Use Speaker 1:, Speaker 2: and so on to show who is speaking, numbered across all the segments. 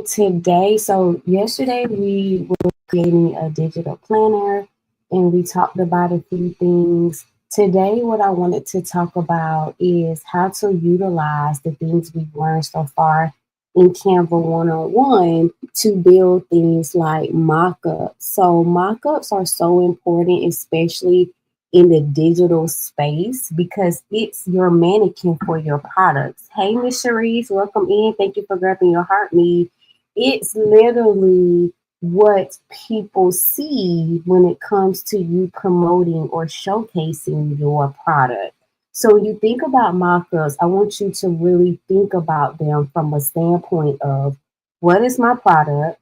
Speaker 1: Today, so yesterday we were creating a digital planner and we talked about a few things. Today, what I wanted to talk about is how to utilize the things we've learned so far in Canva 101 to build things like mockups. So, mockups are so important, especially in the digital space, because it's your mannequin for your products. Hey, Miss Cherise, welcome in. Thank you for grabbing your heart me. It's literally what people see when it comes to you promoting or showcasing your product. So when you think about mock-ups, I want you to really think about them from a standpoint of what is my product?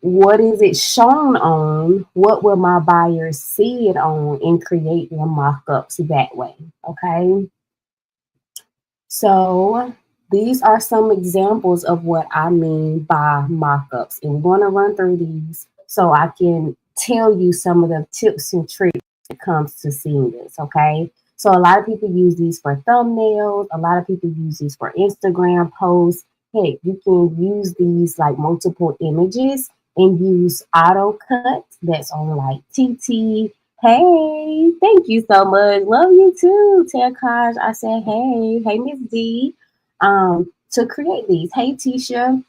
Speaker 1: What is it shown on? What will my buyers see it on and create their mock-ups that way? Okay. So these are some examples of what I mean by mock-ups. And we're going to run through these so I can tell you some of the tips and tricks when it comes to seeing this, okay? So a lot of people use these for thumbnails. A lot of people use these for Instagram posts. Hey, you can use these like multiple images and use auto cut that's on like TT. Hey, thank you so much. Love you too, Tekaj. I said, hey, Miss D. To create these. Hey, Tisha.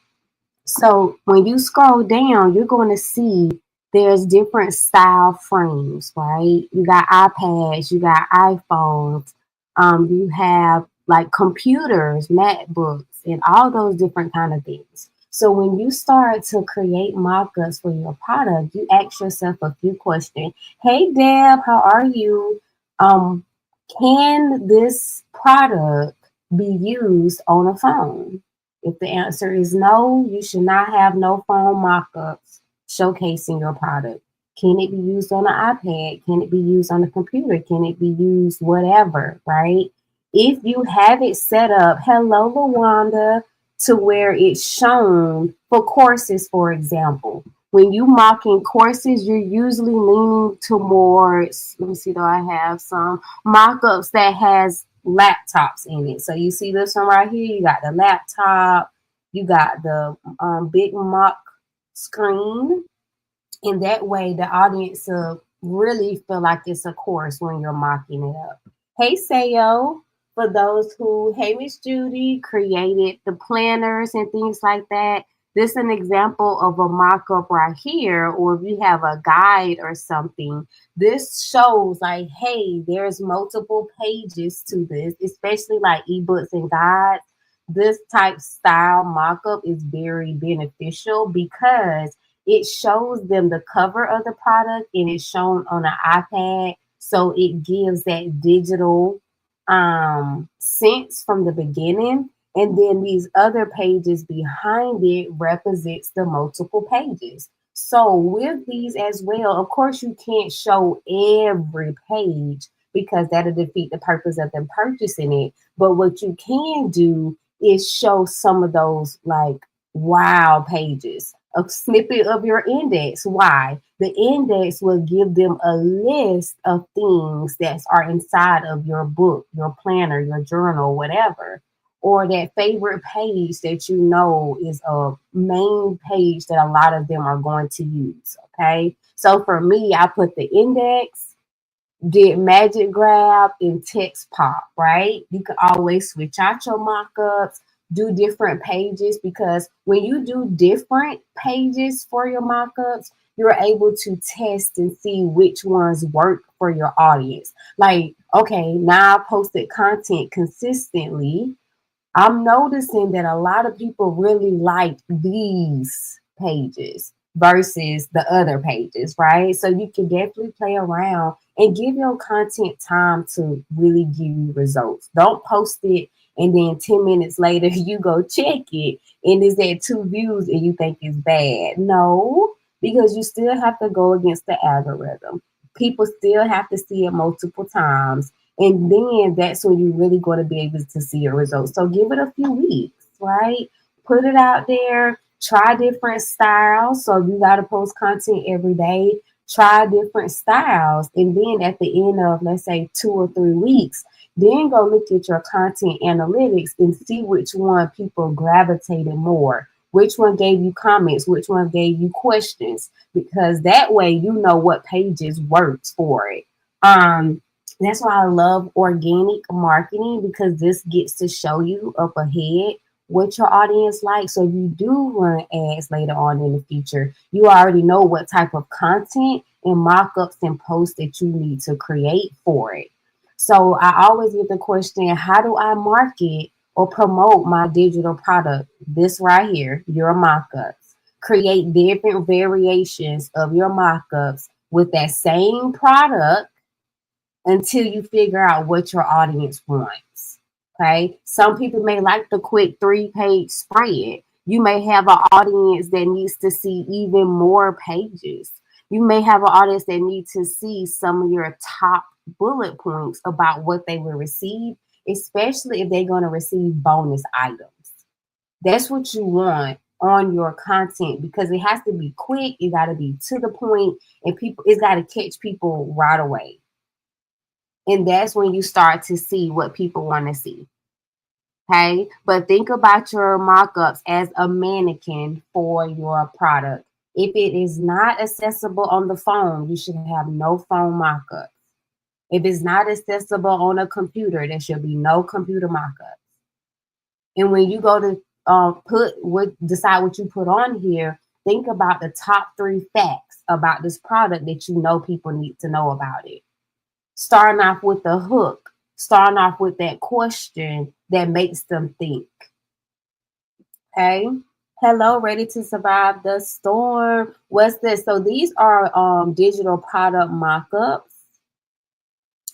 Speaker 1: So when you scroll down, you're going to see there's different style frames, right? You got iPads, you got iPhones, you have like computers, MacBooks, and all those different kind of things. So when you start to create mock-ups for your product, you ask yourself a few questions. Hey, Deb, how are you? Um, can this product be used on a phone? If the answer is no, you should not have no phone mock-ups showcasing your product. Can it be used on an iPad? Can it be used on a computer? Can it be used whatever, right? If you have it set up, hello, Lawanda, to where it's shown for courses, for example. When you mocking courses, you're usually leaning towards, let me see, do I have some mock-ups that has laptops in it. So you see this one right here, you got the laptop, you got the big mock screen, and that way the audience will really feel like it's a course when you're mocking it up. Hey, Sayo, for those who, hey, Miss Judy, created the planners and things like that. This is an example of a mock-up right here, or if you have a guide or something, this shows like, hey, there's multiple pages to this, especially like ebooks and guides. This type style mock-up is very beneficial because it shows them the cover of the product and it's shown on an iPad. So it gives that digital sense from the beginning. And then these other pages behind it represents the multiple pages. So with these as well, of course, you can't show every page because that'll defeat the purpose of them purchasing it. But what you can do is show some of those like wow pages, a snippet of your index. Why? The index will give them a list of things that are inside of your book, your planner, your journal, whatever, or that favorite page that you know is a main page that a lot of them are going to use. Okay. So for me, I put the index, did magic grab and text pop, right? You can always switch out your mock-ups, do different pages, because when you do different pages for your mock-ups, you're able to test and see which ones work for your audience. Like, okay, now I posted content consistently. I'm noticing that a lot of people really like these pages versus the other pages, right? So you can definitely play around and give your content time to really give you results. Don't post it and then 10 minutes later you go check it and it's at 2 views and you think it's bad. No, because you still have to go against the algorithm. People still have to see it multiple times. And then that's when you're really going to be able to see your results. So give it a few weeks, right? Put it out there. Try different styles. So if you got to post content every day, try different styles. And then at the end of, let's say, 2 or 3 weeks, then go look at your content analytics and see which one people gravitated more. Which one gave you comments? Which one gave you questions? Because that way you know what pages works for it. That's why I love organic marketing, because this gets to show you up ahead what your audience likes. So if you do run ads later on in the future, you already know what type of content and mock-ups and posts that you need to create for it. So I always get the question, how do I market or promote my digital product? This right here, your mock-ups. Create different variations of your mock-ups with that same product until you figure out what your audience wants. Okay. Some people may like the quick 3-page spread. You may have an audience that needs to see even more pages. You may have an audience that needs to see some of your top bullet points about what they will receive, especially if they're going to receive bonus items. That's what you want on your content, because it has to be quick, it got to be to the point, and it's got to catch people right away. And that's when you start to see what people want to see. Okay. But think about your mock-ups as a mannequin for your product. If it is not accessible on the phone, you should have no phone mock-ups. If it's not accessible on a computer, there should be no computer mock-ups. And when you go to decide what you put on here, think about the top 3 facts about this product that you know people need to know about it. Starting off with the hook, starting off with that question that makes them think. Okay. Hello, ready to survive the storm. What's this? So these are digital product mock-ups.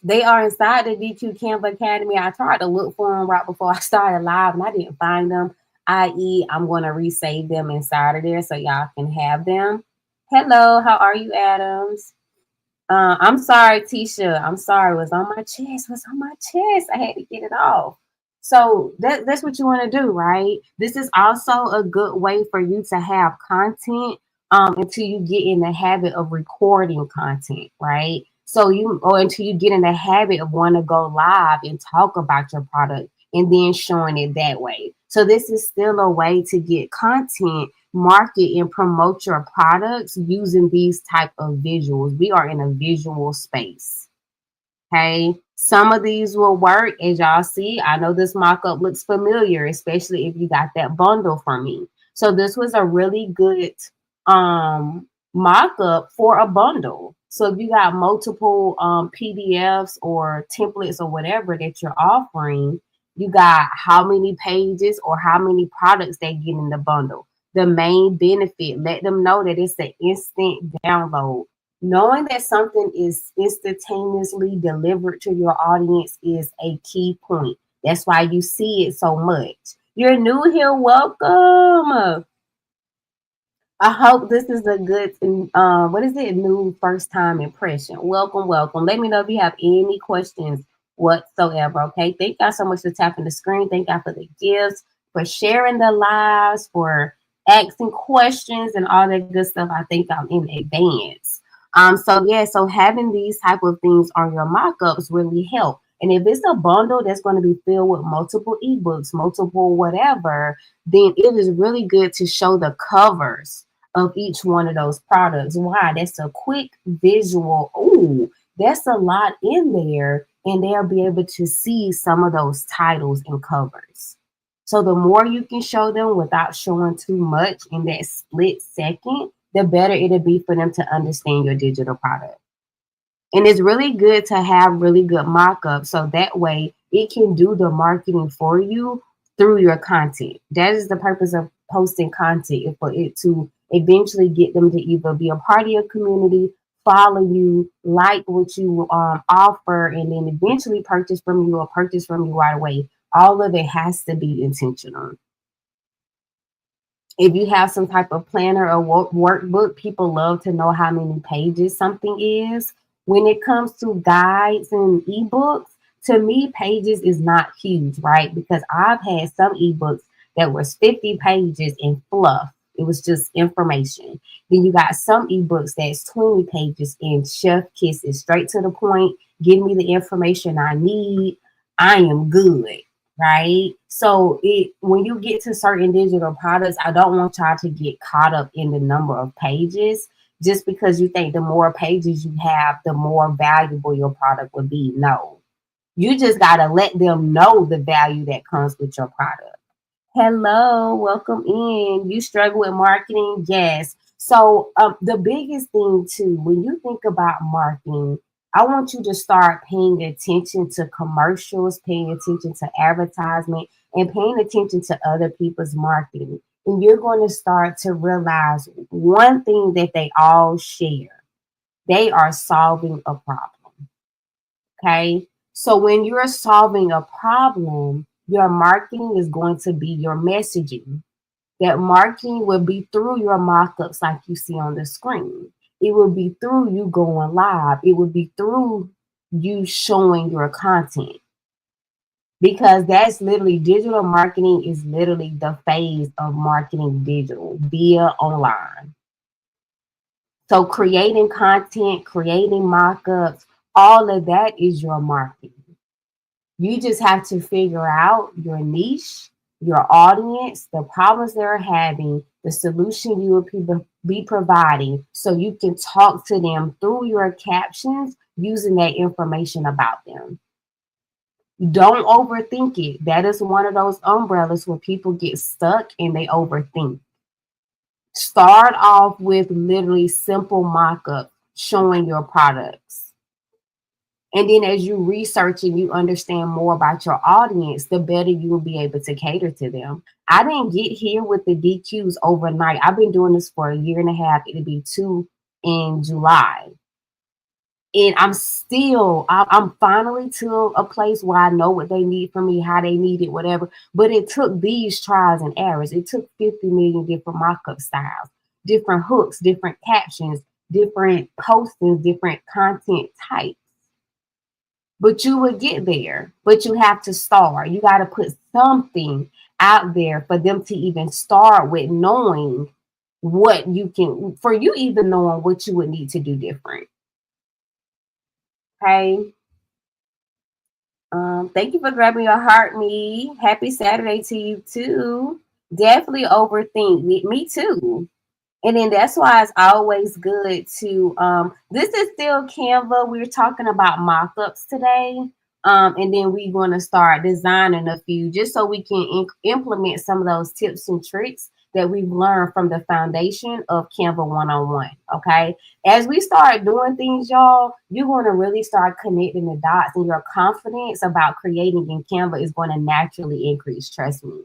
Speaker 1: They are inside the DQ Canva Academy. I tried to look for them right before I started live and I didn't find them, i.e. I'm going to resave them inside of there so y'all can have them. Hello, how are you, Adams? I'm sorry, Tisha. I'm sorry. It was on my chest. It was on my chest. I had to get it off. So that's what you want to do, right? This is also a good way for you to have content until you get in the habit of recording content, right? Until you get in the habit of wanting to go live and talk about your product and then showing it that way. So this is still a way to get content, market, and promote your products using these type of visuals. We are in a visual space. Okay. Some of these will work, as y'all see. I know this mock-up looks familiar, especially if you got that bundle from me. So this was a really good mock-up for a bundle. So if you got multiple PDFs or templates or whatever that you're offering, you got how many pages or how many products they get in the bundle. The main benefit, let them know that it's an instant download. Knowing that something is instantaneously delivered to your audience is a key point. That's why you see it so much. You're new here, welcome. I hope this is a good, new first time impression. Welcome, welcome. Let me know if you have any questions whatsoever, okay? Thank y'all so much for tapping the screen. Thank y'all for the gifts, for sharing the lives, for asking questions and all that good stuff. I think I'm in advance. So having these type of things on your mock-ups really help. And if it's a bundle that's going to be filled with multiple ebooks, multiple whatever, then it is really good to show the covers of each one of those products. Why? That's a quick visual. Ooh, that's a lot in there. And they'll be able to see some of those titles and covers. So the more you can show them without showing too much in that split second, the better it'll be for them to understand your digital product. And it's really good to have really good mock-ups, so that way it can do the marketing for you through your content. That is the purpose of posting content, for it to eventually get them to either be a part of your community, follow you, like what you offer, and then eventually purchase from you or purchase from you right away. All of it has to be intentional. If you have some type of planner or workbook, people love to know how many pages something is. When it comes to guides and ebooks, to me, pages is not huge, right? Because I've had some ebooks that was 50 pages in fluff. It was just information. Then you got some ebooks that's 20 pages in chef kisses, straight to the point. Give me the information I need. I am good, right? So when you get to certain digital products, I don't want y'all to get caught up in the number of pages just because you think the more pages you have, the more valuable your product would be. No, you just got to let them know the value that comes with your product. Hello, welcome in. You struggle with marketing? Yes. So the biggest thing too, when you think about marketing, I want you to start paying attention to commercials, paying attention to advertisement, and paying attention to other people's marketing. And you're going to start to realize one thing that they all share. They are solving a problem. Okay. So when you're solving a problem, your marketing is going to be your messaging. That marketing will be through your mockups like you see on the screen. It will be through you going live. It will be through you showing your content. Because that's literally digital marketing is literally the phase of marketing digital via online. So creating content, creating mockups, all of that is your marketing. You just have to figure out your niche, your audience, the problems they're having, the solution you will be providing, so you can talk to them through your captions using that information about them. Don't overthink it. That is one of those umbrellas where people get stuck and they overthink. Start off with literally simple mock-up showing your products. And then as you research and you understand more about your audience, the better you will be able to cater to them. I didn't get here with the DQs overnight. I've been doing this for a year and a half. It'll be 2 in July. And I'm finally to a place where I know what they need from me, how they need it, whatever. But it took these trials and errors. It took 50 million different mock-up styles, different hooks, different captions, different postings, different content types. But you would get there, but you have to start. You got to put something out there for them to even start with, knowing what you can, for you even knowing what you would need to do different. Okay. Thank you for grabbing your heart, me. Happy Saturday to you too. Definitely overthink. Me too. And then that's why it's always good to this is still Canva. We're talking about mock-ups today. And then we're going to start designing a few just so we can implement some of those tips and tricks that we've learned from the foundation of Canva 101. Okay. As we start doing things, y'all, you're going to really start connecting the dots, and your confidence about creating in Canva is going to naturally increase. Trust me.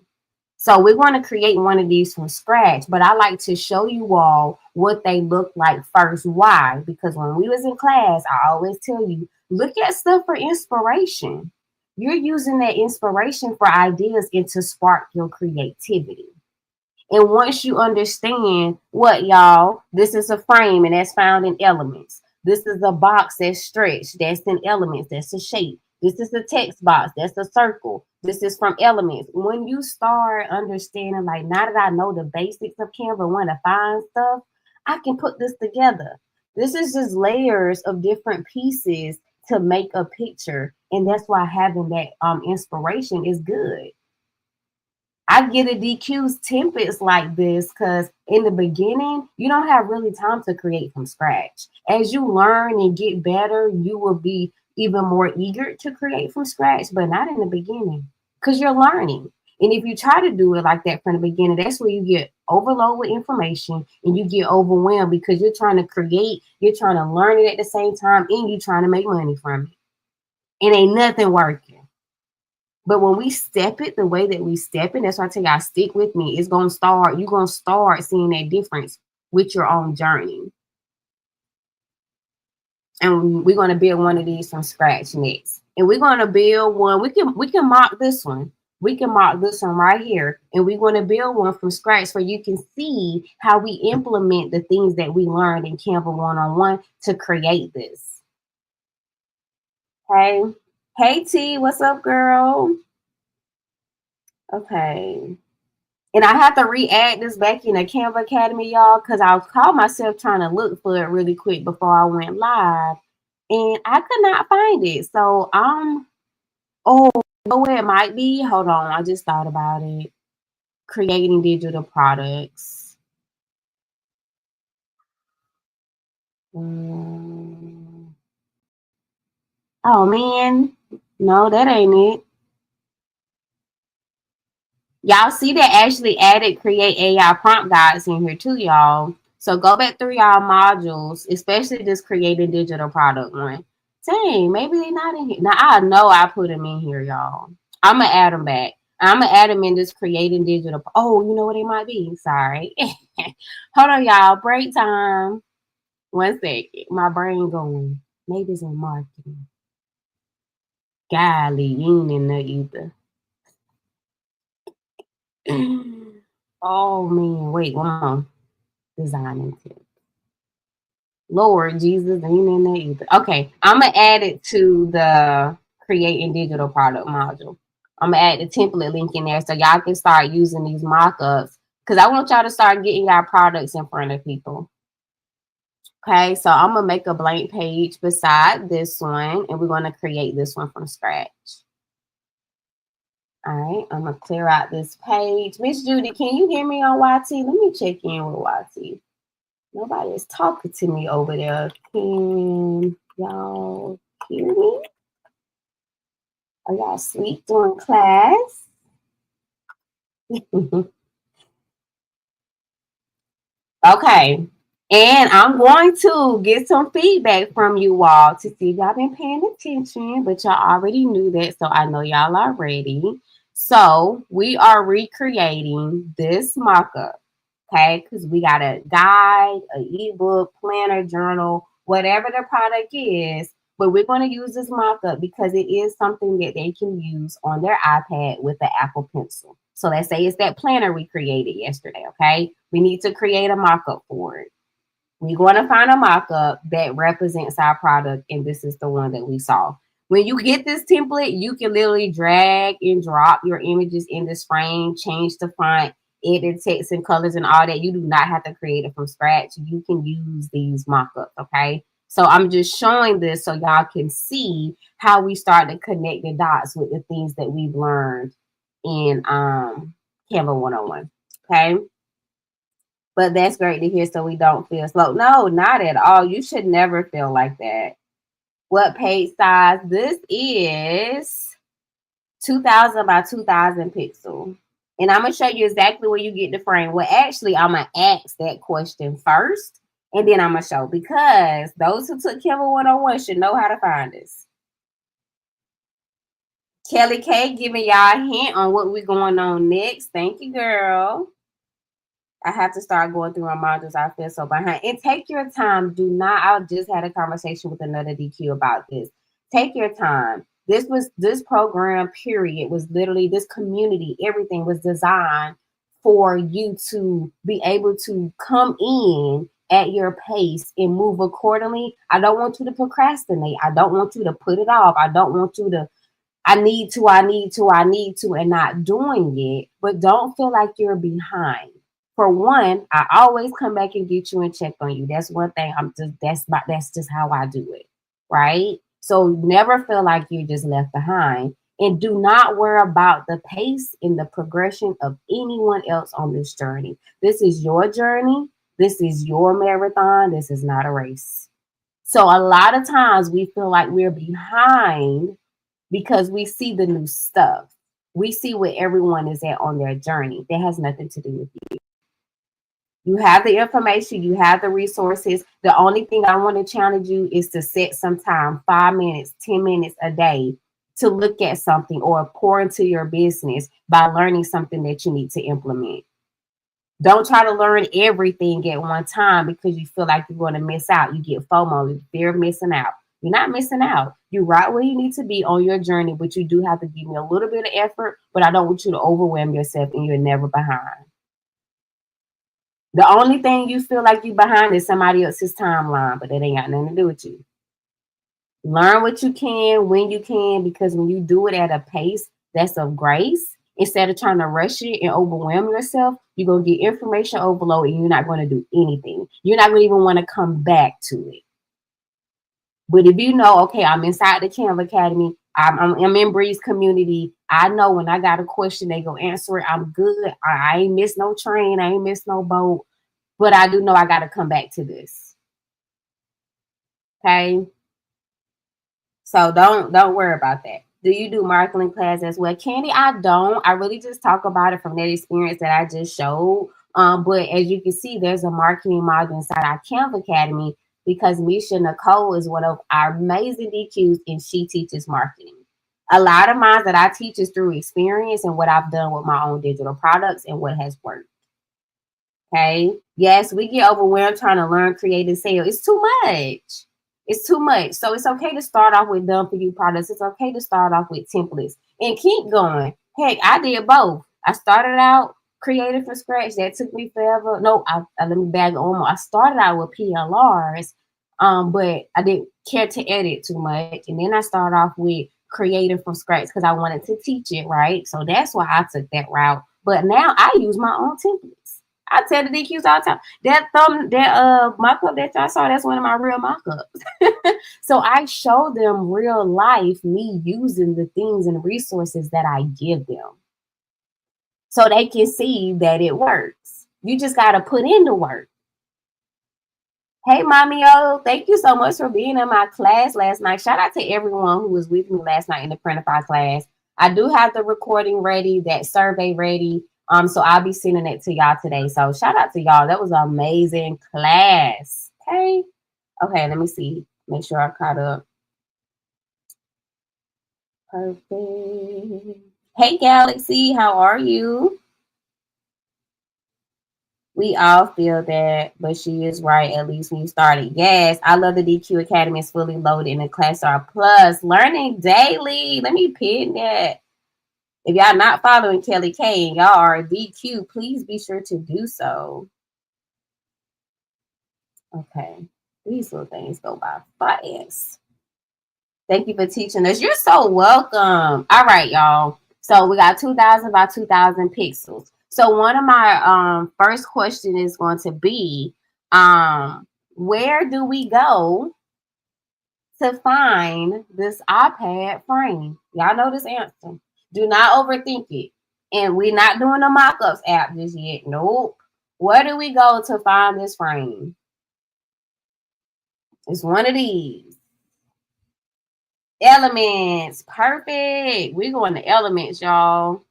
Speaker 1: So we're going to create one of these from scratch, but I like to show you all what they look like first. Why? Because when we was in class, I always tell you, look at stuff for inspiration. You're using that inspiration for ideas and to spark your creativity. And once you understand what, y'all, this is a frame and that's found in elements. This is a box that's stretched. That's in elements. That's a shape. This is a text box. That's a circle. This is from elements. When you start understanding, like, now that I know the basics of Canva, when to find stuff, I can put this together. This is just layers of different pieces to make a picture. And that's why having that inspiration is good. I get a DQ's templates like this because in the beginning, you don't have really time to create from scratch. As you learn and get better, you will be even more eager to create from scratch, but not in the beginning because you're learning. And if you try to do it like that from the beginning, that's where you get overloaded with information and you get overwhelmed because you're trying to create, you're trying to learn it at the same time, and you're trying to make money from it. And ain't nothing working. But when we step it the way that we step it, that's why I tell y'all, stick with me. It's going to start, you're going to start seeing that difference with your own journey. And we're going to build one of these from scratch next. And we're going to build one. We can mock this one. We can mock this one right here. And we're going to build one from scratch so you can see how we implement the things that we learned in Canva 101 to create this. Okay. Hey, T, what's up, girl? Okay. And I have to re-add this back in the Canva Academy, y'all, because I caught myself trying to look for it really quick before I went live. And I could not find it. So oh, know where it might be? Hold on, I just thought about it. Creating digital products. Oh man, no, that ain't it. Y'all see that actually added create AI prompt guides in here too, y'all. So go back through y'all modules, especially this creating digital product one. Dang, maybe they're not in here. Now I know I put them in here, y'all. I'm gonna add them back. I'm gonna add them in this creating digital. Oh, you know what it might be? Sorry. Hold on, y'all. Break time. 1 second. My brain going. Maybe it's in marketing. Golly, you ain't in there either. Oh man, wait, one more. Designing tip. Lord Jesus, ain't in there either. Okay, I'm gonna add it to the creating digital product module. I'm gonna add the template link in there so y'all can start using these mock-ups because I want y'all to start getting y'all products in front of people. Okay, so I'm gonna make a blank page beside this one and we're gonna create this one from scratch. All right, I'm gonna clear out this page. Miss Judy, can you hear me on YT? Let me check in with YT. Nobody is talking to me over there. Can y'all hear me? Are y'all asleep during class? Okay. And I'm going to get some feedback from you all to see if y'all been paying attention, but y'all already knew that, so I know y'all are ready. So we are recreating this mock-up, okay? Because we got a guide, an ebook, planner, journal, whatever the product is, but we're going to use this mock-up because it is something that they can use on their iPad with the Apple Pencil. So let's say it's that planner we created yesterday, okay? We need to create a mock-up for it. We're going to find a mock-up that represents our product, and this is the one that we saw. When you get this template, you can literally drag and drop your images in this frame, change the font, edit text and colors and all that. You do not have to create it from scratch. You can use these mock-ups, okay? So I'm just showing this so y'all can see how we start to connect the dots with the things that we've learned in Canva 101, okay? But that's great to hear so we don't feel slow. No, not at all. You should never feel like that. What page size? This is 2000 by 2000 pixel. And I'm going to show you exactly where you get the frame. Well, actually, I'm going to ask that question first, and then I'm going to show because those who took Canva 101 should know how to find this. Kelly K giving y'all a hint on what we're going on next. Thank you, girl. I have to start going through my modules. I feel so behind. And take your time. Do not. I just had a conversation with another DQ about this. Take your time. This program, period, was literally this community. Everything was designed for you to be able to come in at your pace and move accordingly. I don't want you to procrastinate. I don't want you to put it off. I don't want you to I need to, and not doing it. But don't feel like you're behind. For one, I always come back and get you and check on you. That's one thing. That's just how I do it, right? So never feel like you're just left behind, and do not worry about the pace and the progression of anyone else on this journey. This is your journey. This is your marathon. This is not a race. So a lot of times we feel like we're behind because we see the new stuff. We see where everyone is at on their journey. That has nothing to do with you. You have the information, you have the resources. The only thing I want to challenge you is to set some time, 5 minutes, 10 minutes a day, to look at something or pour into your business by learning something that you need to implement. Don't try to learn everything at one time because you feel like you're going to miss out. You get FOMO, you fear missing out. You're not missing out. You're right where you need to be on your journey, but you do have to give me a little bit of effort, but I don't want you to overwhelm yourself and you're never behind. The only thing you feel like you're behind is somebody else's timeline, but that ain't got nothing to do with you. Learn what you can when you can, because when you do it at a pace that's of grace, instead of trying to rush it and overwhelm yourself, you're going to get information overload and you're not going to do anything. You're not going to even want to come back to it. But if you know, okay, I'm inside the Canva Academy, I'm in Bree's community. I know when I got a question, they go answer it. I'm good. I ain't miss no train. I ain't miss no boat. But I do know I got to come back to this. Okay. So don't worry about that. Do you do marketing class as well? Candy, I don't. I really just talk about it from that experience that I just showed. But as you can see, there's a marketing module inside our Canva Academy because Misha Nicole is one of our amazing DQs and she teaches marketing. A lot of mine that I teach is through experience and what I've done with my own digital products and what has worked. Okay. Yes, we get overwhelmed trying to learn creative sales. It's too much. It's too much. So it's okay to start off with done for you products. It's okay to start off with templates and keep going. Heck, I did both. I started out creative from scratch. That took me forever. No, I let me bag on more. I started out with PLRs, but I didn't care to edit too much. And then I started off with creative from scratch because I wanted to teach it, right? So that's why I took that route. But now I use my own templates. I tell the DQs all the time. That mock-up that y'all saw, that's one of my real mock-ups. So I show them real life me using the things and resources that I give them. So they can see that it works. You just gotta put in the work. Hey, Mommy O, thank you so much for being in my class last night. Shout out to everyone who was with me last night in the Printify class. I do have the recording ready, that survey ready. So I'll be sending it to y'all today. So shout out to y'all. That was an amazing class. Okay. Okay, let me see. Make sure I caught up. Perfect. Hey, Galaxy, how are you? We all feel that, but she is right, at least when you started. Yes, I love the DQ Academy. It's fully loaded in the Class R Plus. Learning daily. Let me pin that. If y'all not following Kelly K and y'all are DQ, please be sure to do so. Okay. These little things go by fast. Thank you for teaching us. You're so welcome. All right, y'all. So we got 2,000 by 2,000 pixels. So one of my first question is going to be, where do we go to find this iPad frame? Y'all know this answer. Do not overthink it. And we're not doing the Mockups app just yet. Nope. Where do we go to find this frame? It's one of these. Elements. Perfect. We're going to elements, y'all.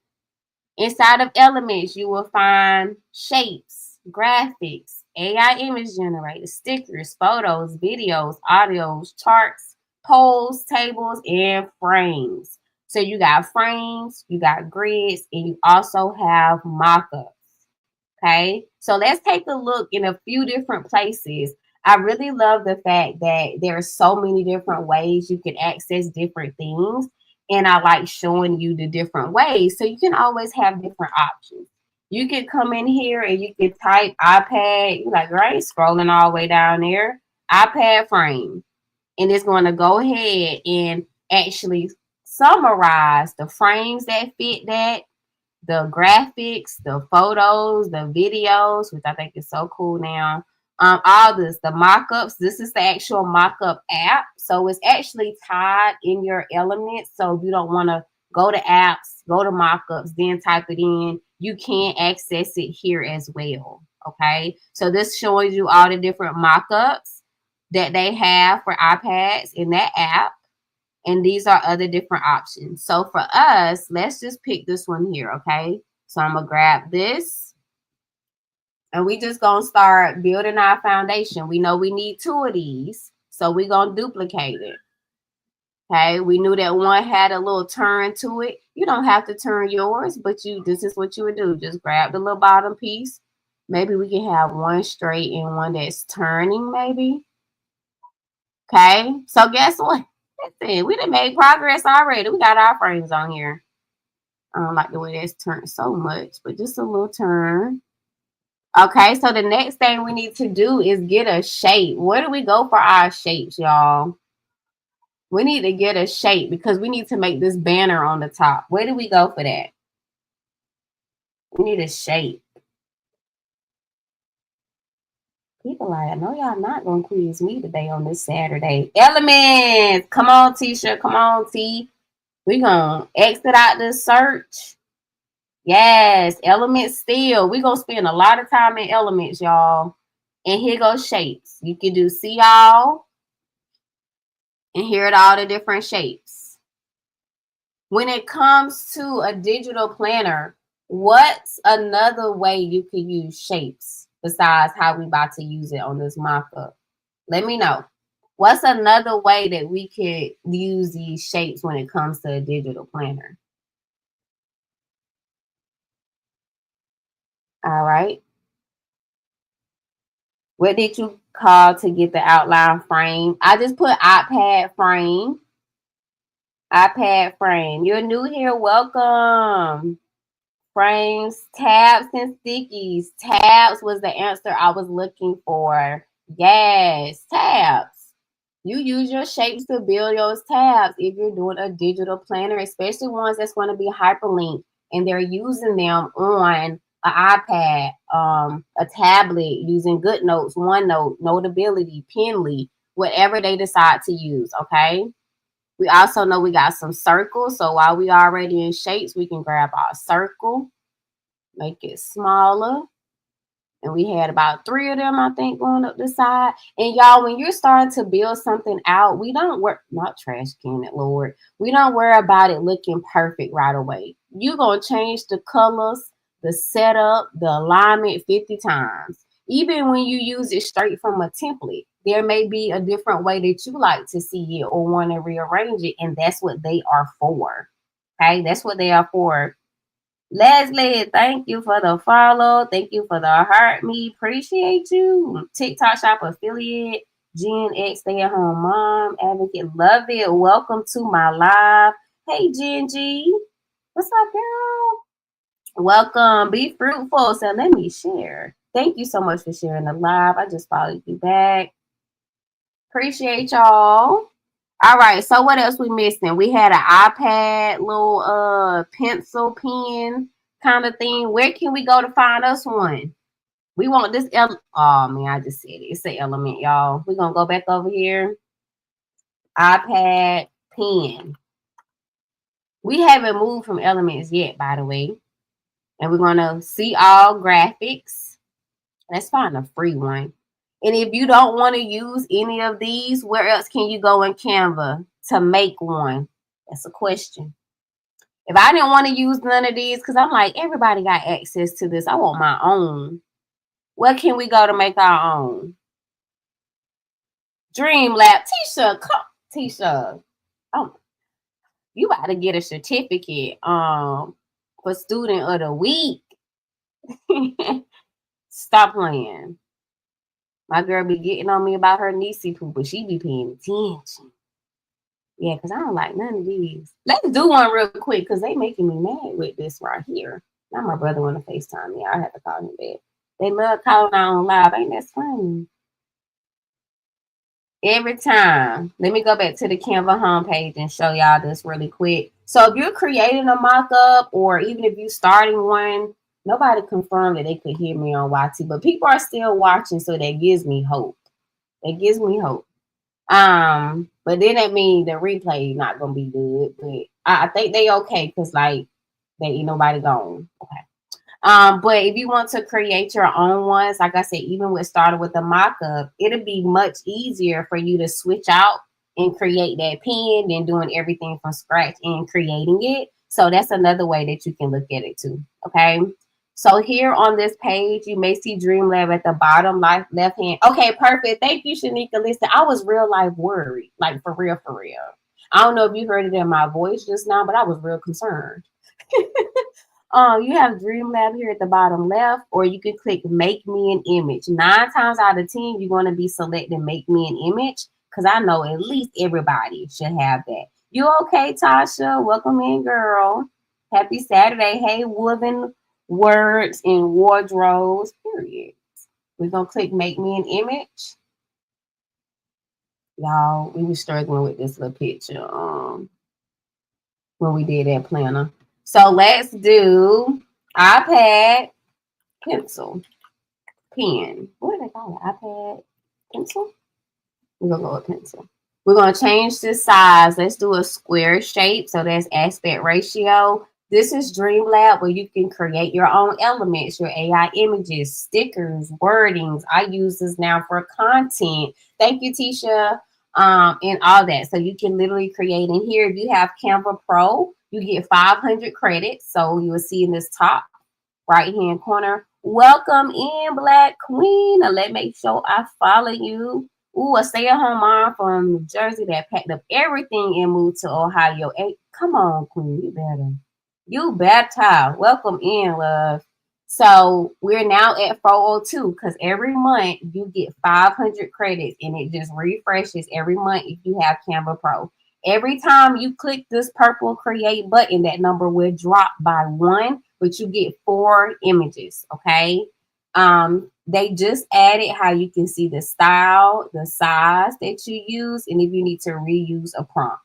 Speaker 1: Inside of elements, you will find shapes, graphics, AI image generators, stickers, photos, videos, audios, charts, polls, tables, and frames. So you got frames, you got grids, and you also have mockups. Okay, so let's take a look in a few different places. I really love the fact that there are so many different ways you can access different things. And I like showing you the different ways. So you can always have different options. You can come in here and you can type iPad. You're like, right, scrolling all the way down there. iPad frame. And it's going to go ahead and actually summarize the frames that fit that, the graphics, the photos, the videos, which I think is so cool now. All this, the mockups. This is the actual mockup app. So it's actually tied in your elements. So if you don't want to go to apps, go to mockups, then type it in, you can access it here as well. Okay. So this shows you all the different mockups that they have for iPads in that app. And these are other different options. So for us, let's just pick this one here, okay? So I'm going to grab this. And we just going to start building our foundation. We know we need 2 of these. So we're going to duplicate it. Okay, we knew that one had a little turn to it. You don't have to turn yours, but this is what you would do. Just grab the little bottom piece. Maybe we can have one straight and one that's turning, maybe. Okay, so guess what? We done made progress already. We got our frames on here. I don't like the way that's turned so much, but just a little turn. Okay, so the next thing we need to do is get a shape. Where do we go for our shapes, y'all? We need to get a shape because we need to make this banner on the top. Where do we go for that? We need a shape. People like, I know y'all not going to quiz me today on this Saturday. Elements. Come on, Tisha. Come on, T. We're going to exit out the search. Yes, elements still. We're going to spend a lot of time in elements, y'all. And here goes shapes. You can do see all. And here are all the different shapes. When it comes to a digital planner, what's another way you can use shapes besides how we about to use it on this mock-up? Let me know. What's another way that we could use these shapes when it comes to a digital planner? All right. What did you call to get the outline frame? I just put iPad frame. iPad frame. You're new here. Welcome. Frames, tabs, and stickies. Tabs was the answer I was looking for. Yes, tabs. You use your shapes to build those tabs if you're doing a digital planner, especially ones that's going to be hyperlinked and they're using them on an iPad, a tablet, using GoodNotes, OneNote, Notability, Penly, whatever they decide to use, okay? We also know we got some circles, so while we already in shapes, we can grab our circle, make it smaller. And we had about 3 of them, I think, going up the side. And y'all, when you're starting to build something out, we don't work, not trash can it, Lord. We don't worry about it looking perfect right away. You're going to change the colors, the setup, the alignment 50 times. Even when you use it straight from a template, there may be a different way that you like to see it or want to rearrange it. And that's what they are for. Okay, that's what they are for. Leslie, thank you for the follow. Thank you for the heart me. Appreciate you. TikTok shop affiliate. Gen X stay at home mom advocate. Love it. Welcome to my live. Hey Gen G. What's up, girl? Welcome. Be fruitful. So let me share. Thank you so much for sharing the live. I just followed you back. Appreciate y'all. All right, so what else we missing? We had an iPad, little pencil pen kind of thing. Where can we go to find us one? We want this oh man, I just said it. It's an element, y'all. We're gonna go back over here. iPad pen. We haven't moved from elements yet, by the way. And we're gonna see all graphics. Let's find a free one. And if you don't want to use any of these, where else can you go in Canva to make one? That's a question. If I didn't want to use none of these, because I'm like, everybody got access to this. I want my own. Where can we go to make our own? Dream Lab. Tisha, come. Tisha. Oh, you about to get a certificate for student of the week. Stop playing. My girl be getting on me about her niecey poo, but she be paying attention. Yeah, because I don't like none of these. Let's do one real quick because they making me mad with this right here. Now my brother want to FaceTime me. I have to call him back. They love calling out on live. Ain't that funny? Every time. Let me go back to the Canva homepage and show y'all this really quick. So if you're creating a mock-up or even if you're starting one, nobody confirmed that they could hear me on YT, but people are still watching, so that gives me hope. It gives me hope. But then that means the replay not gonna be good. But I think they okay because like they ain't nobody gone. Okay. But if you want to create your own ones, like I said, even with started with the mock-up, it'll be much easier for you to switch out and create that pen than doing everything from scratch and creating it. So that's another way that you can look at it too. Okay. So here on this page, you may see Dream Lab at the bottom left hand. Okay, perfect. Thank you, Shanika. Listen, I was real life worried, like for real, for real. I don't know if you heard it in my voice just now, but I was real concerned. You have Dream Lab here at the bottom left, or you can click Make Me an Image. 9 times out of 10, you're going to be selecting Make Me an Image because I know at least everybody should have that. You okay, Tasha? Welcome in, girl. Happy Saturday. Hey, woven words and wardrobes, period. We're going to click Make Me an Image. Y'all, we were struggling with this little picture when we did that planner. So let's do iPad, pencil, pen. What do they call it? iPad, pencil? We're going to go with pencil. We're going to change the size. Let's do a square shape. So that's aspect ratio. This is Dreamlab where you can create your own elements, your AI images, stickers, wordings. I use this now for content. Thank you, Tisha, and all that. So you can literally create in here. If you have Canva Pro, you get 500 credits. So you will see in this top right hand corner. Welcome in, Black Queen. Now let me make sure I follow you. Ooh, a stay-at-home mom from New Jersey that packed up everything and moved to Ohio. Hey, come on, Queen, you better. You better. Welcome in, love. So we're now at 402 because every month you get 500 credits and it just refreshes every month if you have Canva Pro. Every time you click this purple create button, that number will drop by one, but you get 4 images, okay? They just added how you can see the style, the size that you use, and if you need to reuse a prompt.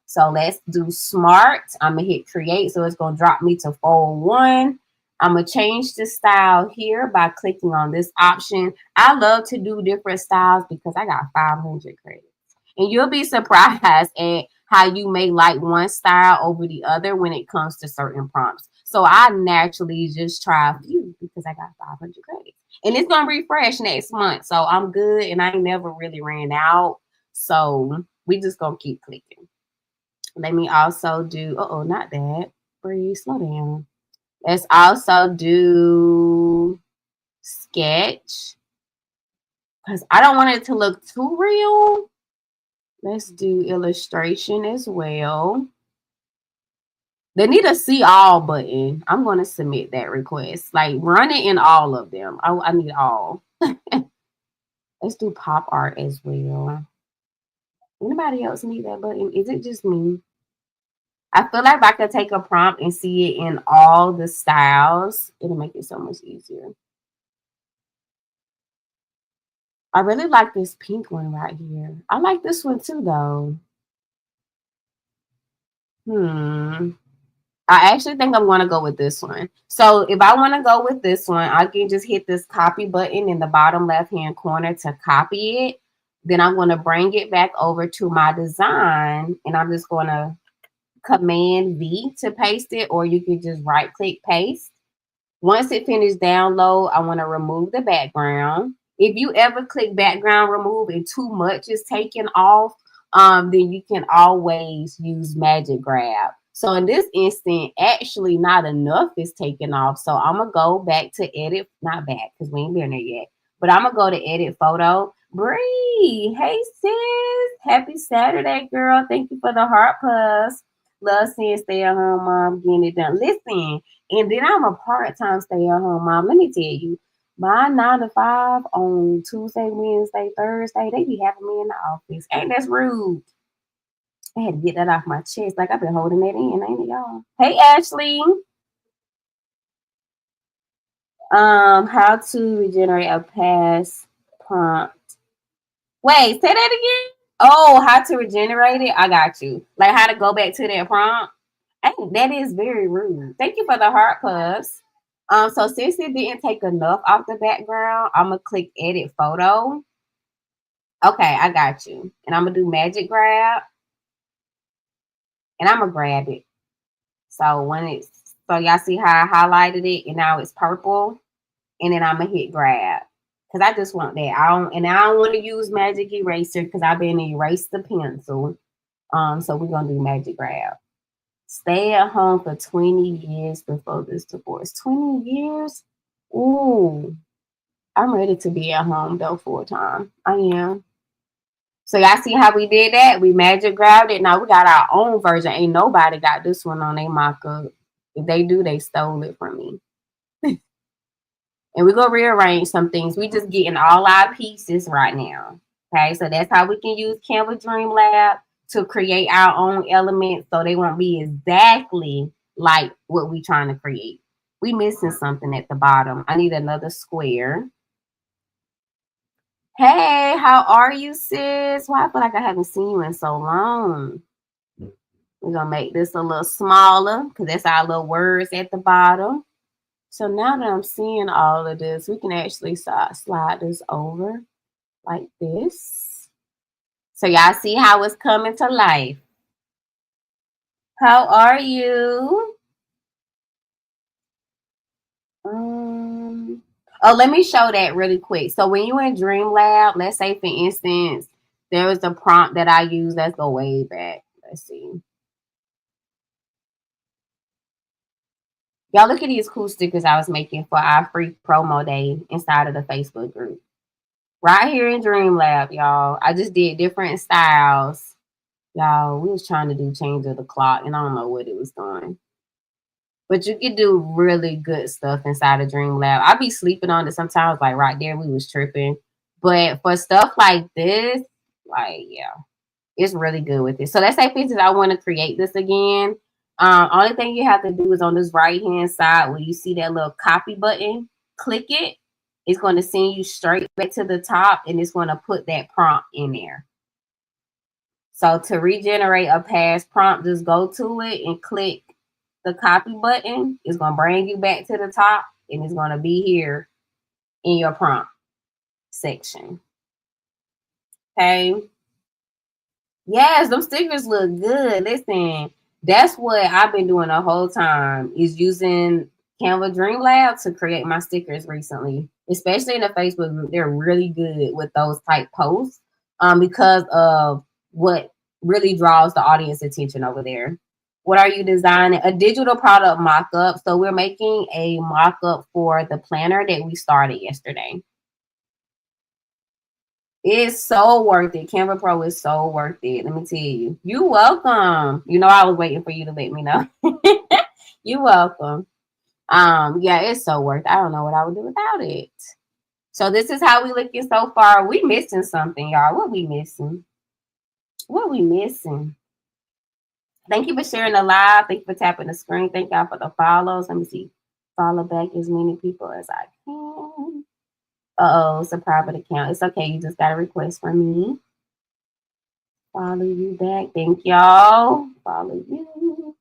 Speaker 1: So let's do smart. I'm gonna hit create, so it's gonna drop me to 401. I'm gonna change the style here by clicking on this option. I love to do different styles because I got 500 credits. And you'll be surprised at how you may like one style over the other when it comes to certain prompts. So I naturally just try a few because I got 500 credits. And it's going to refresh next month. So I'm good and I never really ran out. So we just going to keep clicking. Let me also do, not that. Breathe, slow down. Let's also do sketch because I don't want it to look too real. Let's do illustration as well. They need a see all button. I'm going to submit that request. Like run it in all of them. I need all. Let's do pop art as well. Anybody else need that button? Is it just me? I feel like if I could take a prompt and see it in all the styles, it'll make it so much easier. I really like this pink one right here. I like this one too, though. I actually think I'm going to go with this one. So if I want to go with this one, I can just hit this copy button in the bottom left-hand corner to copy it. Then I'm going to bring it back over to my design, and I'm just going to Command V to paste it, or you can just right-click paste. Once it finishes download, I want to remove the background. If you ever click background remove and too much is taken off, then you can always use Magic Grab. So in this instant, actually not enough is taken off. So I'm going to go back to edit, not back because we ain't been there yet, but I'm going to go to edit photo. Bree, hey sis, happy Saturday, girl. Thank you for the heart puss. Love seeing stay at home mom getting it done. Listen, and then I'm a part-time stay-at-home mom. Let me tell you, my 9 to 5 on Tuesday, Wednesday, Thursday, they be having me in the office. Ain't that rude? I had to get that off my chest. Like I've been holding that in, ain't it, y'all? Hey, Ashley. How to regenerate a past prompt. Wait, say that again. Oh, how to regenerate it? I got you. Like how to go back to that prompt. Hey, that is very rude. Thank you for the heart puffs. So since it didn't take enough off the background, I'm gonna click edit photo. Okay, I got you. And I'm gonna do magic grab. And I'm gonna grab it. So when it's so y'all see how I highlighted it and now it's purple. And then I'm gonna hit grab. Cause I just want that. I don't want to use magic eraser because I've been erased the pencil. So we're gonna do magic grab. Stay at home for 20 years before this divorce. 20 years? Ooh. I'm ready to be at home though full time. I am. So y'all see how we did that? We magic grabbed it. Now we got our own version. Ain't nobody got this one on their mock-up. If they do, they stole it from me. And we're going to rearrange some things. We just getting all our pieces right now. Okay, so that's how we can use Canva Dream Lab to create our own elements so they won't be exactly like what we're trying to create. We missing something at the bottom. I need another square. Hey, how are you, sis? Well, I feel like I haven't seen you in so long. We're going to make this a little smaller because that's our little words at the bottom. So now that I'm seeing all of this, we can actually slide this over like this. So y'all see how it's coming to life. How are you? Oh, let me show that really quick. So when you in Dreamlab, let's say for instance, there was a prompt that I used. Let's go way back. Let's see. Y'all look at these cool stickers I was making for our free promo day inside of the Facebook group. Right here in Dreamlab, y'all. I just did different styles. Y'all, we was trying to do change of the clock, and I don't know what it was doing. But you could do really good stuff inside of Dreamlab. I be sleeping on it sometimes, like right there, we was tripping. But for stuff like this, like, yeah, it's really good with it. So let's say, for instance, I want to create this again. Only thing you have to do is on this right-hand side where you see that little copy button, click it. It's going to send you straight back to the top, and it's going to put that prompt in there. So to regenerate a past prompt, just go to it and click the copy button. It's going to bring you back to the top, and it's going to be here in your prompt section. Okay. Yes, them stickers look good. Listen, that's what I've been doing the whole time, is using Canva Dreamlab to create my stickers recently, especially in the Facebook group. They're really good with those type posts because of what really draws the audience attention over there. What are you designing? A digital product mock-up. So we're making a mock-up for the planner that we started yesterday. It's so worth it. Canva Pro is so worth it. Let me tell you. You're welcome. You know, I was waiting for you to let me know. You're welcome. Yeah, it's so worth it. I don't know what I would do without it. So this is how we looking so far. We missing something, y'all. What we missing? What we missing? Thank you for sharing the live. Thank you for tapping the screen. Thank y'all for the follows. Let me see. Follow back as many people as I can. Uh-oh, it's a private account. It's okay. You just got a request from me. Follow you back. Thank y'all. Follow you.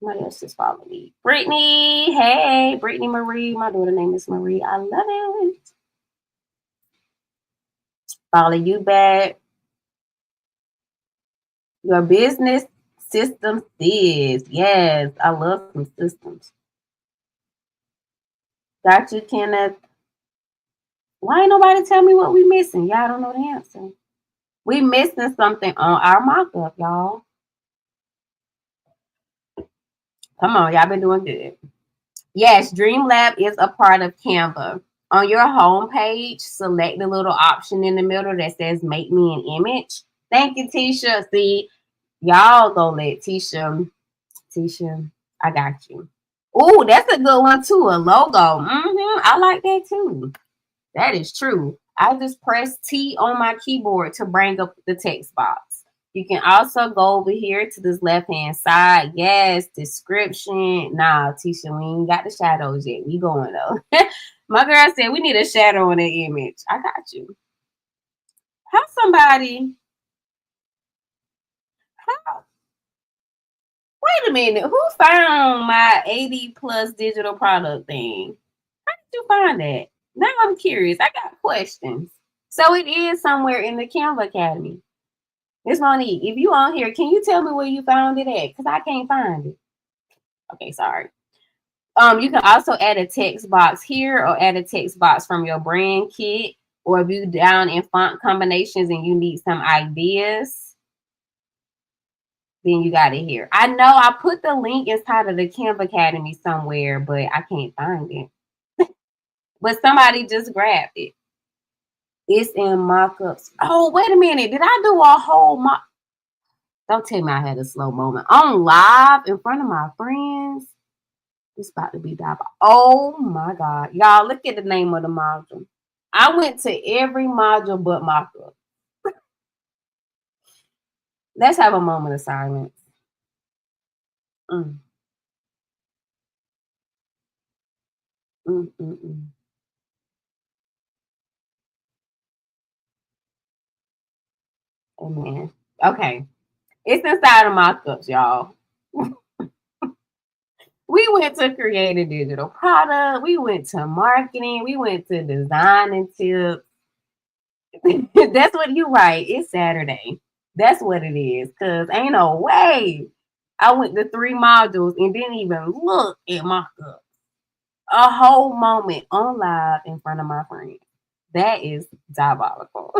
Speaker 1: Somebody else just follow me. Brittany. Hey, Brittany Marie. My daughter name is Marie. I love it. Follow you back. Your business systems is. Yes, I love some systems. Got you, Kenneth. Why ain't nobody tell me what we missing? Y'all don't know the answer. We missing something on our mock-up, y'all. Come on, y'all been doing good. Yes, Dreamlab is a part of Canva. On your home page, select the little option in the middle that says make me an image. Thank you, Tisha. See, y'all go let Tisha, I got you. Oh, that's a good one too, a logo. I like that too. That is true. I just press T on my keyboard to bring up the text box. You can also go over here to this left-hand side. Yes, description. Nah, Tisha, we ain't got the shadows yet. We going though. My girl said we need a shadow on that image. I got you. How somebody... Wait a minute. Who found my 80 plus digital product thing? How did you find that? Now I'm curious. I got questions. So it is somewhere in the Canva Academy. Miss Monique, if you on here, can you tell me where you found it at? Because I can't find it. Okay, sorry. You can also add a text box here or add a text box from your brand kit. Or if you down in font combinations and you need some ideas, then you got it here. I know I put the link inside of the Canva Academy somewhere, but I can't find it. But somebody just grabbed it. It's in Mockups. Oh, wait a minute. Did I do a whole mock? Don't tell me I had a slow moment. On live in front of my friends. It's about to be diabolical. Oh my God. Y'all, look at the name of the module. I went to every module but Mockup. Let's have a moment of silence. Mm. Mm, mm, mm. Amen. Okay. It's inside of Mockups, y'all. We went to create a digital product. We went to marketing. We went to designing tips. That's what you right. It's Saturday. That's what it is. Cause ain't no way. I went to 3 modules and didn't even look at Mockups. A whole moment on live in front of my friends. That is diabolical.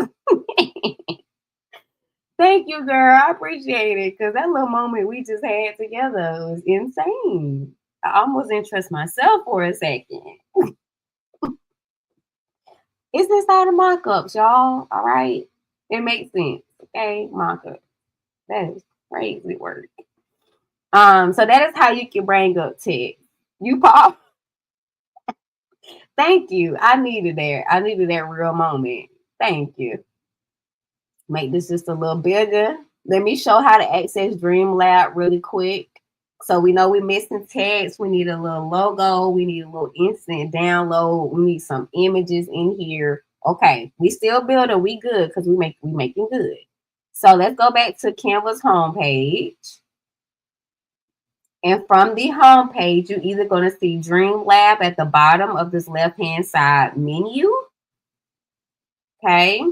Speaker 1: Thank you, girl. I appreciate it. Cause that little moment we just had together was insane. I almost didn't trust myself for a second. It's inside of Mockups, y'all. All right. It makes sense. Okay, Mockups. That is crazy work. So that is how you can bring up text. You pop. Thank you. I needed that. I needed that real moment. Thank you. Make this just a little bigger. Let me show how to access Dreamlab really quick. So we know we're missing text. We need a little logo. We need a little instant download. We need some images in here. Okay, we still building. We good because we making good. So let's go back to Canva's homepage. And from the home page, you're either going to see Dreamlab at the bottom of this left-hand side menu. Okay.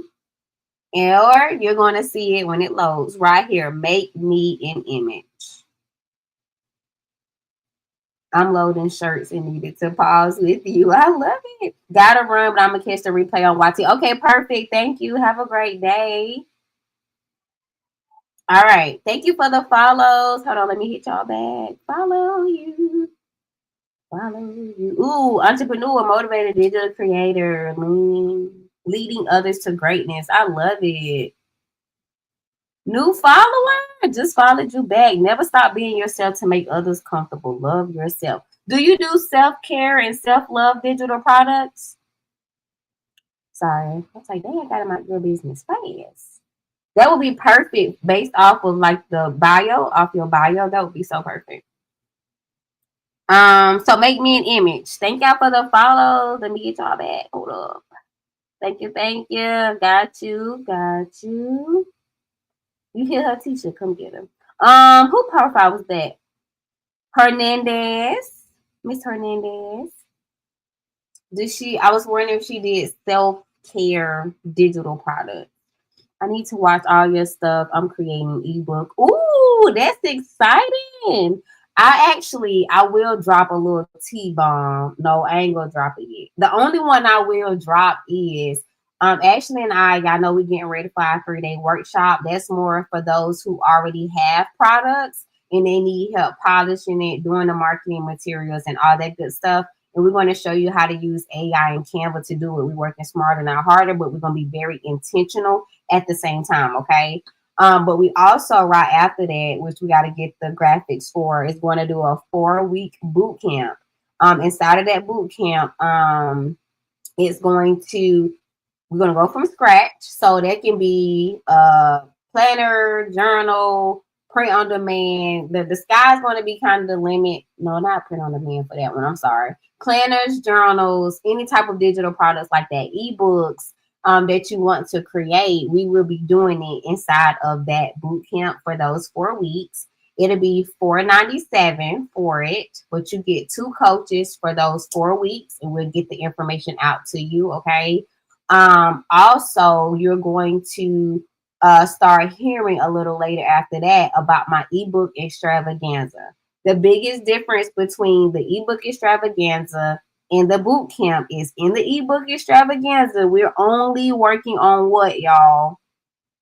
Speaker 1: Or you're going to see it when it loads right here. Make me an image. I'm loading shirts and needed to pause with you. I love it. Gotta run, but I'm going to catch the replay on YT. Okay, perfect. Thank you. Have a great day. All right. Thank you for the follows. Hold on. Let me hit y'all back. Follow you. Follow you. Ooh, entrepreneur, motivated digital creator, leading others to greatness. I love it. New follower, just followed you back. Never stop being yourself to make others comfortable. Love yourself. Do you do self-care and self-love digital products? Sorry. I was like, dang, I got in my good business fast. That would be perfect based off of like the bio, off your bio. That would be so perfect. So make me an image. Thank y'all for the follows. Let me get y'all back. Hold up. Thank you, thank you. Got you, got you. You hear her teacher, come get him. Who profile was that? Hernandez. Miss Hernandez. I was wondering if she did self-care digital products. I need to watch all your stuff. I'm creating an ebook. Ooh, that's exciting. I will drop a little T-bomb. No, I ain't gonna drop it yet. The only one I will drop is Ashley and I know we're getting ready for our 3-day workshop. That's more for those who already have products and they need help polishing it, doing the marketing materials and all that good stuff. And we're going to show you how to use AI and Canva to do it. We're working smarter, not harder, but we're going to be very intentional at the same time, okay? But we also, right after that, which we got to get the graphics for, is going to do a 4-week boot camp. Inside of that boot camp, we're going to go from scratch. So that can be planner, journal, print on demand. The sky's going to be kind of the limit. No, not print on demand for that one. I'm sorry. Planners, journals, any type of digital products like that, ebooks that you want to create, we will be doing it inside of that boot camp for those 4 weeks. It'll be $497 for it, but you get 2 coaches for those 4 weeks, and we'll get the information out to you, okay? Also, you're going to start hearing a little later after that about my ebook extravaganza. The biggest difference between the ebook extravaganza and the boot camp is in the ebook extravaganza, we're only working on what, y'all?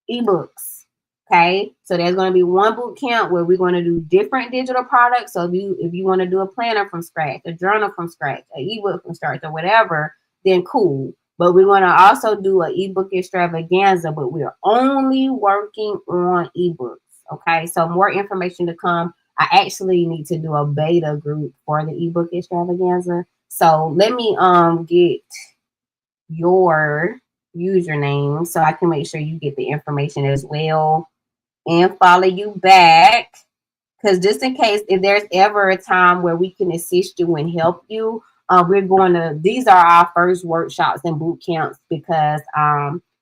Speaker 1: Ebooks. Okay, so there's going to be one boot camp where we're going to do different digital products. So if you want to do a planner from scratch, a journal from scratch, an ebook from scratch, or whatever, then cool. But we're going to also do an ebook extravaganza, but we're only working on ebooks. Okay, so more information to come. I actually need to do a beta group for the ebook extravaganza. So let me get your username so I can make sure you get the information as well and follow you back. Because just in case if there's ever a time where we can assist you and help you, these are our first workshops and boot camps because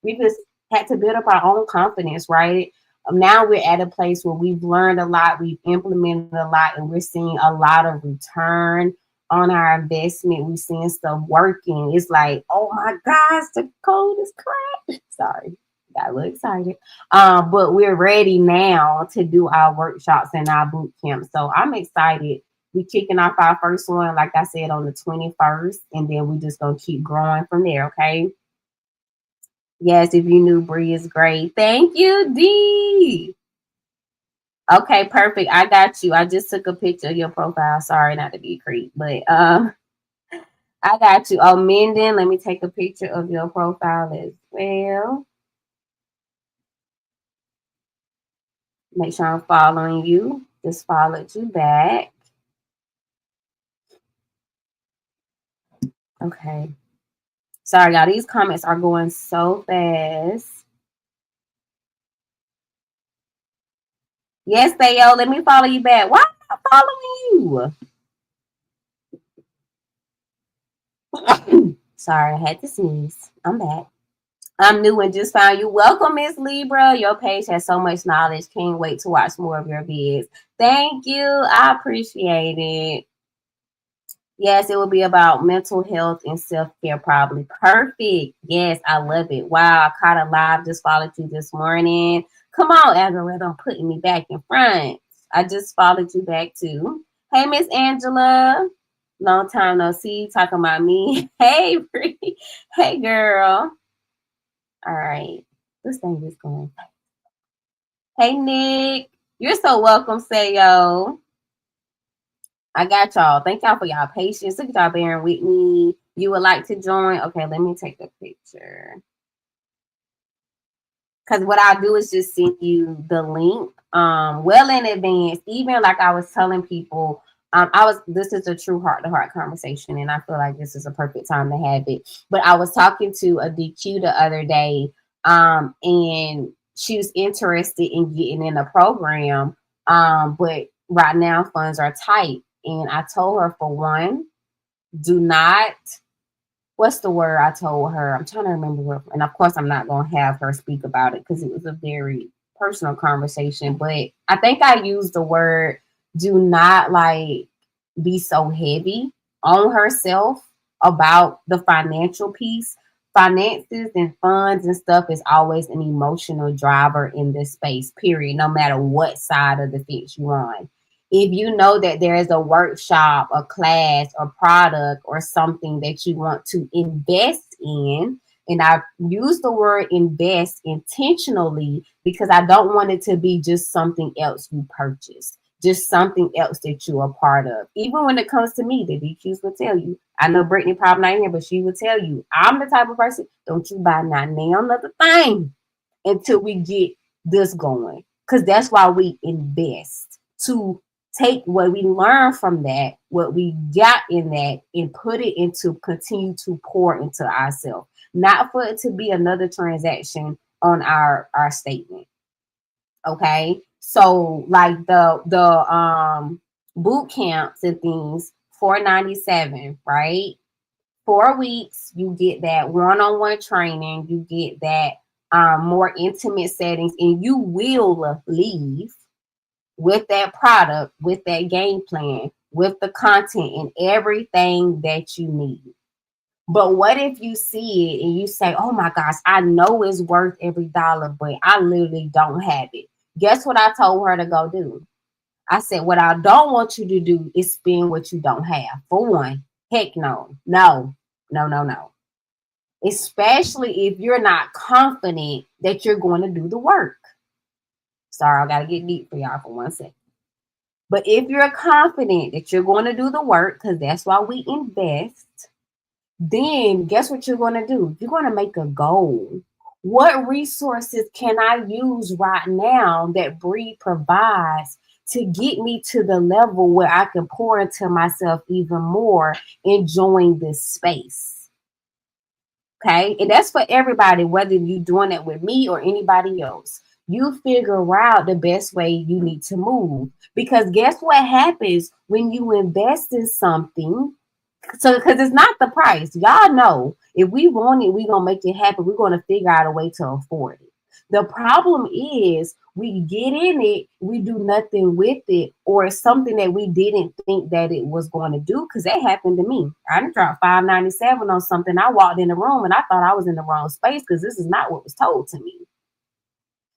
Speaker 1: we just had to build up our own confidence, right? Now we're at a place where we've learned a lot, we've implemented a lot, and we're seeing a lot of return on our investment. We seeing stuff working. It's like, oh my gosh, the code is cracked. Sorry, got a little excited. But we're ready now to do our workshops and our boot camp. So I'm excited. We kicking off our first one, like I said, on the 21st, and then we just gonna keep growing from there. Okay. Yes, if you knew, Bree is great. Thank you, D. Okay, perfect. I got you. I just took a picture of your profile. Sorry not to be a creep, but I got you. Oh, Minden, let me take a picture of your profile as well. Make sure I'm following you. Just followed you back. Okay. Sorry, y'all. These comments are going so fast. Yes, Theo, let me follow you back. Why am I following you? Sorry, I had to sneeze. I'm back. I'm new and just found you. Welcome, Miss Libra. Your page has so much knowledge. Can't wait to watch more of your vids. Thank you. I appreciate it. Yes, it will be about mental health and self-care, probably. Perfect. Yes, I love it. Wow, I caught a live, just followed you this morning. Come on, algorithm, putting me back in front. I just followed you back too. Hey, Miss Angela. Long time no see. Talking about me. Hey, Bree. Hey, girl. All right. This thing is going. Hey, Nick. You're so welcome, Sayo. I got y'all. Thank y'all for y'all patience. Look at y'all bearing with me. You would like to join? Okay, let me take a picture. Because what I'll do is just send you the link well in advance. Even like I was telling people, this is a true heart-to-heart conversation, and I feel like this is a perfect time to have it. But I was talking to a DQ the other day, and she was interested in getting in a program, but right now funds are tight. And I told her, for one, do not, what's the word I told her? I'm trying to remember. And of course, I'm not going to have her speak about it because it was a very personal conversation. But I think I used the word, do not like be so heavy on herself about the financial piece. Finances and funds and stuff is always an emotional driver in this space, period, no matter what side of the fence you're on. If you know that there is a workshop, a class, or product, or something that you want to invest in, and I use the word invest intentionally because I don't want it to be just something else you purchase, just something else that you're a part of. Even when it comes to me, the DQs will tell you. I know Brittany probably not here, but she will tell you, I'm the type of person, don't you buy not now another thing until we get this going. Because that's why we invest, to take what we learn from that, what we got in that, and put it into continue to pour into ourselves, not for it to be another transaction on our statement. Okay, so like the boot camps and things, $497, right? 4 weeks, you get that one-on-one training, you get that more intimate settings, and you will leave with that product, with that game plan, with the content and everything that you need. But what if you see it and you say, oh my gosh, I know it's worth every dollar, but I literally don't have it. Guess what I told her to go do? I said, what I don't want you to do is spend what you don't have. For one, heck no. No. Especially if you're not confident that you're going to do the work. Sorry, I got to get deep for y'all for 1 second. But if you're confident that you're going to do the work, because that's why we invest, then guess what you're going to do? You're going to make a goal. What resources can I use right now that Bree provides to get me to the level where I can pour into myself even more, enjoying this space? Okay. And that's for everybody, whether you're doing it with me or anybody else. You figure out the best way you need to move. Because guess what happens when you invest in something? So, because it's not the price. Y'all know, if we want it, we're going to make it happen. We're going to figure out a way to afford it. The problem is we get in it, we do nothing with it, or it's something that we didn't think that it was going to do. Because that happened to me. I done dropped $597 on something. I walked in the room and I thought I was in the wrong space because this is not what was told to me.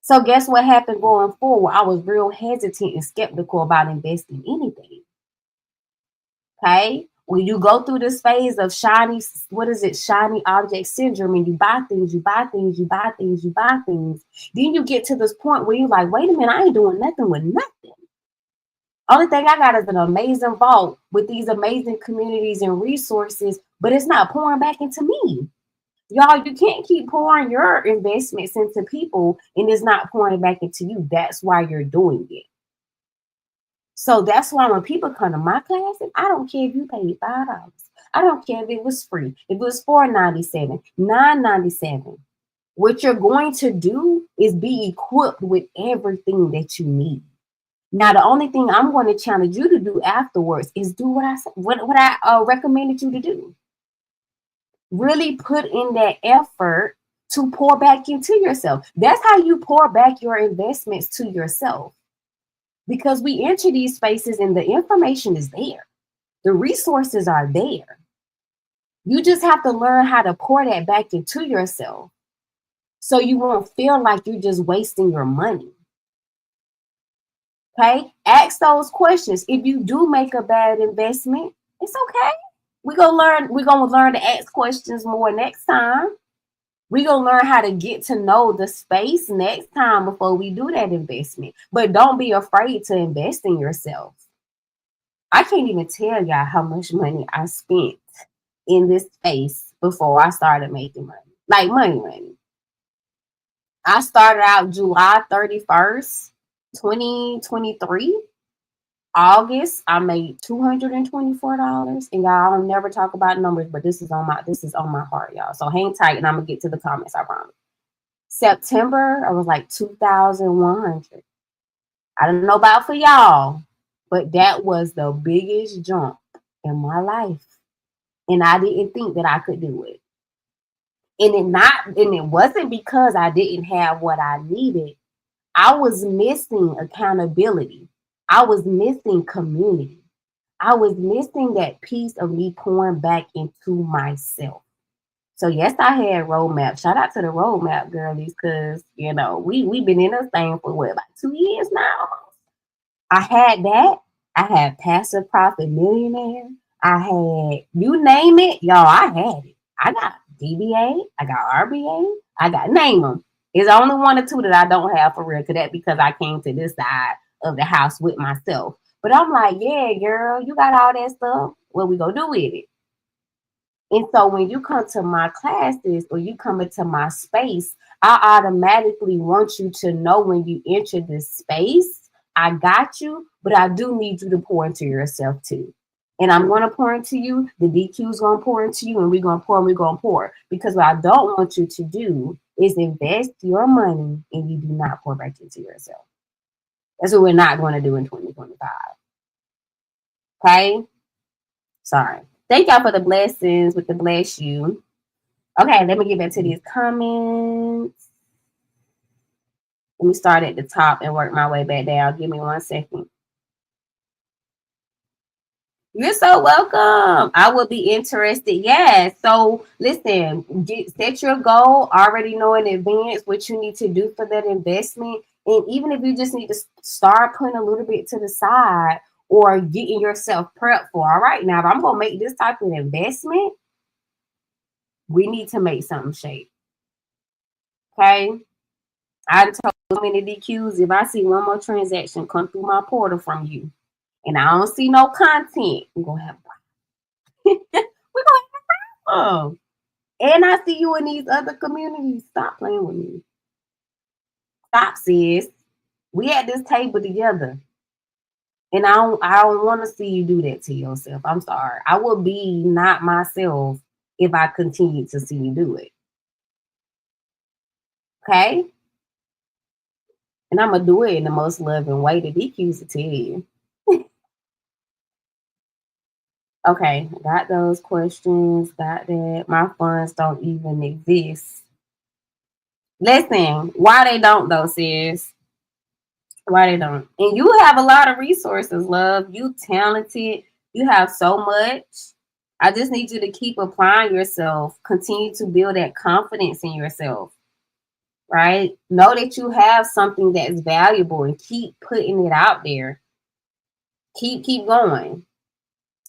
Speaker 1: So guess what happened going forward? I was real hesitant and skeptical about investing anything. Okay. When you go through this phase of shiny, what is it? Shiny object syndrome, and you buy things, you buy things, you buy things, you buy things. Then you get to this point where you're like, wait a minute, I ain't doing nothing with nothing. Only thing I got is an amazing vault with these amazing communities and resources, but it's not pouring back into me. Y'all, you can't keep pouring your investments into people and it's not pouring back into you. That's why you're doing it. So that's why when people come to my classes, I don't care if you paid $5. I don't care if it was free. If it was $4.97, $9.97. What you're going to do is be equipped with everything that you need. Now, the only thing I'm going to challenge you to do afterwards is do what I recommended you to do. Really put in that effort to pour back into yourself. That's how you pour back your investments to yourself. Because we enter these spaces and the information is there. The resources are there. You just have to learn how to pour that back into yourself so you won't feel like you're just wasting your money. Okay? Ask those questions. If you do make a bad investment, it's okay. We're gonna learn to ask questions more next time. We're going to learn how to get to know the space next time before we do that investment. But don't be afraid to invest in yourself. I can't even tell y'all how much money I spent in this space before I started making money. Like money. I started out July 31st, 2023. August, I made $224. And y'all, I'll never talk about numbers, but this is on my heart, y'all. So hang tight and I'm gonna get to the comments, I promise. September, I was like 2,100. I don't know about for y'all, but that was the biggest jump in my life. And I didn't think that I could do it. And it wasn't because I didn't have what I needed. I was missing accountability. I was missing community. I was missing that piece of me pouring back into myself. So yes, I had roadmap. Shout out to the roadmap girlies, because we've been in this thing for what, about 2 years now. I had that. I had Passive Profit Millionaire. I had, you name it, y'all, I had it. I got DBA, I got RBA, I got, name them. It's only one or two that I don't have for real, because I came to this side of the house with myself. But I'm like, yeah, girl, you got all that stuff. What we gonna do with it? And so when you come to my classes or you come into my space, I automatically want you to know when you enter this space, I got you, but I do need you to pour into yourself too. And I'm going to pour into you. The DQ is going to pour into you, and we're going to pour. Because what I don't want you to do is invest your money and you do not pour back into yourself. That's what we're not going to do in 2025. Okay? Sorry. Thank y'all for the blessings with the bless you. Okay, let me get back to these comments. Let me start at the top and work my way back down. Give me 1 second. You're so welcome. I will be interested. Yes. So listen, set your goal, already know in advance what you need to do for that investment. And even if you just need to start putting a little bit to the side or getting yourself prepped for, all right, now if I'm going to make this type of investment, we need to make something shape. Okay. I told so many DQs, if I see one more transaction come through my portal from you and I don't see no content, we're going to have we're going to have a problem. And I see you in these other communities. Stop playing with me. Stop, sis. We at this table together. And I don't want to see you do that to yourself. I'm sorry. I will be not myself if I continue to see you do it. Okay? And I'm going to do it in the most loving way. The DQs to tell you. Okay, got those questions, got that. My funds don't even exist. Listen, why they don't though, sis? Why they don't? And you have a lot of resources, love. You talented. You have so much. I just need you to keep applying yourself. Continue to build that confidence in yourself. Right? Know that you have something that's valuable and keep putting it out there. Keep going.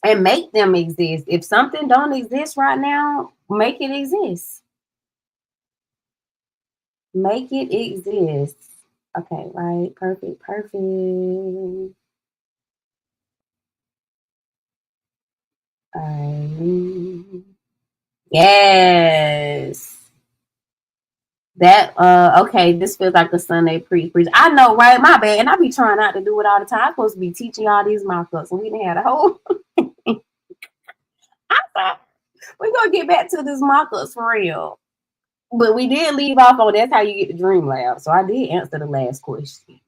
Speaker 1: And make them exist. If something don't exist right now, make it exist. Make it exist. Okay, right. Perfect. Perfect. Yes. That okay, this feels like a Sunday preach. I know, right? My bad. And I be trying not to do it all the time. I'm supposed to be teaching y'all these mockups, and we didn't have a whole I thought we're gonna get back to this mockups for real. But we did leave off on that's how you get the dream lab. So I did answer the last question.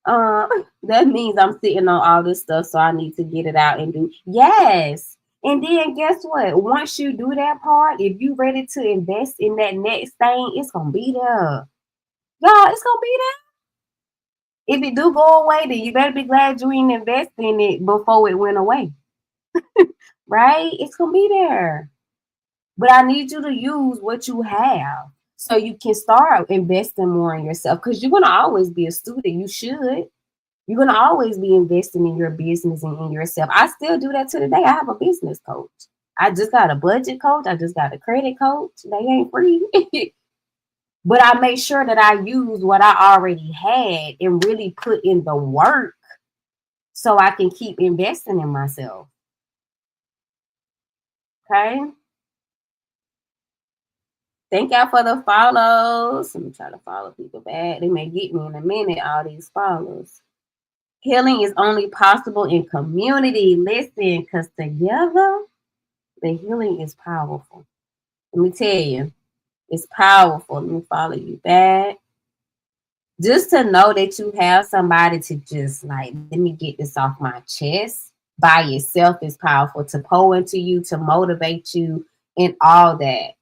Speaker 1: Uh, that means I'm sitting on all this stuff, so I need to get it out and do. Yes. And then guess what? Once you do that part, if you ready to invest in that next thing, it's gonna be there. Y'all, it's gonna be there. If it do go away, then you better be glad you ain't invest in it before it went away. Right? It's gonna be there. But I need you to use what you have so you can start investing more in yourself because you're gonna always be a student. You should. You're going to always be investing in your business and in yourself. I still do that to today. I have a business coach. I just got a budget coach. I just got a credit coach. They ain't free. But I make sure that I use what I already had and really put in the work so I can keep investing in myself. Okay. Thank y'all for the follows. Let me try to follow people back. They may get me in a minute, all these follows. Healing is only possible in community. Listen, because together, the healing is powerful. Let me tell you, it's powerful. Let me follow you back. Just to know that you have somebody to just like, let me get this off my chest by yourself is powerful. To pour into you, to motivate you, and all that.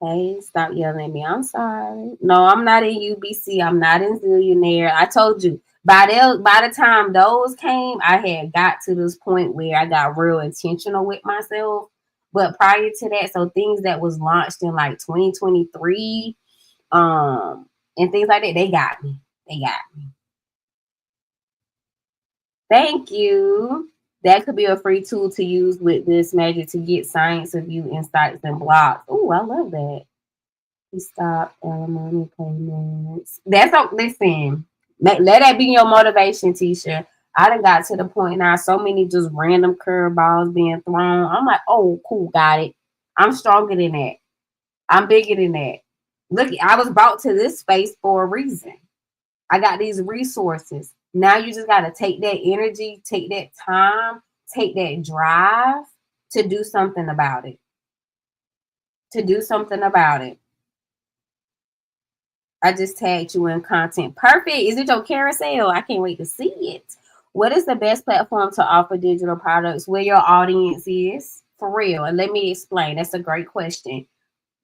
Speaker 1: Hey, stop yelling at me. I'm sorry. No, I'm not in UBC. I'm not in Zillionaire. I told you. By the time those came, I had got to this point where I got real intentional with myself. But prior to that, so things that was launched in like 2023, and things like that, they got me. They got me. Thank you. That could be a free tool to use with this magic to get science of you insights and blocks. Oh, I love that. Stop alimony payments. That's a listen. Let that be your motivation, Tisha. I done got to the point now. So many just random curveballs being thrown. I'm like, oh, cool, got it. I'm stronger than that. I'm bigger than that. Look, I was brought to this space for a reason. I got these resources. Now you just got to take that energy, take that time, take that drive to do something about it. To do something about it. I just tagged you in content. Perfect. Is it your carousel? I can't wait to see it. What is the best platform to offer digital products where your audience is? For real. And let me explain. That's a great question.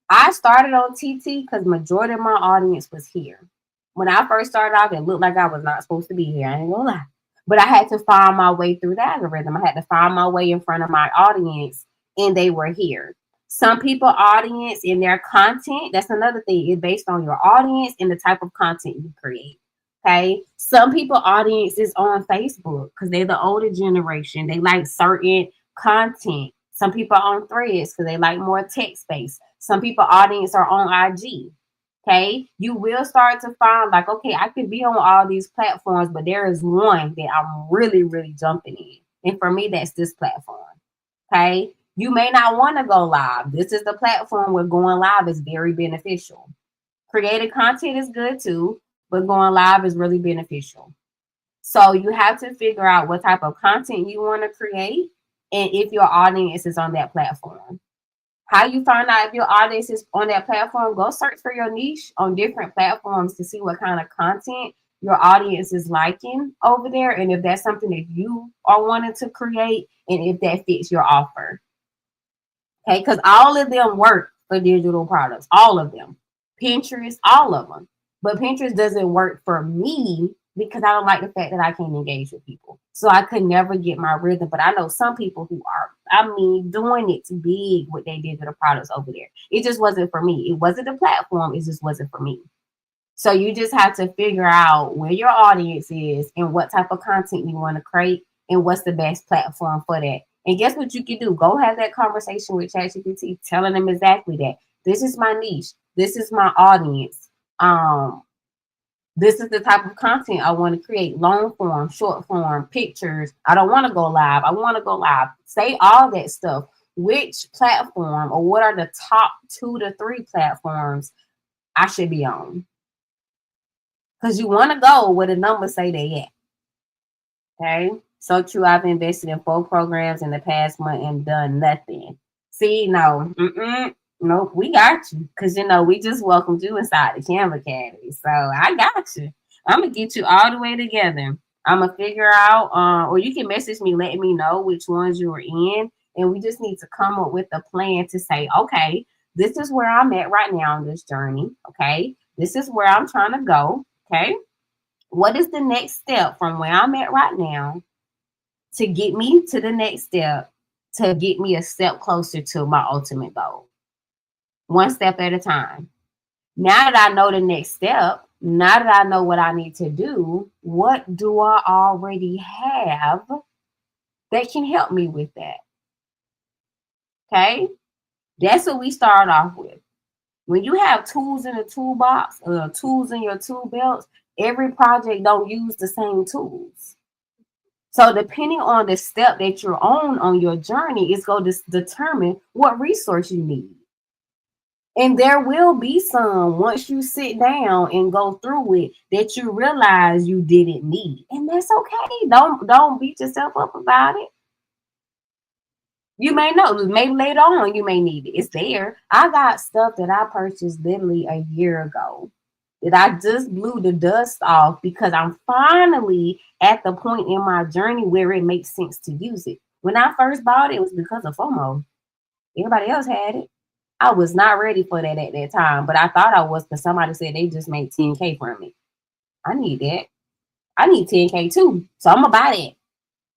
Speaker 1: I started on TT because majority of my audience was here. When I first started off, it looked like I was not supposed to be here. I ain't gonna lie. But I had to find my way through the algorithm. I had to find my way in front of my audience, and they were here. Some people audience in their content, that's another thing, it's based on your audience and the type of content you create. Okay. Some people audience is on Facebook because they're the older generation. They like certain content. Some people are on threads because they like more text based. Some people audience are on IG. Okay. You will start to find like, okay, I could be on all these platforms, but there is one that I'm really, really jumping in. And for me, that's this platform. Okay. You may not want to go live. This is the platform where going live is very beneficial. Creative content is good too, but going live is really beneficial. So you have to figure out what type of content you want to create and if your audience is on that platform. How you find out if your audience is on that platform, go search for your niche on different platforms to see what kind of content your audience is liking over there. And if that's something that you are wanting to create and if that fits your offer. Okay, because all of them work for digital products, all of them, Pinterest, all of them. But Pinterest doesn't work for me because I don't like the fact that I can't engage with people. So I could never get my rhythm. But I know some people who are, doing it big with their digital products over there. It just wasn't for me. It wasn't the platform. It just wasn't for me. So you just have to figure out where your audience is and what type of content you want to create and what's the best platform for that. And guess what you can do? Go have that conversation with ChatGPT, telling them exactly that. This is my niche. This is my audience. This is the type of content I want to create. Long form, short form, pictures. I don't want to go live. I want to go live. Say all that stuff. Which platform or what are the top 2 to 3 platforms I should be on? Because you want to go where the numbers say they at. Okay. So true. I've invested in 4 programs in the past month and done nothing. See, no. Nope, we got you. Because, we just welcomed you inside the Canva Academy. So I got you. I'm going to get you all the way together. I'm going to figure out, or you can message me, letting me know which ones you are in. And we just need to come up with a plan to say, okay, this is where I'm at right now on this journey. Okay. This is where I'm trying to go. Okay. What is the next step from where I'm at right now to get me to the next step, to get me a step closer to my ultimate goal? One step at a time. Now that I know the next step, now that I know what I need to do, what do I already have that can help me with that? Okay. That's what we start off with. When you have tools in the toolbox, tools in your tool belts, every project don't use the same tools. So depending on the step that you're on your journey, it's going to determine what resource you need. And there will be some, once you sit down and go through it, that you realize you didn't need. And that's okay. Don't beat yourself up about it. You may know, maybe later on you may need it. It's there. I got stuff that I purchased literally a year ago that I just blew the dust off because I'm finally at the point in my journey where it makes sense to use it. When I first bought it, it was because of FOMO. Everybody else had it. I was not ready for that at that time, but I thought I was because somebody said they just made 10K from me. I need that. I need 10K too. So I'm going to buy that.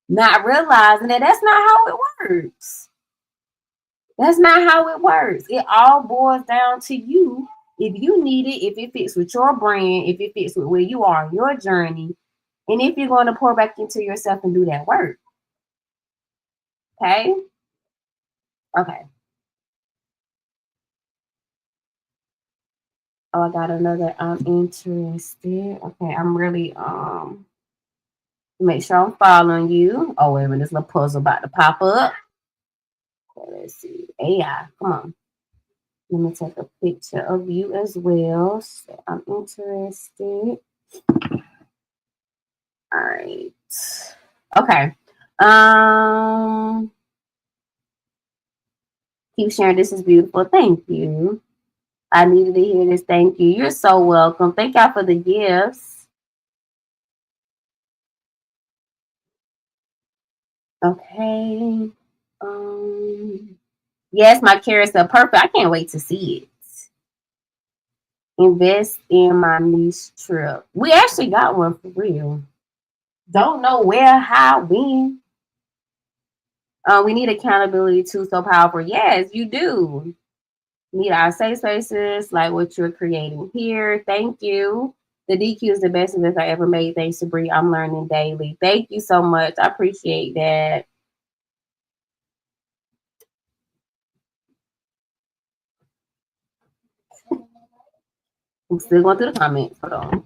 Speaker 1: Not realizing that that's not how it works. That's not how it works. It all boils down to you. If you need it, if it fits with your brand, if it fits with where you are on your journey, and if you're going to pour back into yourself and do that work. Okay? Okay. Oh, I got another. I'm interested. Okay, I'm really make sure I'm following you. Oh, wait a minute, this little puzzle about to pop up. Okay, let's see. AI, come on. Let me take a picture of you as well. So I'm interested. All right. Okay. Keep sharing. This is beautiful. Thank you. I needed to hear this. Thank you. You're so welcome. Thank y'all for the gifts. Okay. Yes, my carrots are perfect. I can't wait to see it. Invest in my niche trip. We actually got one for real. Don't know where, how, when. We need accountability too, so powerful. Yes, you do. Need our safe spaces like what you're creating here. Thank you. The DQ is the best investment I ever made. Thanks to Bree. I'm learning daily. Thank you so much. I appreciate that. I'm still going through the comments. Hold on.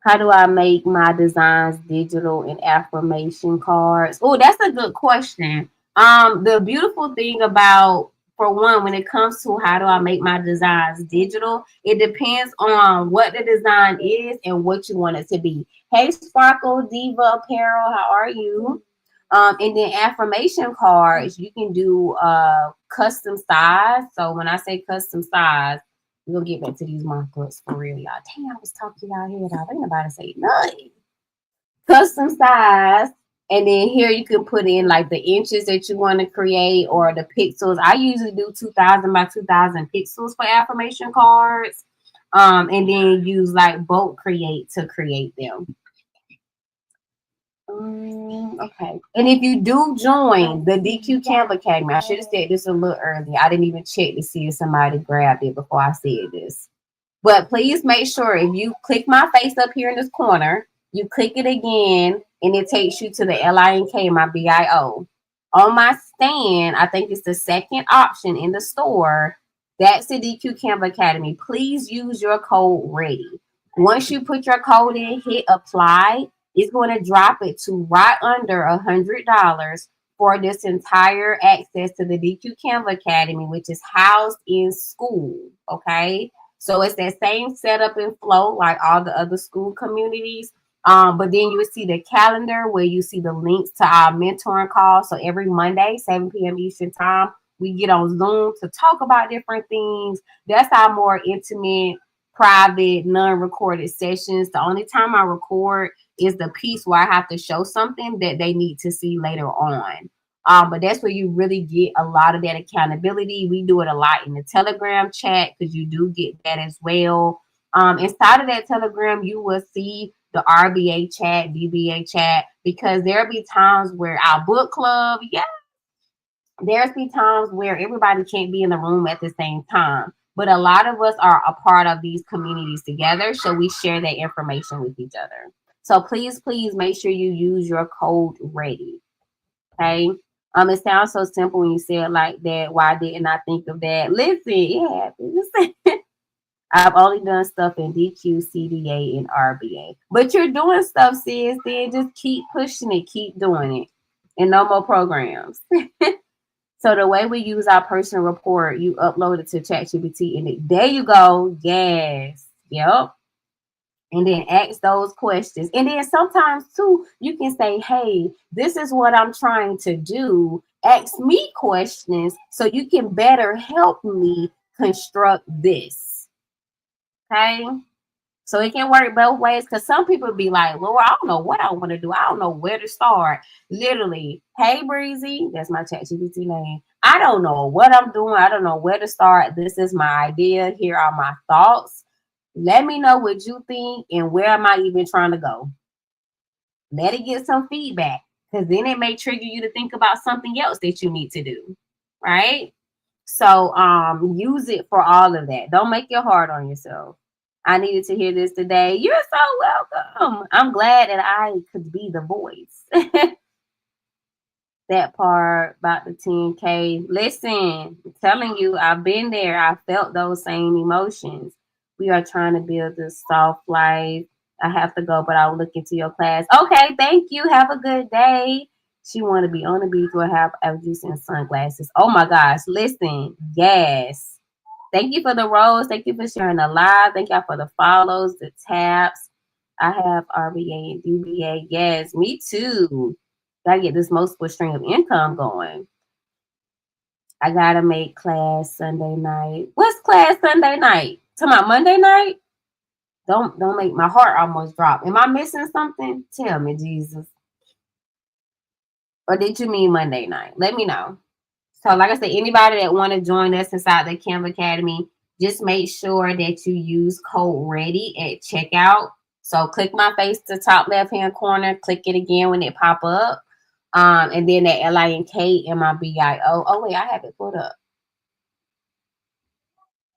Speaker 1: How do I make my designs digital and affirmation cards? Oh, that's a good question. The beautiful thing about, for one, when it comes to how do I make my designs digital, it depends on what the design is and what you want it to be. Hey, Sparkle Diva Apparel, how are you? And then affirmation cards, you can do custom size. So when I say custom size, we'll get back to these mockups for real, y'all. Dang, I was talking y'all here. I ain't about to say nothing. Custom size And then here you can put in like the inches that you want to create or the pixels. I usually do 2000 by 2000 pixels for affirmation cards. And then use like bulk create to create them. Okay. And if you do join the DQ Canva Academy, I should have said this a little earlier. I didn't even check to see if somebody grabbed it before I said this. But please make sure if you click my face up here in this corner, you click it again, and it takes you to the LINK, my BIO. On my stand, I think it's the second option in the store. That's the DQ Canva Academy. Please use your code READY. Once you put your code in, hit apply. It's going to drop it to right under $100 for this entire access to the DQ Canva Academy, which is housed in school. Okay. So it's that same setup and flow like all the other school communities. But then you will see the calendar where you see the links to our mentoring call. So every Monday, 7 p.m. Eastern time, we get on Zoom to talk about different things. That's our more intimate, private, non-recorded sessions. The only time I record is the piece where I have to show something that they need to see later on. But that's where you really get a lot of that accountability. We do it a lot in the Telegram chat because you do get that as well. Inside of that Telegram, you will see the RBA chat, DBA chat, because there'll be times where our book club, there's be times where everybody can't be in the room at the same time. But a lot of us are a part of these communities together, so we share that information with each other. So please make sure you use your code READY. Okay. It sounds so simple when you say it like that. Why didn't I think of that? Listen, it happens. I've only done stuff in DQ, CDA, and RBA. But you're doing stuff, sis. Then just keep pushing it, keep doing it. And no more programs. So the way we use our personal report, you upload it to ChatGPT, and there you go. Yes. Yep. And then ask those questions. And then sometimes too, you can say, hey, this is what I'm trying to do. Ask me questions so you can better help me construct this. Okay. So it can work both ways, because some people be like, Lord, I don't know what I want to do. I don't know where to start. Literally, hey, Breezy, that's my ChatGPT name. I don't know what I'm doing. I don't know where to start. This is my idea. Here are my thoughts. Let me know what you think and where am I even trying to go. Let it get some feedback, because then it may trigger you to think about something else that you need to do, right? So use it for all of that. Don't make it hard on yourself. I needed to hear this today. You're so welcome. I'm glad that I could be the voice. That part about the 10K. Listen, I'm telling you, I've been there. I felt those same emotions. We are trying to build this soft life. I have to go, but I'll look into your class. Okay, thank you. Have a good day. She want to be on the beach with half apple juice and sunglasses. Oh my gosh. Listen, yes. Thank you for the rose. Thank you for sharing the live. Thank y'all for the follows, the taps. I have RBA and DBA. Yes, me too. Gotta get this multiple stream of income going. I gotta make class Sunday night. What's class Sunday night? Talking about Monday night? Don't make my heart almost drop. Am I missing something? Tell me, Jesus. Or did you mean Monday night? Let me know. So like I said, anybody that want to join us inside the Canva Academy, just make sure that you use code READY at checkout. So click my face to the top left-hand corner. Click it again when it pop up. And then that LINK and my BIO. Oh, wait, I have it put up.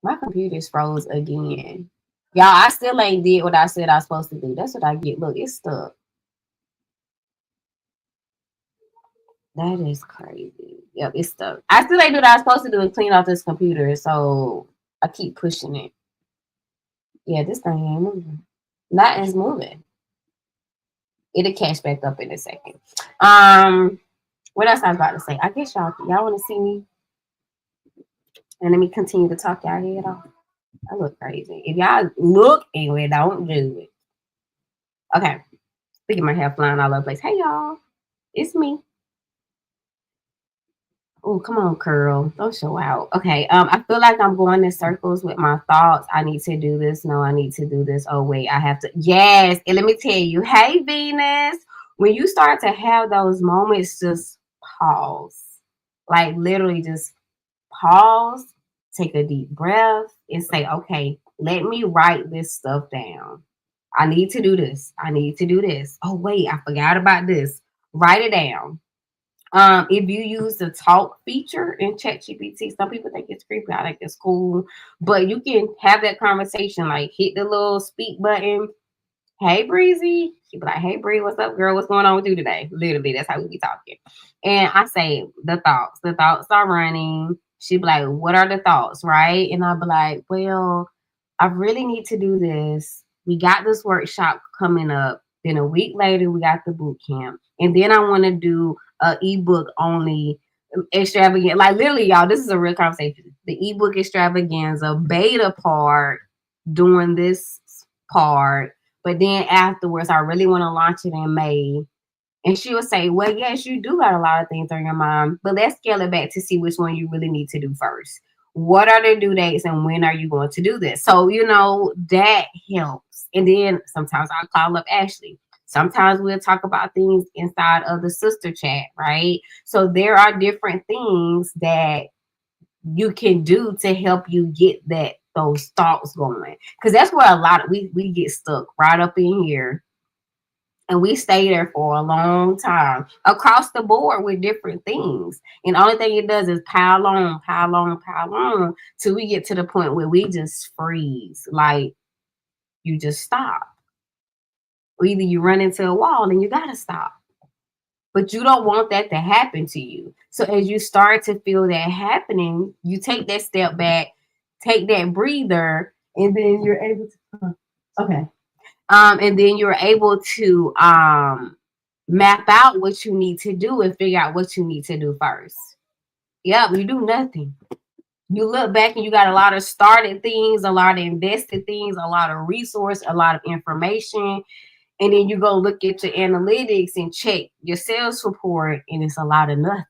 Speaker 1: My computer's froze again. Y'all, I still ain't did what I said I was supposed to do. That's what I get. Look, it's stuck. That is crazy. Yep, it's stuck. I still ain't do what I was supposed to do and clean off this computer, so I keep pushing it. Yeah, this thing ain't moving. Nothing's moving. It'll catch back up in a second. What else I was about to say? I guess y'all want to see me, and let me continue to talk y'all head off. I look crazy. If y'all look anyway, don't do it. Okay. Look at my hair flying all over the place. Hey y'all, it's me. Oh, come on, curl. Don't show out. Okay. I feel like I'm going in circles with my thoughts. I need to do this. No, I need to do this. Oh, wait, I have to. Yes. And let me tell you, hey, Venus. when you start to have those moments, just pause. Like literally just pause, take a deep breath, and say, okay, let me write this stuff down. I need to do this. I need to do this. Oh, wait, I forgot about this. Write it down. If you use the talk feature in ChatGPT, some people think it's creepy. I think it's cool, but you can have that conversation. Like hit the little speak button. Hey Breezy, she be like, "Hey Bree, what's up, girl? What's going on with you today?" Literally, that's how we be talking. And I say the thoughts. The thoughts are running. She be like, "What are the thoughts?" Right? And I'll be like, "Well, I really need to do this. We got this workshop coming up. Then a week later, we got the boot camp, and then I want to do a ebook only extravaganza. Like literally, y'all, this is a real conversation. The ebook extravaganza beta part, doing this part, but then afterwards, I really want to launch it in May." And she would say, "Well, yes, you do got a lot of things on your mind, but let's scale it back to see which one you really need to do first. What are the due dates and when are you going to do this?" So, that helps. And then sometimes I'll call up Ashley. Sometimes we'll talk about things inside of the sister chat, right? So there are different things that you can do to help you get those thoughts going. Because that's where a lot of we get stuck right up in here, and we stay there for a long time across the board with different things. And the only thing it does is pile on, pile on, pile on till we get to the point where we just freeze. Like you just stop. Or either you run into a wall and you gotta stop. But you don't want that to happen to you. So as you start to feel that happening, you take that step back, take that breather, and then you're able to okay. And then you're able to map out what you need to do and figure out what you need to do first. Yep, you do nothing. You look back and you got a lot of started things, a lot of invested things, a lot of resource, a lot of information. And then you go look at your analytics and check your sales report, and it's a lot of nothing.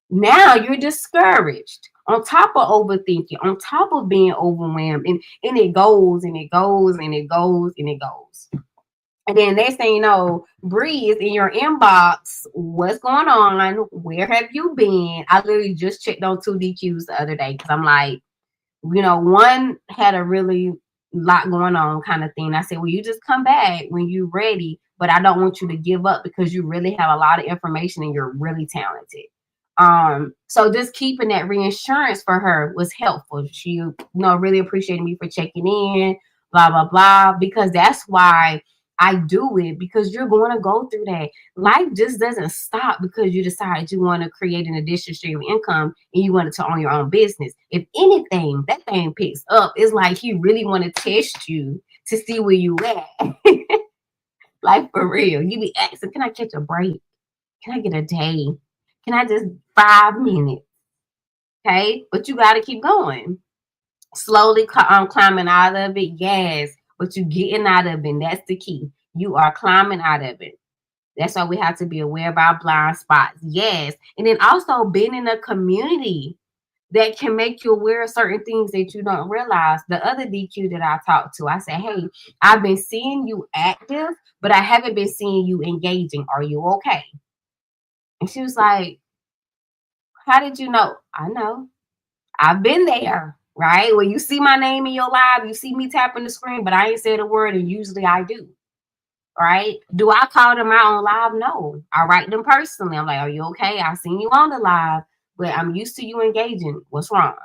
Speaker 1: Now you're discouraged on top of overthinking, on top of being overwhelmed, and it goes and it goes and it goes and it goes. And then next thing you know, Bree is in your inbox. What's going on? Where have you been? I literally just checked on 2DQs the other day because I'm like, one had a really lot going on kind of thing. I said, well, you just come back when you're ready, but I don't want you to give up because you really have a lot of information and you're really talented. So just keeping that reinsurance for her was helpful. She, really appreciated me for checking in, blah, blah, blah, because that's why I do it, because you're going to go through that. Life just doesn't stop because you decide you want to create an additional stream of income and you want to own your own business. If anything, that thing picks up. It's like he really want to test you to see where you at. Like for real. You be asking, can I catch a break? Can I get a day? Can I just 5 minutes? Okay, but you got to keep going. Slowly climbing out of it, yes, but you getting out of it. And that's the key. You are climbing out of it. That's why we have to be aware of our blind spots. Yes. And then also being in a community that can make you aware of certain things that you don't realize. The other DQ that I talked to, I said, hey, I've been seeing you active, but I haven't been seeing you engaging. Are you okay? And she was like, how did you know? I know. I've been there, right? When you see my name in your live, you see me tapping the screen, but I ain't said a word, and usually I do, right? Do I call them out on live? No. I write them personally. I'm like, are you okay? I seen you on the live, but I'm used to you engaging. What's wrong?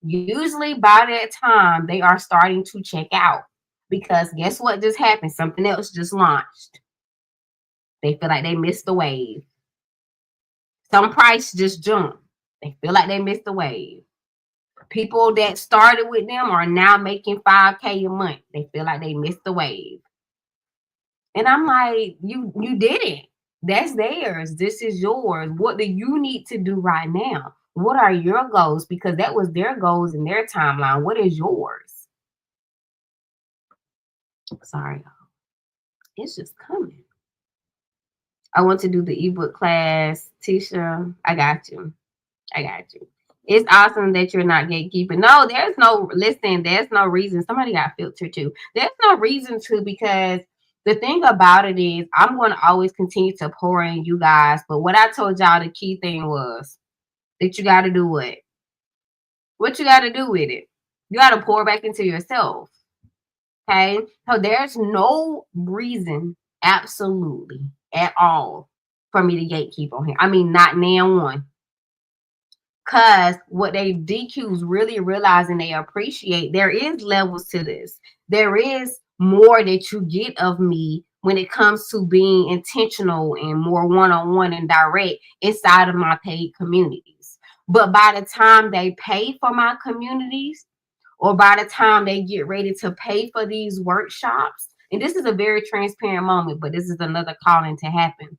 Speaker 1: Usually by that time, they are starting to check out because guess what just happened? Something else just launched. They feel like they missed the wave. Some price just jumped. They feel like they missed the wave. People that started with them are now making $5K a month. They feel like they missed the wave. And I'm like, you didn't. That's theirs. This is yours. What do you need to do right now? What are your goals? Because that was their goals and their timeline. What is yours? Sorry, it's just coming. I want to do the ebook class. Tisha, I got you. It's awesome that you're not gatekeeping. No, there's no reason. Somebody got filtered too. There's no reason to, because The thing about it is I'm going to always continue to pour in you guys. But what I told y'all, the key thing was that you got to do what? What you got to do with it? You got to pour back into yourself. Okay. So there's no reason, absolutely, at all, for me to gatekeep on here. I mean, not now one. Because what they DQs really realize and they appreciate, there is levels to this. There is more that you get of me when it comes to being intentional and more one-on-one and direct inside of my paid communities. But by the time they pay for my communities, or by the time they get ready to pay for these workshops, and this is a very transparent moment, but this is another calling to happen.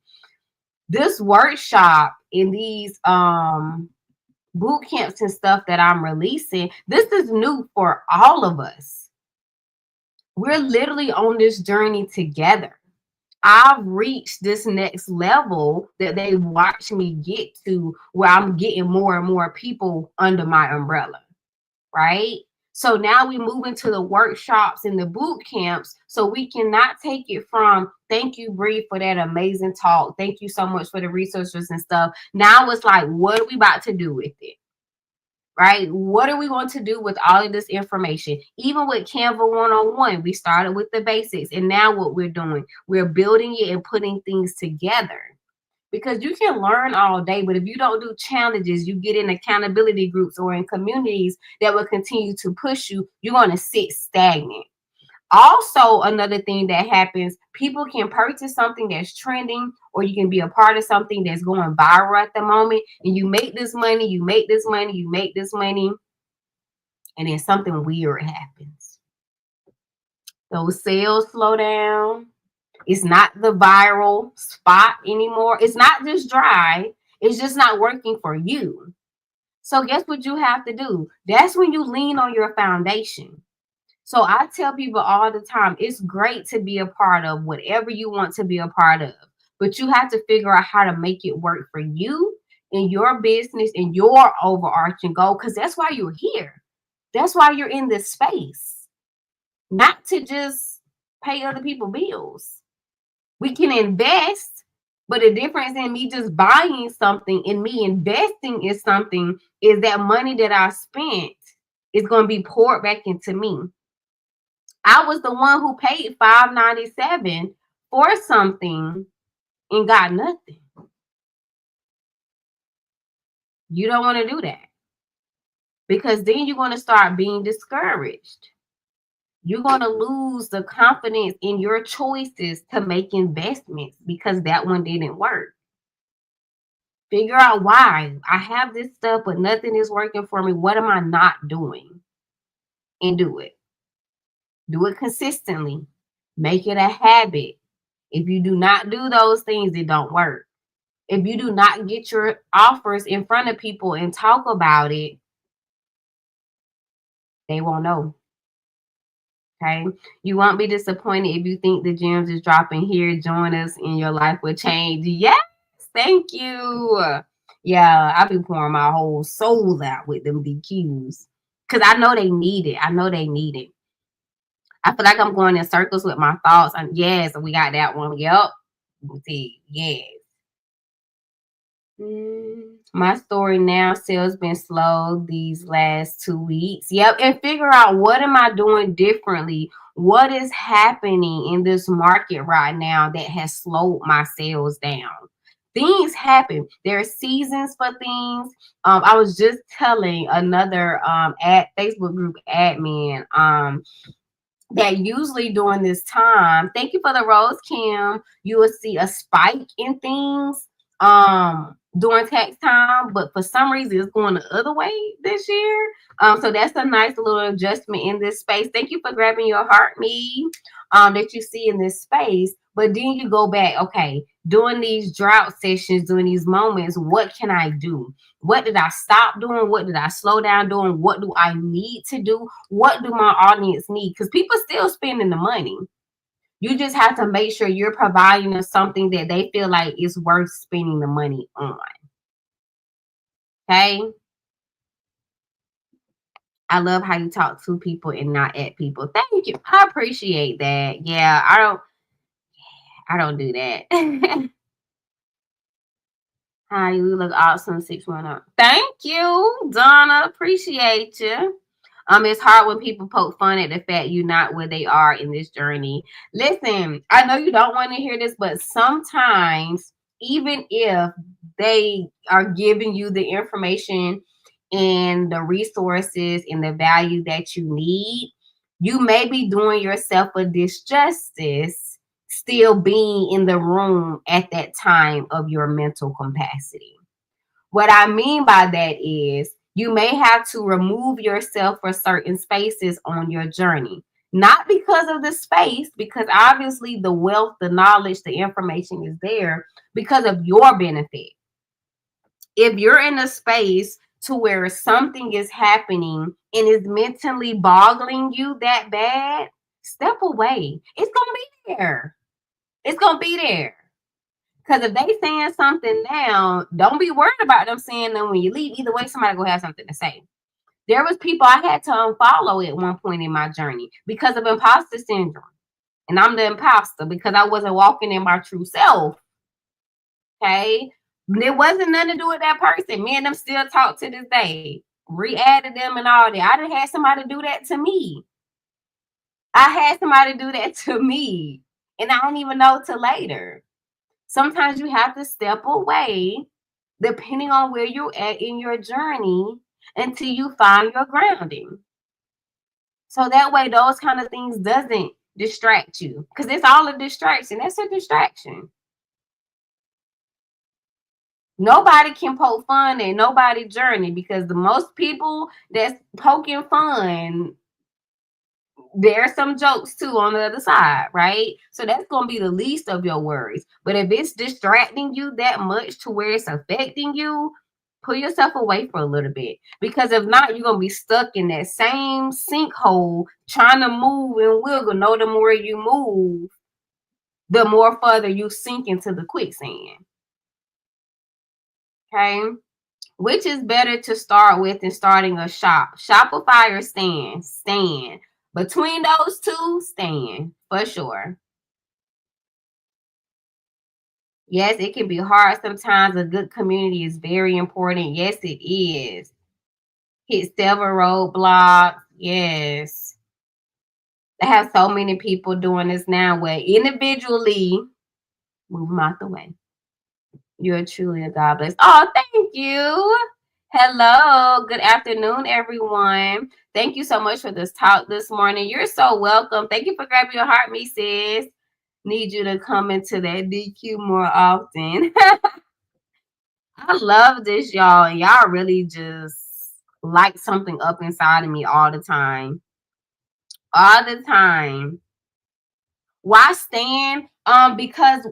Speaker 1: This workshop in these boot camps and stuff that I'm releasing, this is new for all of us. We're literally on this journey together. I've reached this next level that they watch me get to, where I'm getting more and more people under my umbrella, right? So now we move into the workshops and the boot camps, so we cannot take it from thank you, Bree, for that amazing talk. Thank you so much for the resources and stuff. Now it's like, what are we about to do with it? Right? What are we going to do with all of this information? Even with Canva 101, we started with the basics, and now what we're doing, we're building it and putting things together. Because you can learn all day, but if you don't do challenges, you get in accountability groups or in communities that will continue to push you, you're going to sit stagnant. Also, another thing that happens, people can purchase something that's trending, or you can be a part of something that's going viral at the moment, and you make this money, you make this money, you make this money, and then something weird happens. Those sales slow down. It's not the viral spot anymore. It's not just dry. It's just not working for you. So guess what you have to do? That's when you lean on your foundation. So I tell people all the time, it's great to be a part of whatever you want to be a part of, but you have to figure out how to make it work for you and your business and your overarching goal, because that's why you're here. That's why you're in this space, not to just pay other people bills. We can invest, but the difference in me just buying something and me investing in something is that money that I spent is going to be poured back into me. I was the one who paid $5.97 for something and got nothing. You don't want to do that, because then you're going to start being discouraged. You're going to lose the confidence in your choices to make investments because that one didn't work. Figure out why. I have this stuff, but nothing is working for me. What am I not doing? And do it. Do it consistently. Make it a habit. If you do not do those things, it don't work. If you do not get your offers in front of people and talk about it, they won't know. Okay. You won't be disappointed if you think the gems is dropping here. Join us and your life will change. Yes. Thank you. Yeah, I've been pouring my whole soul out with them DQs because I know they need it. I know they need it. I feel like I'm going in circles with my thoughts. And yes, we got that one. Yep. See, yes. My story now, sales been slow these last 2 weeks. Yep. And figure out, what am I doing differently? What is happening in this market right now that has slowed my sales down? Things happen. There are seasons for things. I was just telling another Facebook group admin that usually during this time, thank you for the rose, Kim, you will see a spike in things during tax time, but for some reason it's going the other way this year. So that's a nice little adjustment in this space. Thank you for grabbing your heart, me, that you see in this space. But then you go back, okay, during these drought sessions, during these moments, what can I do? What did I stop doing? What did I slow down doing? What do I need to do? What do my audience need? Because people still spending the money. You just have to make sure you're providing them something that they feel like is worth spending the money on. Okay? I love how you talk to people and not at people. Thank you. I appreciate that. Yeah, I don't do that. Hi, you look awesome. 610. Thank you, Donna. Appreciate you. It's hard when people poke fun at the fact you're not where they are in this journey. Listen, I know you don't want to hear this, but sometimes, even if they are giving you the information and the resources and the value that you need, you may be doing yourself a disjustice still being in the room at that time of your mental capacity. What I mean by that is you may have to remove yourself for certain spaces on your journey. Not because of the space, because obviously the wealth, the knowledge, the information is there because of your benefit. If you're in a space to where something is happening and is mentally boggling you that bad, step away. It's going to be there. It's going to be there. Because if they saying something now, don't be worried about them saying them when you leave. Either way, somebody gonna have something to say. There was people I had to unfollow at one point in my journey because of imposter syndrome. And I'm the imposter because I wasn't walking in my true self. Okay. It wasn't nothing to do with that person. Me and them still talk to this day. Re-added them and all that. I done had somebody do that to me. I had somebody do that to me. And I don't even know till later. Sometimes you have to step away depending on where you're at in your journey until you find your grounding. So that way those kind of things doesn't distract you because it's all a distraction. That's a distraction. Nobody can poke fun at nobody's journey because the most people that's poking fun, there's some jokes too on the other side, right? So that's going to be the least of your worries. But if it's distracting you that much to where it's affecting you, pull yourself away for a little bit. Because if not, you're going to be stuck in that same sinkhole trying to move and wiggle. No, the more you move, the more further you sink into the quicksand. Okay? Which is better to start with than starting a shop? Shopify or Stand? Stand. Between those two, Stand for sure. Yes, it can be hard sometimes. A good community is very important. Yes, it is. Hit several roadblocks. Yes. I have so many people doing this now where individually, move them out the way. You're truly a God bless. Oh, thank you. Hello. Good afternoon, everyone. Thank you so much for this talk this morning. You're so welcome. Thank you for grabbing your heart, me sis. Need you to come into that DQ more often. I love this, y'all. And y'all really just light something up inside of me all the time. All the time. Why Stand? Because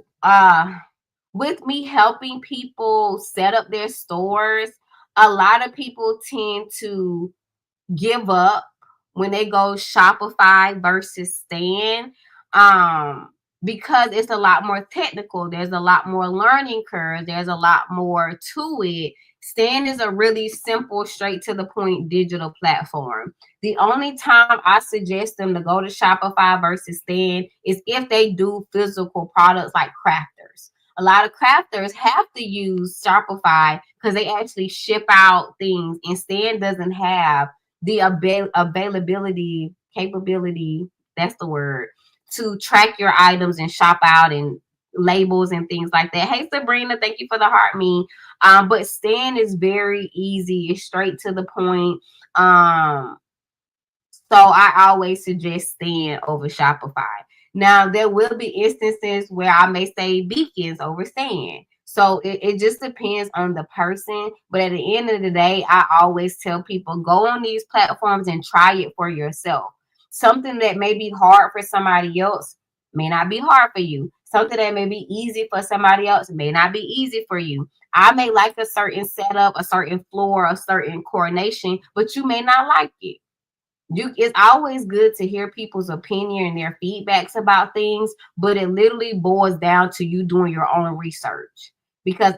Speaker 1: with me helping people set up their stores, a lot of people tend to give up when they go Shopify versus Stand. Because it's a lot more technical. There's a lot more learning curve. There's a lot more to it. Stand is a really simple, straight to the point digital platform. The only time I suggest them to go to Shopify versus Stand is if they do physical products like crafters. A lot of crafters have to use Shopify because they actually ship out things, and Stand doesn't have the availability, capability, that's the word, to track your items and shop out and labels and things like that. Hey, Sabrina, thank you for the heart me. But Stand is very easy. It's straight to the point. So I always suggest Stand over Shopify. Now, there will be instances where I may say Beacons over Stand. So it just depends on the person. But at the end of the day, I always tell people, go on these platforms and try it for yourself. Something that may be hard for somebody else may not be hard for you. Something that may be easy for somebody else may not be easy for you. I may like a certain setup, a certain floor, a certain coordination, but you may not like it. It's always good to hear people's opinion and their feedbacks about things, but it literally boils down to you doing your own research. Because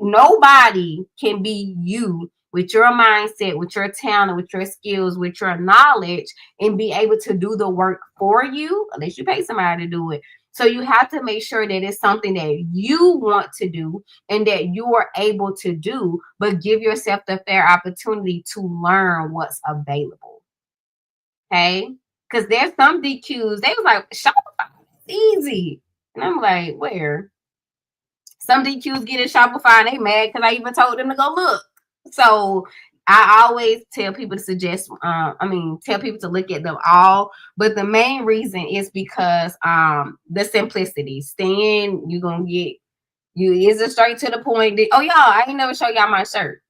Speaker 1: nobody can be you with your mindset, with your talent, with your skills, with your knowledge, and be able to do the work for you, unless you pay somebody to do it, So you have to make sure that it's something that you want to do and that you are able to do, but give yourself the fair opportunity to learn what's available. Okay? Because there's some DQs, they was like, Shopify is easy. And I'm like, where? Some DQs get in Shopify and they mad because I even told them to go look. So I always tell people to tell people to look at them all. But the main reason is because the simplicity. Stan, you're gonna get you is it straight to the point that, oh y'all, I ain't never show y'all my shirt.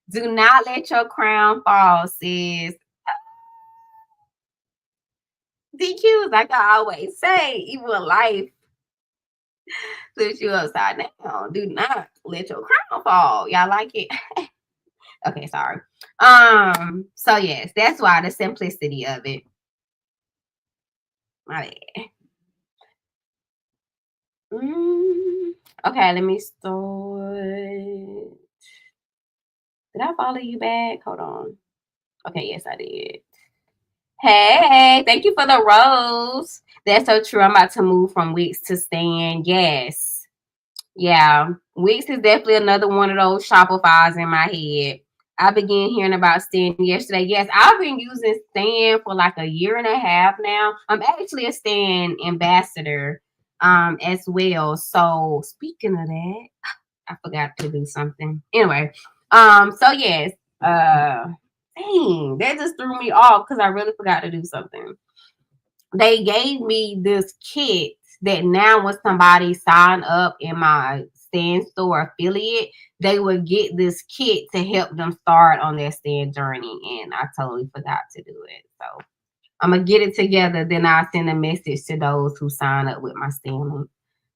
Speaker 1: Do not let your crown fall, sis. DQs, like I always say, even life flips you upside down. Do not let your crown fall. Y'all like it? Okay, sorry. So yes, that's why the simplicity of it. My bad. Okay, let me start. Did I follow you back? Hold on. Okay, yes, I did. Hey, thank you for the rose. That's so true. I'm about to move from Wix to Stan. Yes. Yeah. Wix is definitely another one of those Shopify's in my head. I began hearing about Stan yesterday. Yes, I've been using Stan for like a year and a half now. I'm actually a Stan ambassador as well. So speaking of that, I forgot to do something. Anyway, so yes, dang, that just threw me off because I really forgot to do something. They gave me this kit that now when somebody sign up in my Stan store affiliate, they would get this kit to help them start on their Stan journey. And I totally forgot to do it. So I'm gonna get it together. Then I'll send a message to those who sign up with my Stan link.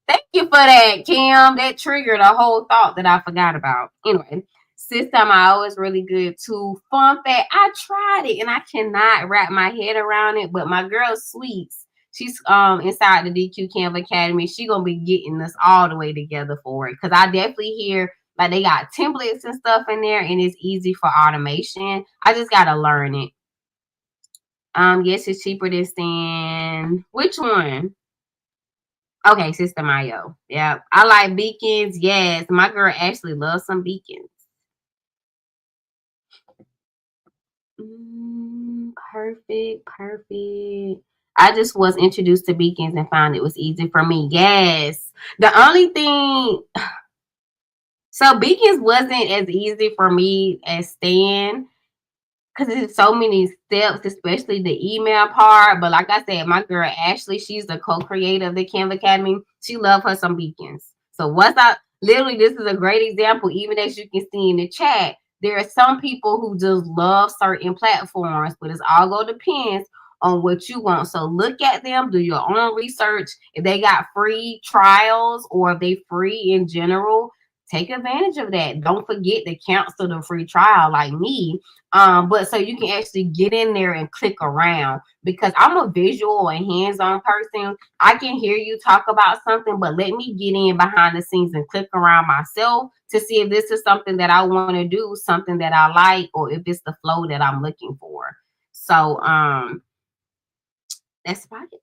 Speaker 1: Thank you for that, Kim. That triggered a whole thought that I forgot about. Anyway, system I always really good too. Fun fact, I tried it and I cannot wrap my head around it. But my girl Sweets, she's inside the DQ Canva Academy. She gonna be getting us all the way together for it. Cause I definitely hear like they got templates and stuff in there and it's easy for automation. I just gotta learn it. Yes, it's cheaper than Stan. Which one? Okay, System IO. Yeah, I like beacons. Yes, my girl actually loves some beacons. Perfect, perfect. I just was introduced to beacons and found it was easy for me. Yes. The only thing, so beacons wasn't as easy for me as Stan because there's so many steps, especially the email part. But like I said, my girl Ashley, she's the co-creator of the Canva Academy. She loves her some beacons. So once I literally, this is a great example, even as you can see in the chat. There are some people who just love certain platforms, but it's all going to depend on what you want. So look at them, do your own research. If they got free trials or if they free in general, take advantage of that. Don't forget to cancel the free trial like me. But so you can actually get in there and click around because I'm a visual and hands-on person. I can hear you talk about something, but let me get in behind the scenes and click around myself to see if this is something that I want to do, something that I like, or if it's the flow that I'm looking for. So that's about it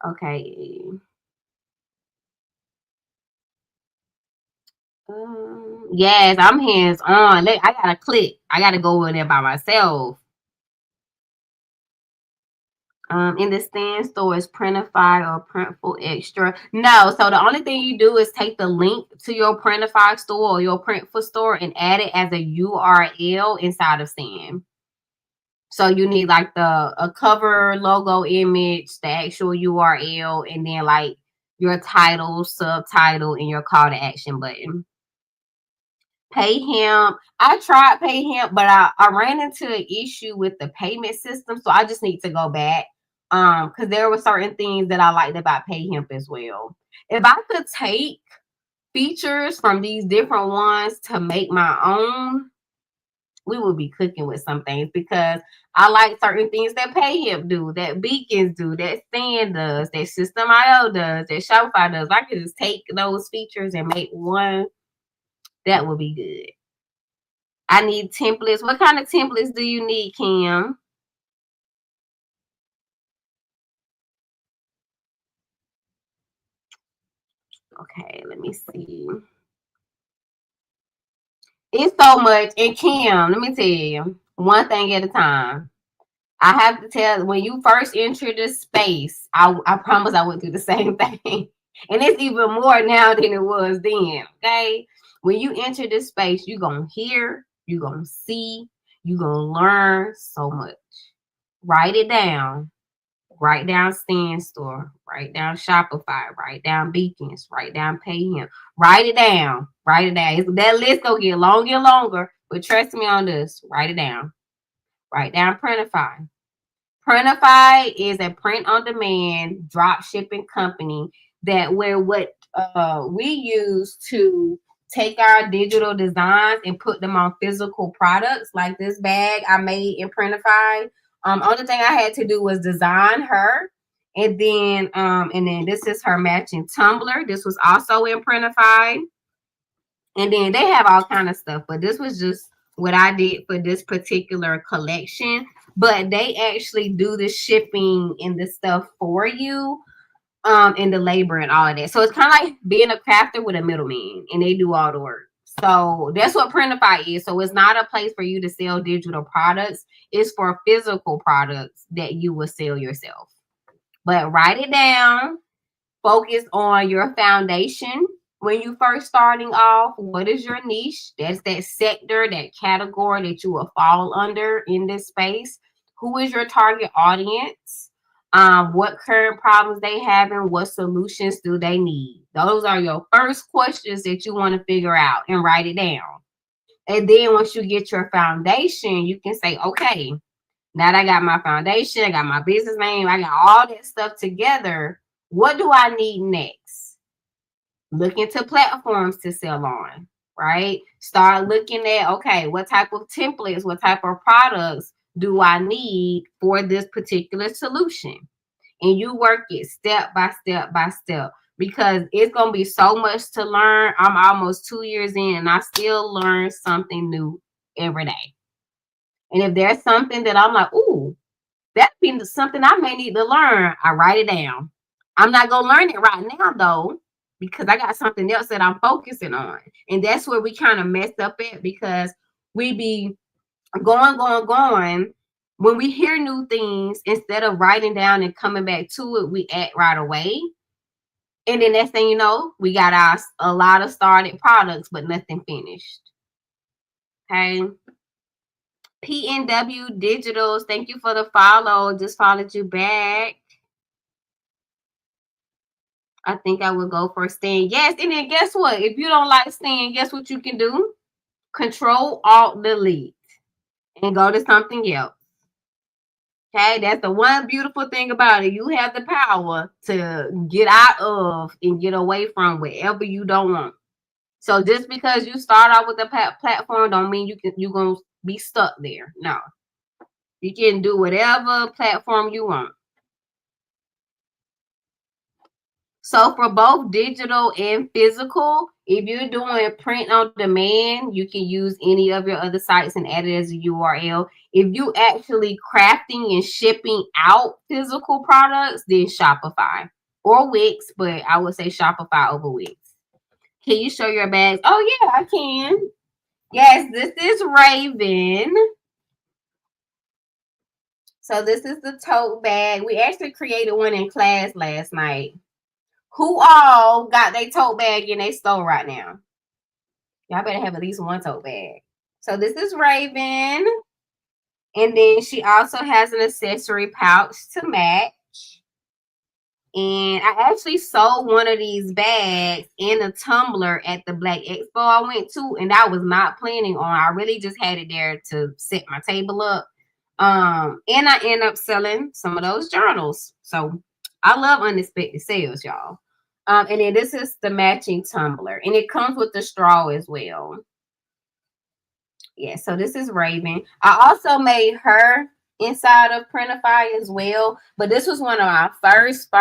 Speaker 1: though. Okay. Yes, I'm hands on. I gotta click. I gotta go in there by myself. In the Stan store is Printify or Printful Extra. No, so the only thing you do is take the link to your Printify store or your Printful store and add it as a URL inside of Stan. So you need like a cover logo image, the actual URL, and then like your title, subtitle, and your call to action button. Pay him. I tried pay him, but I ran into an issue with the payment system, so I just need to go back. Because there were certain things that I liked about pay him as well. If I could take features from these different ones to make my own, we would be cooking with some things because I like certain things that pay him do, that beacons do, that Stan does, that System IO does, that Shopify does. I could just take those features and make one that would be good. I need templates. What kind of templates do you need, Kim? Okay, let me see. It's so much. And Kim, let me tell you, one thing at a time. I have to tell, when you first enter this space, I promise I went through the same thing. And it's even more now than it was then. Okay. When you enter this space, you're gonna hear, you're gonna see, you're gonna learn so much. Write it down. Write down Stand Store, write down Shopify, write down Beacons, write down Payhim. Write it down. Write it down. That list gonna get longer and longer, but trust me on this. Write it down. Write down Printify. Printify is a print-on-demand drop shipping company that where what we use to take our digital designs and put them on physical products. Like this bag I made in Printify. Only thing I had to do was design her, and then this is her matching tumbler. This was also in Printify, and then they have all kind of stuff, but this was just what I did for this particular collection. But they actually do the shipping and the stuff for you, and the labor and all of that. So it's kind of like being a crafter with a middleman, and they do all the work. So that's what Printify is. So it's not a place for you to sell digital products. It's for physical products that you will sell yourself. But write it down. Focus on your foundation. When you first starting off, what is your niche? That's that sector, that category that you will fall under in this space. Who is your target audience? What current problems they have and what solutions do they need? Those are your first questions that you want to figure out and write it down. And then once you get your foundation, you can say, okay, now that I got my foundation, I got my business name, I got all that stuff together. What do I need next? Look into platforms to sell on, right? Start looking at, okay, what type of templates, what type of products do I need for this particular solution? And you work it step by step by step, because it's going to be so much to learn. I'm almost 2 years in and I still learn something new every day. And if there's something that I'm like, ooh, that'd be something I may need to learn, I write it down. I'm not going to learn it right now, though, because I got something else that I'm focusing on. And that's where we kind of messed up at, because we be going. When we hear new things, instead of writing down and coming back to it, we act right away. And then next thing you know, we got a lot of started products, but nothing finished. Okay. PNW Digitals, thank you for the follow. Just followed you back. I think I would go for Stan. Yes, and then guess what? If you don't like Stan, guess what you can do? Control Alt Delete and go to something else. Okay, that's the one beautiful thing about it. You have the power to get out of and get away from wherever you don't want. So just because you start out with a platform don't mean you're gonna be stuck there. No, you can do whatever platform you want. So for both digital and physical, if you're doing print on demand, you can use any of your other sites and add it as a URL. If you actually crafting and shipping out physical products, then Shopify or Wix, but I would say Shopify over Wix. Can you show your bags? Oh yeah, I can. Yes, this is Raven. So this is the tote bag. We actually created one in class last night. Who all got their tote bag in their store right now? Y'all better have at least one tote bag. So this is Raven. And then she also has an accessory pouch to match. And I actually sold one of these bags in a tumbler at the Black Expo I went to. And I was not planning on. I really just had it there to set my table up. And I end up selling some of those journals. So I love unexpected sales, y'all. And then this is the matching tumbler, and it comes with the straw as well. Yeah, so this is Raven. I also made her inside of Printify as well, but this was one of my first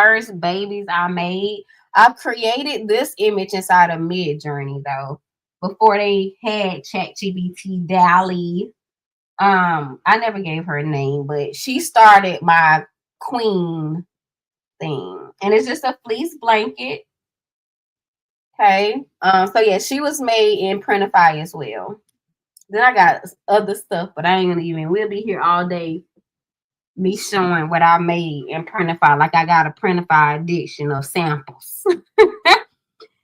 Speaker 1: babies I made. I created this image inside of Midjourney though, before they had ChatGPT DALL-E. I never gave her a name, but she started my queen thing, and it's just a fleece blanket. Okay. So yeah, she was made in Printify as well. Then I got other stuff, but I ain't gonna even. We'll be here all day, me showing what I made in Printify. Like I got a Printify edition of samples.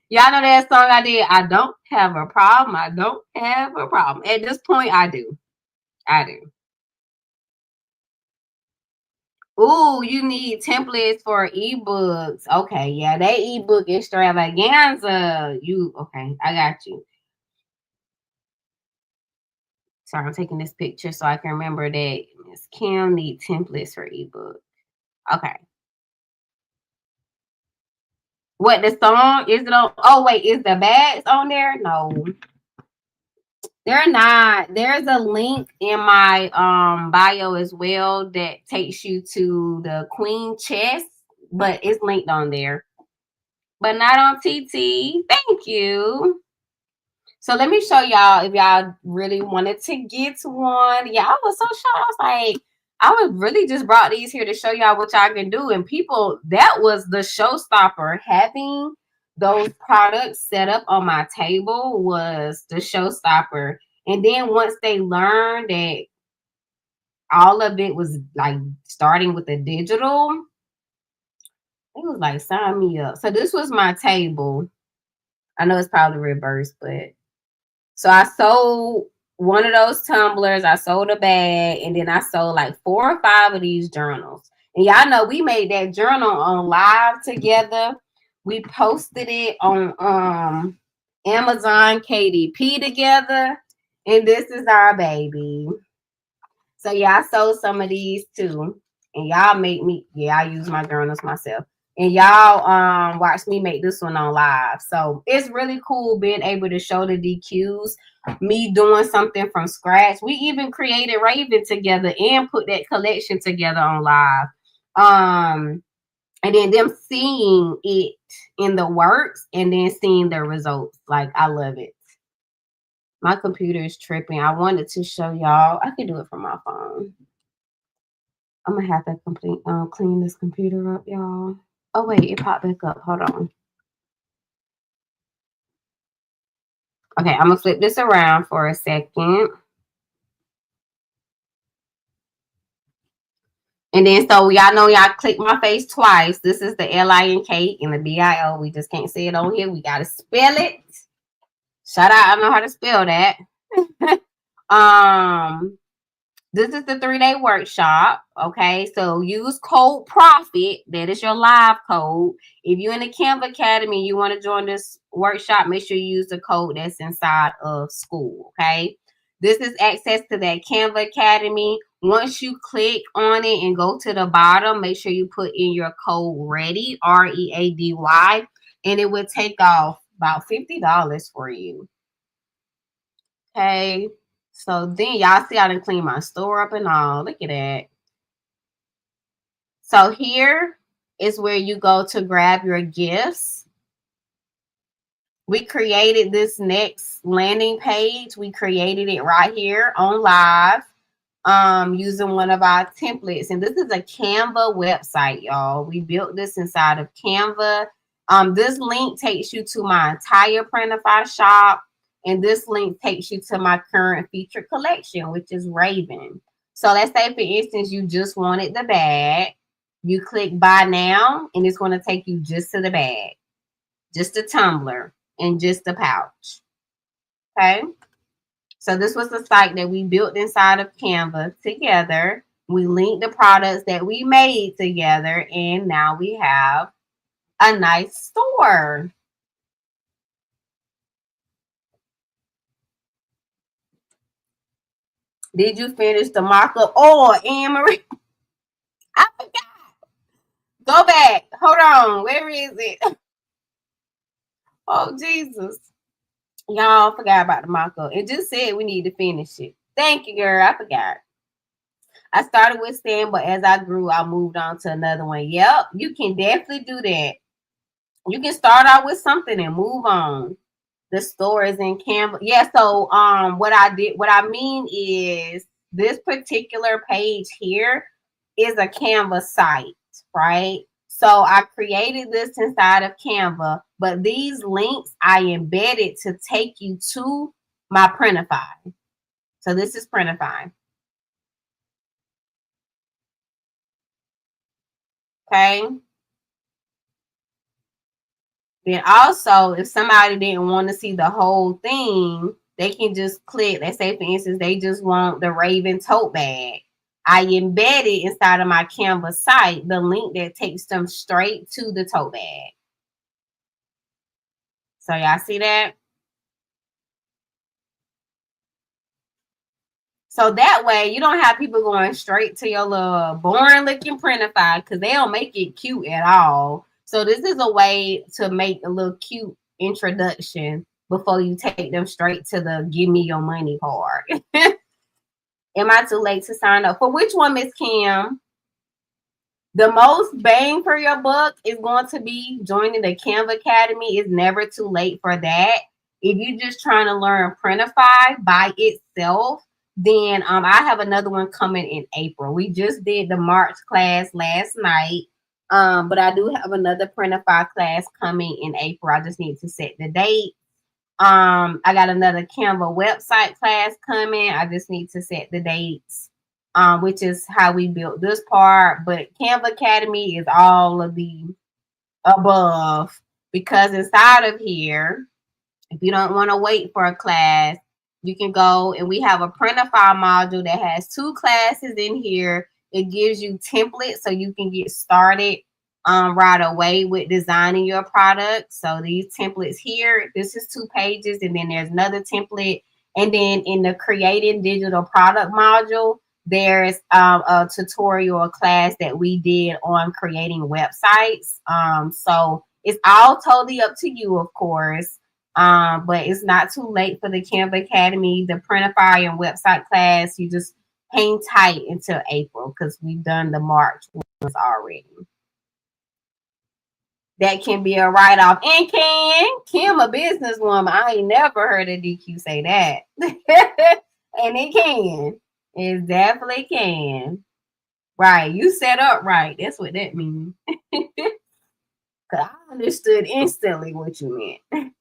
Speaker 1: Y'all know that song I did. I don't have a problem. I don't have a problem. At this point, I do. I do. Ooh, you need templates for ebooks. Okay, yeah, that ebook extravaganza. You okay? I got you. Sorry, I'm taking this picture so I can remember that Miss Kim need templates for ebook. Okay. What the song is it on? Oh wait, is the bags on there? No, they're not. There's a link in my bio as well that takes you to the Queen chest, but it's linked on there. But not on TT. Thank you. So let me show y'all if y'all really wanted to get one. Y'all was so shocked. I was like, I was really just brought these here to show y'all what y'all can do. And people, that was the showstopper. Having those products set up on my table was the showstopper. And then once they learned that all of it was like starting with the digital, it was like, sign me up. So this was my table. I know it's probably reversed, but so I sold one of those tumblers, I sold a bag, and then I sold like 4 or 5 of these journals. And y'all know we made that journal on live together. We posted it on Amazon KDP together. And this is our baby. So yeah, I sold some of these too. And y'all make me, yeah, I use my journals myself. And y'all watch me make this one on live. So it's really cool being able to show the DQs, me doing something from scratch. We even created Raven together and put that collection together on live. And then them seeing it in the works and then seeing the results. Like I love it. My computer is tripping. I wanted to show y'all. I can do it from my phone. I'm gonna have to clean this computer up, y'all. Oh wait, it popped back up. Hold on. Okay, I'm gonna flip this around for a second. And then so y'all know y'all click my face twice. This is the LINK and the BIO. We just can't say it on here. We gotta spell it. Shout out, I know how to spell that. This is the 3-day workshop. Okay, so use code PROFIT. That is your live code. If you're in the Canva Academy, you want to join this workshop, make sure you use the code that's inside of school. Okay, this is access to that Canva Academy. Once you click on it and go to the bottom, make sure you put in your code READY, READY, and it will take off about $50 for you. Okay. So then y'all see I done clean my store up and all. Look at that. So here is where you go to grab your gifts. We created this next landing page. We created it right here on live using one of our templates. And this is a Canva website, y'all. We built this inside of Canva. This link takes you to my entire Printify shop. And this link takes you to my current featured collection, which is Raven. So let's say, for instance, you just wanted the bag. You click buy now, and it's going to take you just to the bag, just a tumbler, and just the pouch. Okay. So this was the site that we built inside of Canva together. We linked the products that we made together, and now we have a nice store. Did you finish the mock-up? Oh, Anne-Marie, I forgot. Go back. Hold on. Where is it? Oh, Jesus. Y'all forgot about the mock-up. It just said we need to finish it. Thank you, girl. I forgot. I started with Stan, but as I grew, I moved on to another one. Yep, you can definitely do that. You can start out with something and move on. The store is in Canva. Yeah, so what I mean is this particular page here is a Canva site, right? So I created this inside of Canva, but these links I embedded to take you to my Printify. So this is Printify. Okay. Then also, if somebody didn't want to see the whole thing, they can just click. Let's say, for instance, they just want the Raven tote bag. I embedded inside of my Canva site the link that takes them straight to the tote bag. So y'all see that? So that way you don't have people going straight to your little boring looking Printify because they don't make it cute at all. So this is a way to make a little cute introduction before you take them straight to the give me your money part. Am I too late to sign up? For which one, Miss Kim? The most bang for your buck is going to be joining the Canva Academy. It's never too late for that. If you're just trying to learn Printify by itself, then I have another one coming in April. We just did the March class last night. But I do have another Printify class coming in April. I just need to set the date. I got another Canva website class coming. I just need to set the dates. Which is how we built this part. But Canva Academy is all of the above, because inside of here, if you don't want to wait for a class, you can go, and we have a Printify module that has 2 classes in here. It gives you templates so you can get started right away with designing your product. So these templates here, this is 2 pages, and then there's another template. And then in the creating digital product module, there's a tutorial class that we did on creating websites. So it's all totally up to you, of course. But it's not too late for the Canva Academy, the Printify and website class. You just hang tight until April because we've done the March ones already. That can be a write-off. And Kim a businesswoman. I ain't never heard a DQ say that. And it can. It definitely can. Right. You set up right. That's what that means. Because I understood instantly what you meant.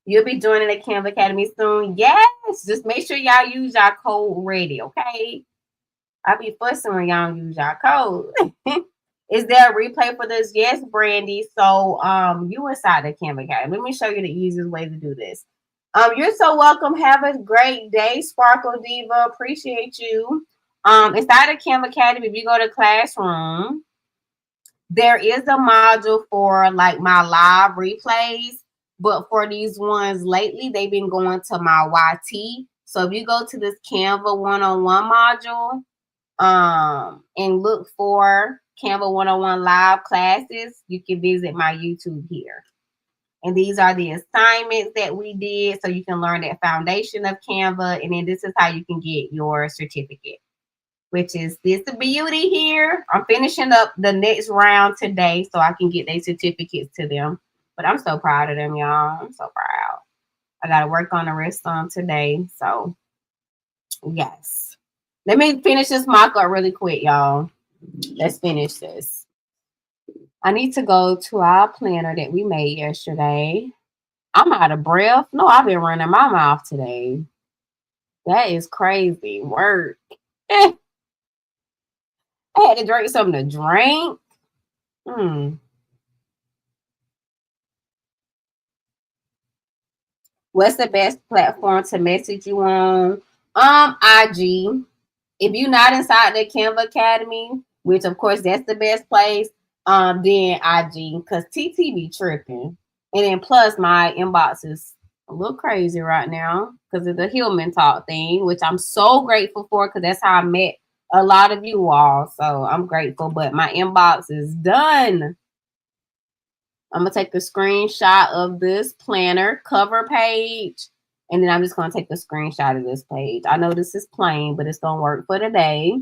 Speaker 1: You'll be joining the Canva Academy soon. Yes. Just make sure y'all use y'all code ready, okay? I'll be fussing when y'all use y'all code. Is there a replay for this? Yes, Brandy. So you inside the Canva Academy. Let me show you the easiest way to do this. You're so welcome. Have a great day, Sparkle Diva. Appreciate you. Inside of Canva Academy, if you go to Classroom, there is a module for like my live replays. But for these ones lately, they've been going to my YT. So if you go to this Canva one-on-one module and look for Canva one-on-one live classes, you can visit my YouTube here. And these are the assignments that we did, so you can learn that foundation of Canva. And then this is how you can get your certificate, which is this beauty here. I'm finishing up the next round today so I can get their certificates to them. But I'm so proud of them, y'all. I'm so proud. I got to work on the rest of them today. So, yes. Let me finish this mock-up really quick, y'all. Let's finish this. I need to go to our planner that we made yesterday. I'm out of breath. No, I've been running my mouth today. That is crazy work. I had to drink something to drink. What's the best platform to message you on? IG. If you're not inside the Canva Academy, which of course that's the best place, then IG, because TT be tripping. And then plus my inbox is a little crazy right now because of the Hillman Talk thing, which I'm so grateful for because that's how I met a lot of you all. So I'm grateful, but my inbox is done. I'm going to take a screenshot of this planner cover page, and then I'm just going to take a screenshot of this page. I know this is plain, but it's going to work for today.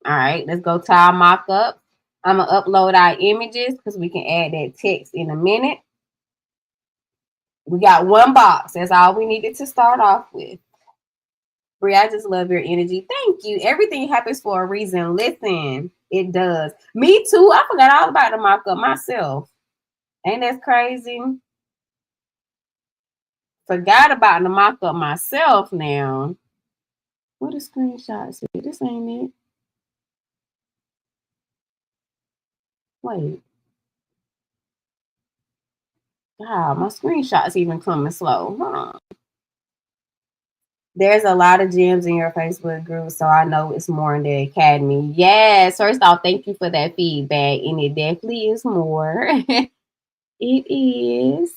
Speaker 1: All right, let's go to our mock-up. I'm going to upload our images because we can add that text in a minute. We got one box. That's all we needed to start off with. Brie, I just love your energy. Thank you. Everything happens for a reason. Listen, it does. Me too. I forgot all about the mock up myself. Ain't that crazy? Forgot about the mock up myself now. What a screenshot say? This ain't it. Wait. God, my screenshots even coming slow. Huh? There's a lot of gems in your Facebook group, so I know it's more in the academy. Yes, first off, thank you for that feedback, and it definitely is more. It is.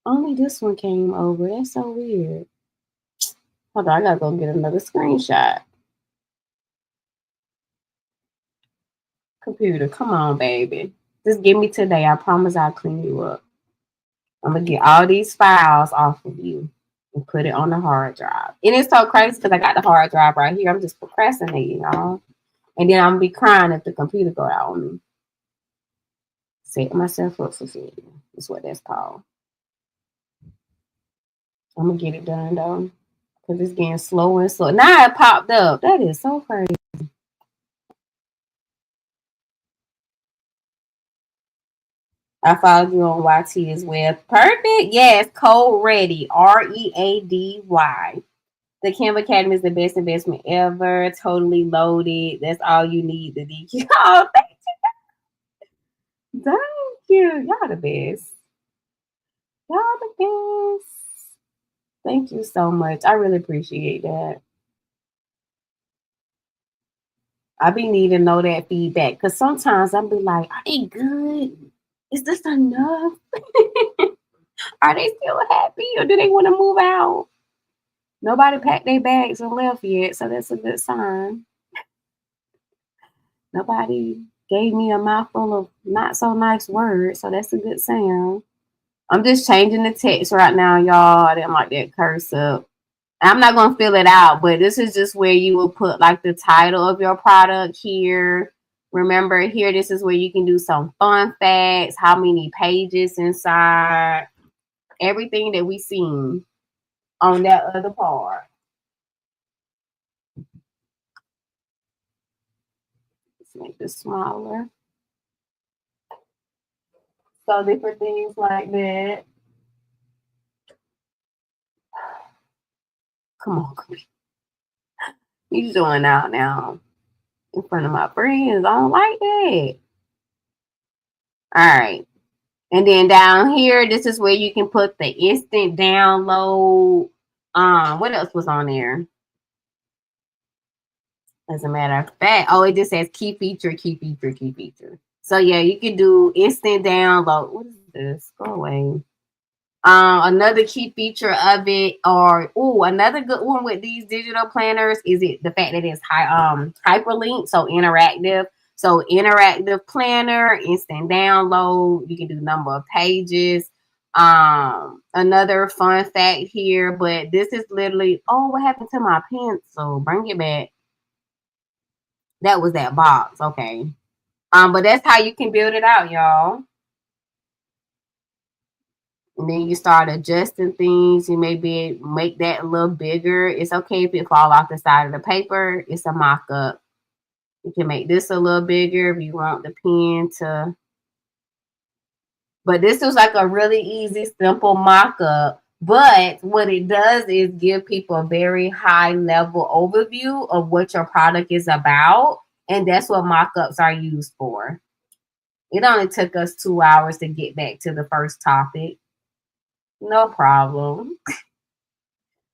Speaker 1: Only this one came over. That's so weird. Hold on, I gotta go get another screenshot. Computer, come on, baby. Just give me today. I promise I'll clean you up. I'm gonna get all these files off of you and put it on the hard drive. And it's so crazy because I got the hard drive right here. I'm just procrastinating, y'all. And then I'm gonna be crying if the computer go out on me. Set myself up for failure. That's what that's called. I'm gonna get it done though. Because it's getting slow and slow. Now it popped up. That is so crazy. I followed you on YT as well. Perfect. Yes, code ready. READY. The Canva Academy is the best investment ever. Totally loaded. That's all you need to DQ. Oh, thank you. Thank you. Y'all the best. Y'all the best. Thank you so much. I really appreciate that. I be needing to know that feedback because sometimes I'll be like, are they good? Is this enough? Are they still happy or do they want to move out? Nobody packed their bags and left yet, so that's a good sign. Nobody gave me a mouthful of not so nice words, so that's a good sound. I'm just changing the text right now, y'all. I didn't like that curse up. I'm not gonna fill it out, but this is just where you will put like the title of your product here. Remember here, this is where you can do some fun facts, how many pages inside, everything that we seen on that other part. Let's make this smaller. So different things like that. Come on, you doing out now in front of my friends. I don't like that. All right. And then down here, this is where you can put the instant download. What else was on there? As a matter of fact, oh, it just says key feature, key feature, key feature. So yeah, you can do instant download. What is this? Go away. Another key feature of it, or another good one with these digital planners is it the fact that it's hyperlinked, so interactive. So interactive planner, instant download. You can do number of pages. Another fun fact here, but this is literally, what happened to my pencil? Bring it back. That was that box. Okay. But that's how you can build it out, y'all. And then you start adjusting things. You maybe make that a little bigger. It's okay if it fall off the side of the paper. It's a mock-up. You can make this a little bigger if you want the pen to. But this was like a really easy, simple mock-up. But what it does is give people a very high level overview of what your product is about. And that's what mock-ups are used for. It only took us 2 hours to get back to the first topic. No problem.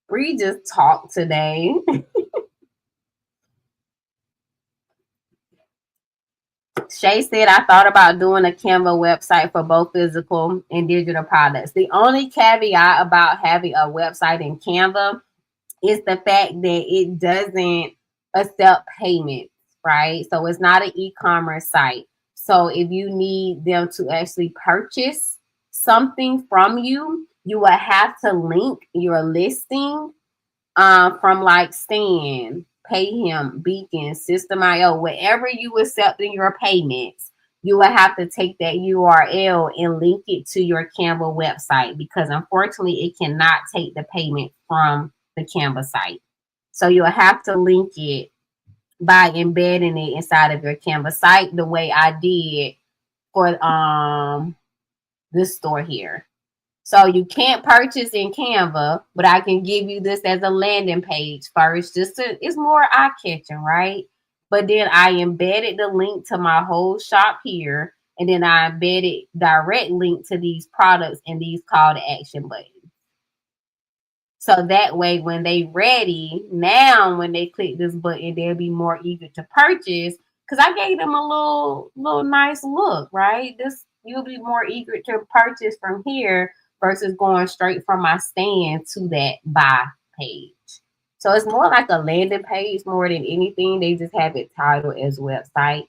Speaker 1: Bree just talked today. Shay said, I thought about doing a Canva website for both physical and digital products. The only caveat about having a website in Canva is the fact that it doesn't accept payments, right? So it's not an e-commerce site. So if you need them to actually purchase something from you, you will have to link your listing from like Stan, Payhim, Beacon, System.io, wherever you accepting your payments, you will have to take that URL and link it to your Canva website because unfortunately it cannot take the payment from the Canva site. So you'll have to link it by embedding it inside of your Canva site the way I did for this store here. So you can't purchase in Canva, but I can give you this as a landing page first. It's more eye-catching, right? But then I embedded the link to my whole shop here, and then I embedded direct link to these products and these call to action buttons. So that way, when they ready, now when they click this button, they'll be more eager to purchase. Because I gave them a little nice look, right? This you'll be more eager to purchase from here versus going straight from my stand to that buy page. So it's more like a landing page more than anything. They just have it titled as website.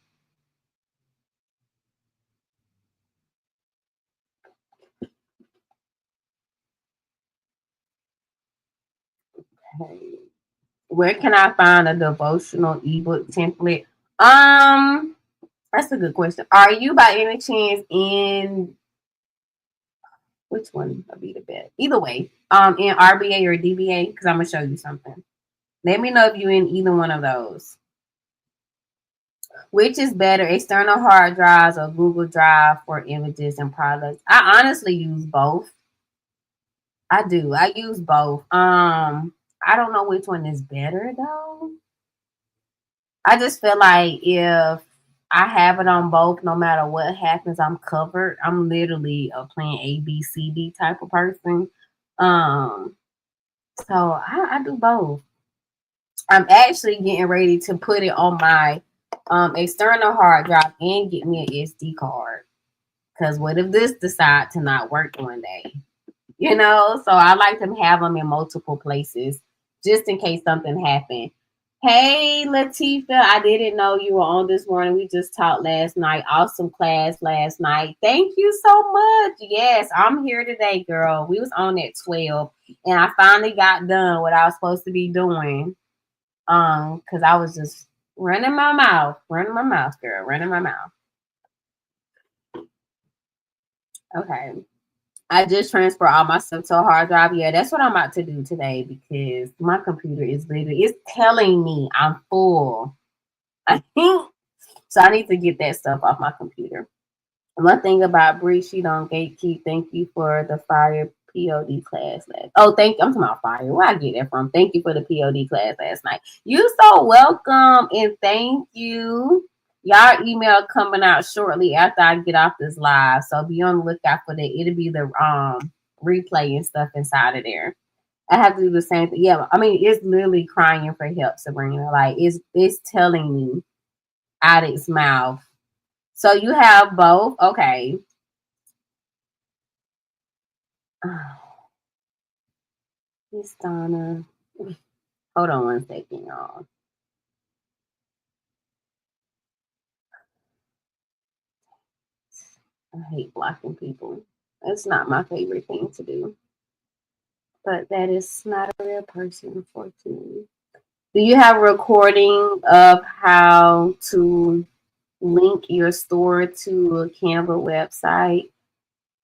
Speaker 1: Okay. Where can I find a devotional ebook template? That's a good question. Are you by any chance in which one would be the best? Either way, in RBA or DBA, because I'm gonna show you something. Let me know if you're in either one of those. Which is better, external hard drives or Google Drive for images and products? I honestly use both. I do. I use both. I don't know which one is better though. I just feel like if I have it on both, no matter what happens, I'm covered. I'm literally a plain ABCD type of person. Um, so I do both. I'm actually getting ready to put it on my external hard drive and get me an SD card. Because what if this decide to not work one day? You know, so I like to have them in multiple places just in case something happened. Hey, Latifa, I didn't know you were on this morning. We just talked last night. Awesome class last night. Thank you so much. Yes, I'm here today, girl. We was on at 12 and I finally got done what I was supposed to be doing. Because I was just running my mouth, girl, running my mouth. Okay. I just transfer all my stuff to a hard drive. Yeah, that's what I'm about to do today because my computer is literally it's telling me I'm full. I think so. I need to get that stuff off my computer. One thing about Bree, she don't gatekeep. Thank you for the fire POD class last. Oh, thank you. I'm talking about fire. Where I get that from? Thank you for the POD class last night. You so welcome and thank you. Y'all email coming out shortly after I get off this live, so be on the lookout for that. It'll be the replay and stuff inside of there. I have to do the same thing. Yeah, I mean it's literally crying for help, Sabrina. Like it's telling me out its mouth. So you have both, okay? Miss Donna, hold on one second, y'all. I hate blocking people. That's not my favorite thing to do. But that is not a real person, unfortunately. Do you have a recording of how to link your store to a Canva website?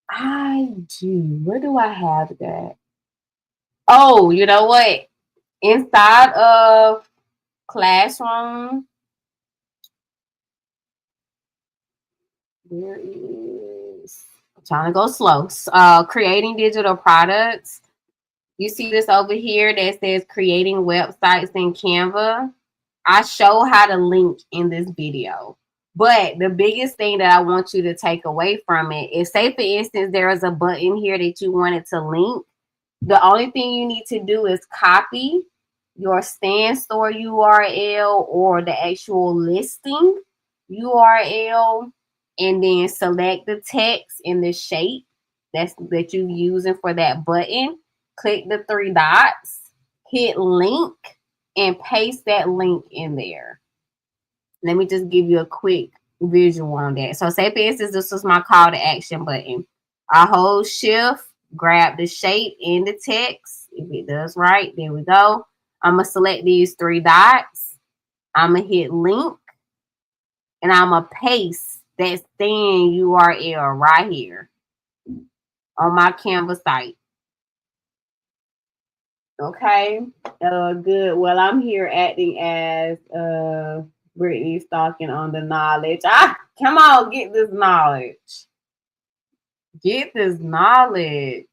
Speaker 1: I do. Where do I have that? Oh, you know what? Inside of Classroom, there is. I'm trying to go slow. Creating digital products. You see this over here that says creating websites in Canva. I show how to link in this video. But the biggest thing that I want you to take away from it is, say for instance, there is a button here that you wanted to link. The only thing you need to do is copy your stand store URL or the actual listing URL and then select the text in the shape that you're using for that button. Click the three dots, hit link, and paste that link in there. Let me just give you a quick visual on that. So say for instance, this was my call to action button. I hold shift, grab the shape in the text. If it does right, there we go. I'm going to select these three dots. I'm going to hit link. And I'm going to paste that stand URL right here on my Canva site. Okay. Good. Well, I'm here acting as Brittany stalking on the knowledge. Come on, get this knowledge. Get this knowledge.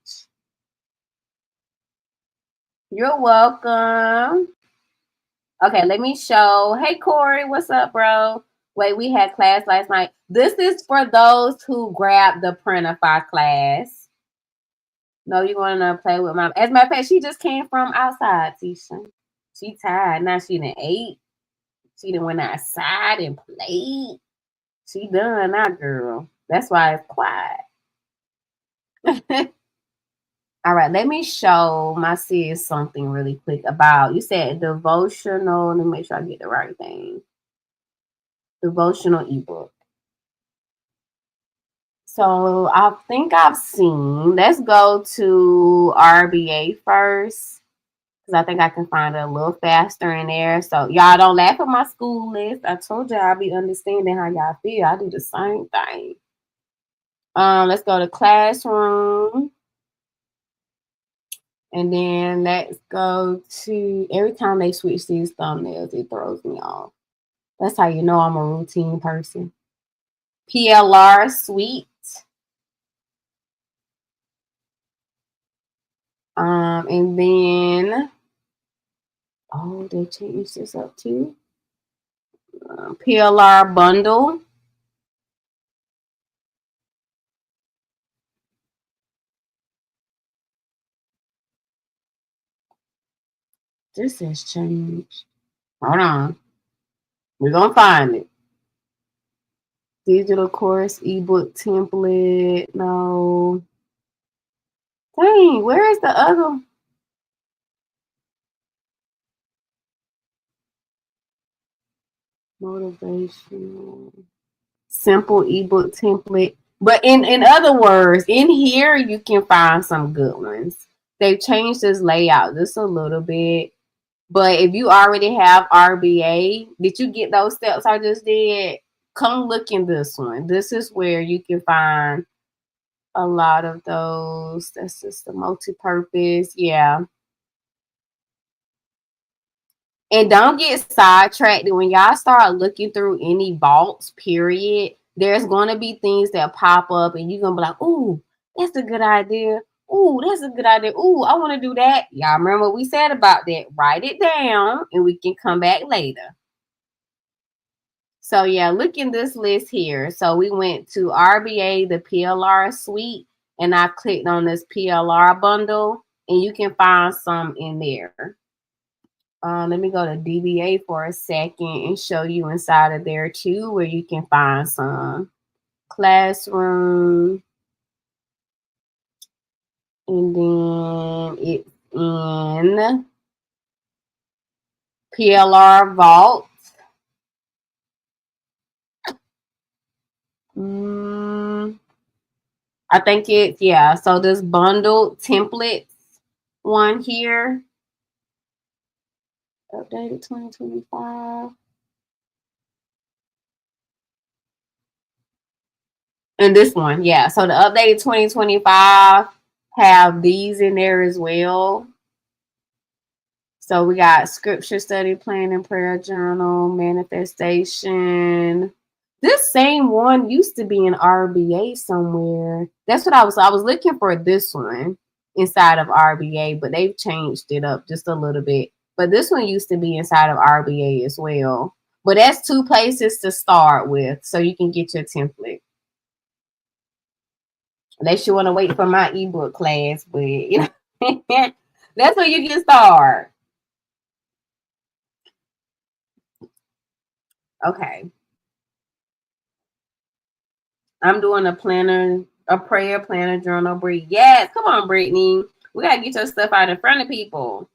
Speaker 1: You're welcome. Okay, let me show. Hey, Corey, what's up, bro? Wait, we had class last night. This is for those who grabbed the Printify class. No, you want to play with mom. As a matter of fact, she just came from outside, Tisha. She tired. Now she done ate. She done went outside and played. She done now, girl. That's why it's quiet. All right, let me show my sis something really quick about, you said devotional. Let me make sure I get the right thing. Devotional ebook. So I think I've seen, let's go to RBA first, because I think I can find it a little faster in there. So y'all don't laugh at my school list. I told y'all I'll be understanding how y'all feel. I do the same thing. Let's go to classroom. And then let's go to, every time they switch these thumbnails, it throws me off. That's how you know I'm a routine person. PLR suite. And then, oh, they changed this up too. PLR bundle. This has changed. Hold on. We're going to find it. Digital course, ebook template. No. Dang, where is the other? Motivational. Simple ebook template. But in other words, in here, you can find some good ones. They've changed this layout just a little bit. But if you already have RBA, did you get those steps I just did? Come look in this one. This is where you can find a lot of those. That's just the multi-purpose. Yeah. And don't get sidetracked. When y'all start looking through any vaults, period, there's going to be things that pop up and you're going to be like, ooh, that's a good idea. Ooh, that's a good idea. Ooh, I want to do that. Y'all remember what we said about that? Write it down and we can come back later. So yeah, look in this list here. So we went to RBA, the PLR suite, and I clicked on this PLR bundle and you can find some in there. Let me go to DBA for a second and show you inside of there too, where you can find some classroom. And then it's in PLR Vault. I think it's, yeah. So this bundled templates one here. Updated 2025. And this one, yeah. So the updated 2025 have these in there as well. So we got scripture study plan and prayer journal, manifestation. This same one used to be in RBA somewhere. That's what I was looking for this one inside of RBA, but they've changed it up just a little bit. But this one used to be inside of RBA as well. But that's two places to start with so you can get your template. Unless you want to wait for my ebook class, but you know, that's where you can start. Okay. I'm doing a planner, a prayer planner journal, Brittany. Yes, come on, Brittany. We gotta get your stuff out in front of people.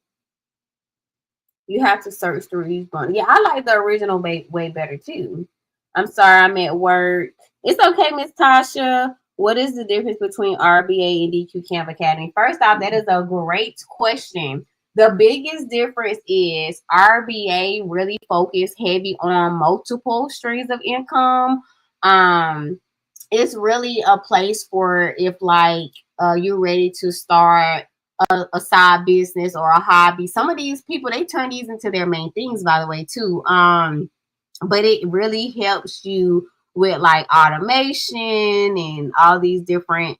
Speaker 1: You have to search through these bundles. Yeah, I like the original way better too. I'm sorry, I'm at work. It's okay, Miss Tasha. What is the difference between RBA and DQ Camp Academy? First off, that is a great question. The biggest difference is RBA really focused heavy on multiple streams of income. It's really a place for if like you're ready to start a side business or a hobby. Some of these people, they turn these into their main things, by the way, too. But it really helps you with like automation and all these different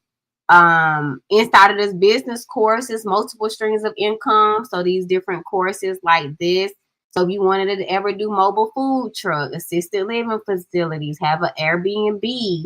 Speaker 1: inside of this business courses, multiple streams of income. So these different courses like this. So if you wanted to ever do mobile food truck, assisted living facilities, have an Airbnb,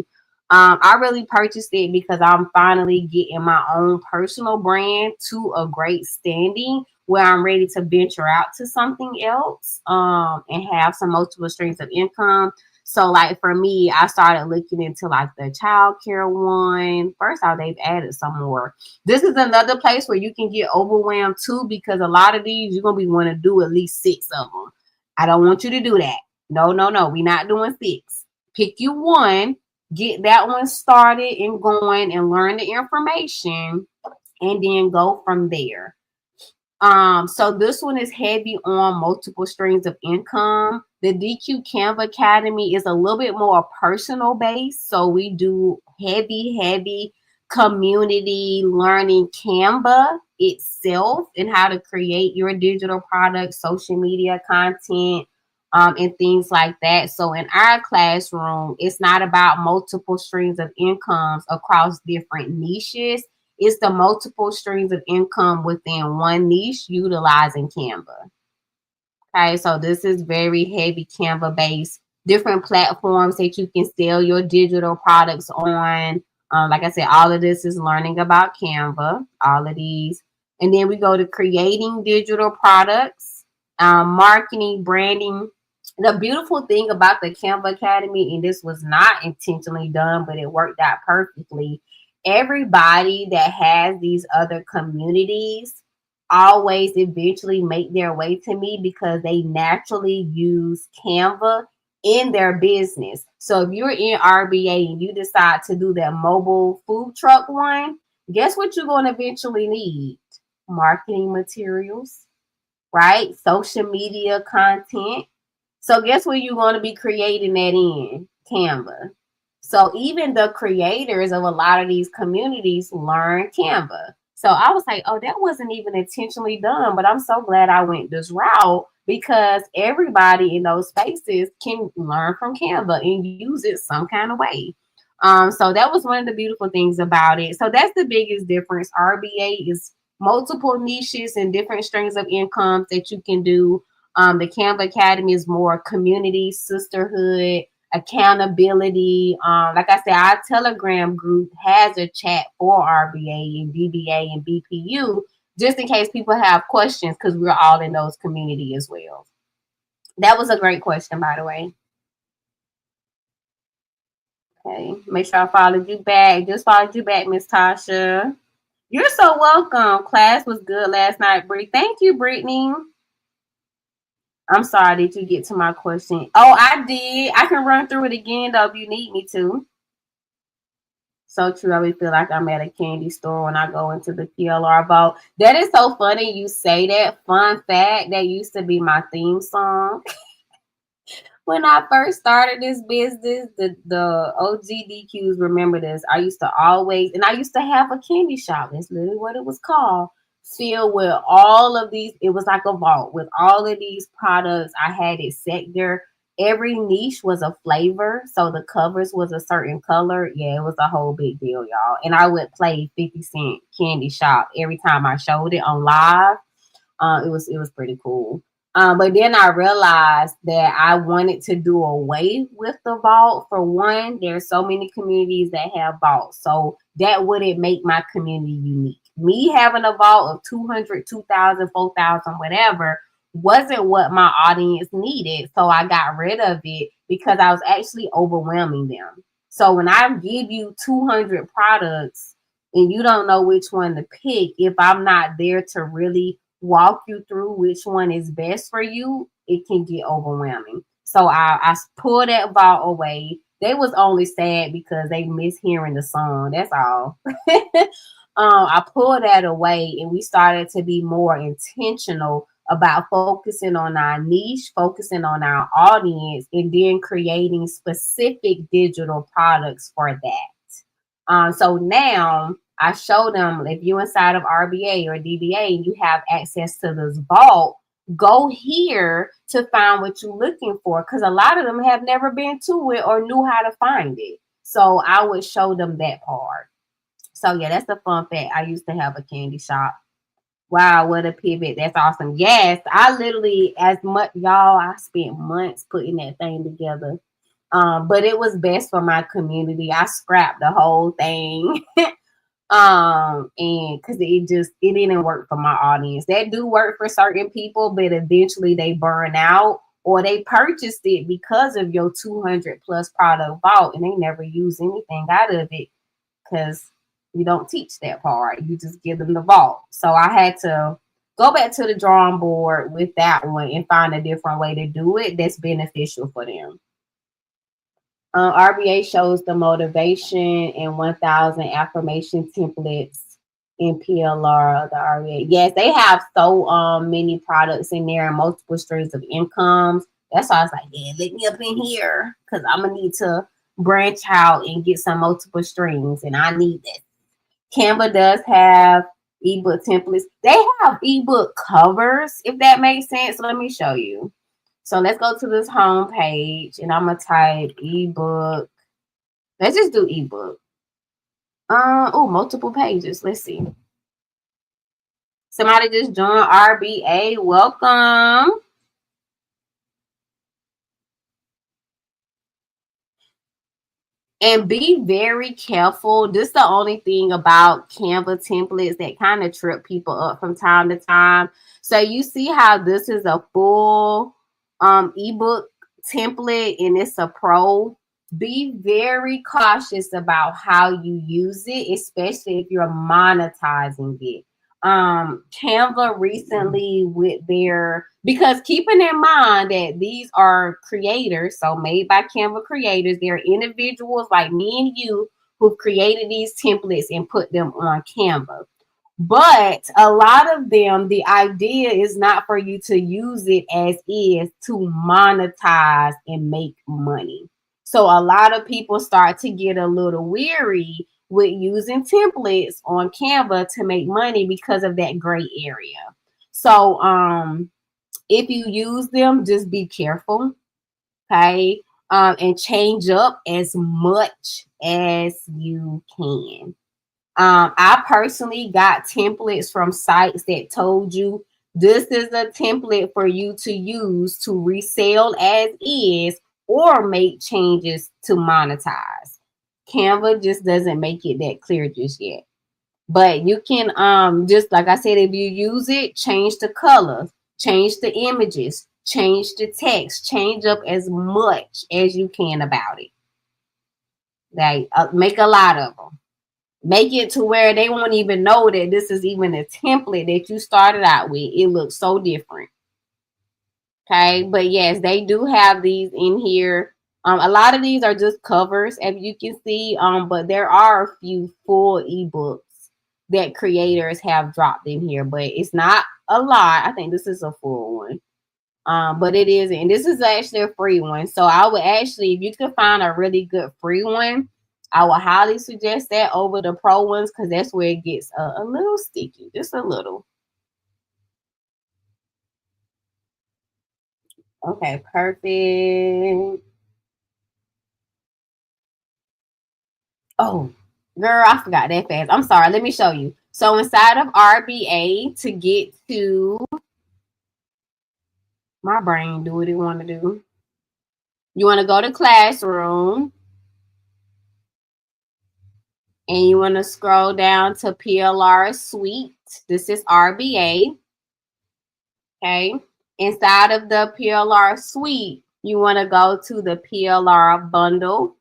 Speaker 1: I really purchased it because I'm finally getting my own personal brand to a great standing where I'm ready to venture out to something else and have some multiple streams of income. So like for me, I started looking into like the childcare one. First off, they've added some more. This is another place where you can get overwhelmed too, because a lot of these you're gonna be want to do at least 6 of them. I don't want you to do that. No, no, no. We're not doing 6. Pick you one, get that one started and going and learn the information and then go from there. So this one is heavy on multiple streams of income. The DQ Canva Academy is a little bit more personal based. So we do heavy community learning Canva itself and how to create your digital products, social media content, and things like that. So in our classroom, it's not about multiple streams of incomes across different niches. It's the multiple streams of income within one niche utilizing Canva. Okay, so this is very heavy Canva based, different platforms that you can sell your digital products on. Like I said, all of this is learning about Canva, all of these. And then we go to creating digital products, marketing, branding. The beautiful thing about the Canva Academy, and this was not intentionally done, but it worked out perfectly. Everybody that has these other communities always eventually make their way to me because they naturally use Canva in their business. So if you're in RBA and you decide to do that mobile food truck one, guess what you're going to eventually need? Marketing materials, right? Social media content. So guess where you're going to be creating that in? Canva. So even the creators of a lot of these communities learn Canva. So I was like, oh, that wasn't even intentionally done, but I'm so glad I went this route because everybody in those spaces can learn from Canva and use it some kind of way. So that was one of the beautiful things about it. So that's the biggest difference. RBA is multiple niches and different streams of income that you can do. The Canva Academy is more community, sisterhood, accountability. Like I said, our Telegram group has a chat for RBA and DBA and BPU, just in case people have questions, because we're all in those community as well. That was a great question, by the way. Okay, make sure I followed you back. Just followed you back, Miss Tasha. You're so welcome. Class was good last night, Brittany. Thank you, Brittany. I'm sorry, did you get to my question? Oh, I did. I can run through it again, though, if you need me to. So true. I would feel like I'm at a candy store when I go into the PLR vault. That is so funny you say that. Fun fact, that used to be my theme song. When I first started this business, the OG DQs remember this. I used to always, and I used to have a candy shop. That's literally what it was called. Filled with all of these, it was like a vault with all of these products. I had it set there. Every niche was a flavor, so the covers was a certain color. Yeah, it was a whole big deal, y'all. And I would play 50 Cent Candy Shop every time I showed it on live. It was pretty cool. But then I realized that I wanted to do away with the vault. For one, there's so many communities that have vaults, so that wouldn't make my community unique. Me having a vault of 200, 2,000, 4,000, whatever, wasn't what my audience needed. So I got rid of it because I was actually overwhelming them. So when I give you 200 products and you don't know which one to pick, if I'm not there to really walk you through which one is best for you, it can get overwhelming. So I pulled that vault away. They was only sad because they miss hearing the song. That's all. I pulled that away and we started to be more intentional about focusing on our niche, focusing on our audience, and then creating specific digital products for that. So now I show them if you inside of RBA or DBA and you have access to this vault, go here to find what you're looking for, because a lot of them have never been to it or knew how to find it. So I would show them that part. So yeah, that's a fun fact. I used to have a candy shop. Wow, what a pivot. That's awesome. Yes, I literally, as much, y'all, I spent months putting that thing together. But it was best for my community. I scrapped the whole thing. And because it didn't work for my audience. That do work for certain people, but eventually they burn out or they purchased it because of your 200 plus product vault and they never use anything out of it because you don't teach that part. You just give them the vault. So I had to go back to the drawing board with that one and find a different way to do it that's beneficial for them. RBA shows the motivation and 1,000 affirmation templates in PLR. The RBA, yes, they have so many products in there and multiple streams of incomes. That's why I was like, yeah, let me up in here because I'm gonna need to branch out and get some multiple streams, and I need that. Canva does have ebook templates. They have ebook covers, if that makes sense. Let me show you. So let's go to this home page and I'm gonna type ebook. Let's just do ebook. Oh, multiple pages. Let's see. Somebody just joined RBA. Welcome. And be very careful. This is the only thing about Canva templates that kind of trip people up from time to time. So you see how this is a full ebook template and it's a pro. Be very cautious about how you use it, especially if you're monetizing it. Canva recently with their, because keeping in mind that these are creators, so made by Canva creators, they're individuals like me and you who've created these templates and put them on Canva. But a lot of them, the idea is not for you to use it as is to monetize and make money. So a lot of people start to get a little weary with using templates on Canva to make money because of that gray area. So if you use them, just be careful, okay? And change up as much as you can. I personally got templates from sites that told you this is a template for you to use to resell as is or make changes to monetize. Canva just doesn't make it that clear just yet. But you can just like I said, if you use it, change the colors, change the images, change the text, change up as much as you can about it. Like make a lot of them. Make it to where they won't even know that this is even a template that you started out with. It looks so different. Okay, but yes, they do have these in here. A lot of these are just covers, as you can see. But there are a few full ebooks that creators have dropped in here, but it's not a lot. I think this is a full one. But it is, and this is actually a free one. So I would actually, if you could find a really good free one, I would highly suggest that over the pro ones because that's where it gets a little sticky, just a little. Okay, perfect. Oh, girl, I forgot that fast. I'm sorry. Let me show you. So inside of RBA to get to my brain, do what it want to do. You want to go to classroom and you want to scroll down to PLR suite. This is RBA. Okay. Inside of the PLR suite, you want to go to the PLR bundle.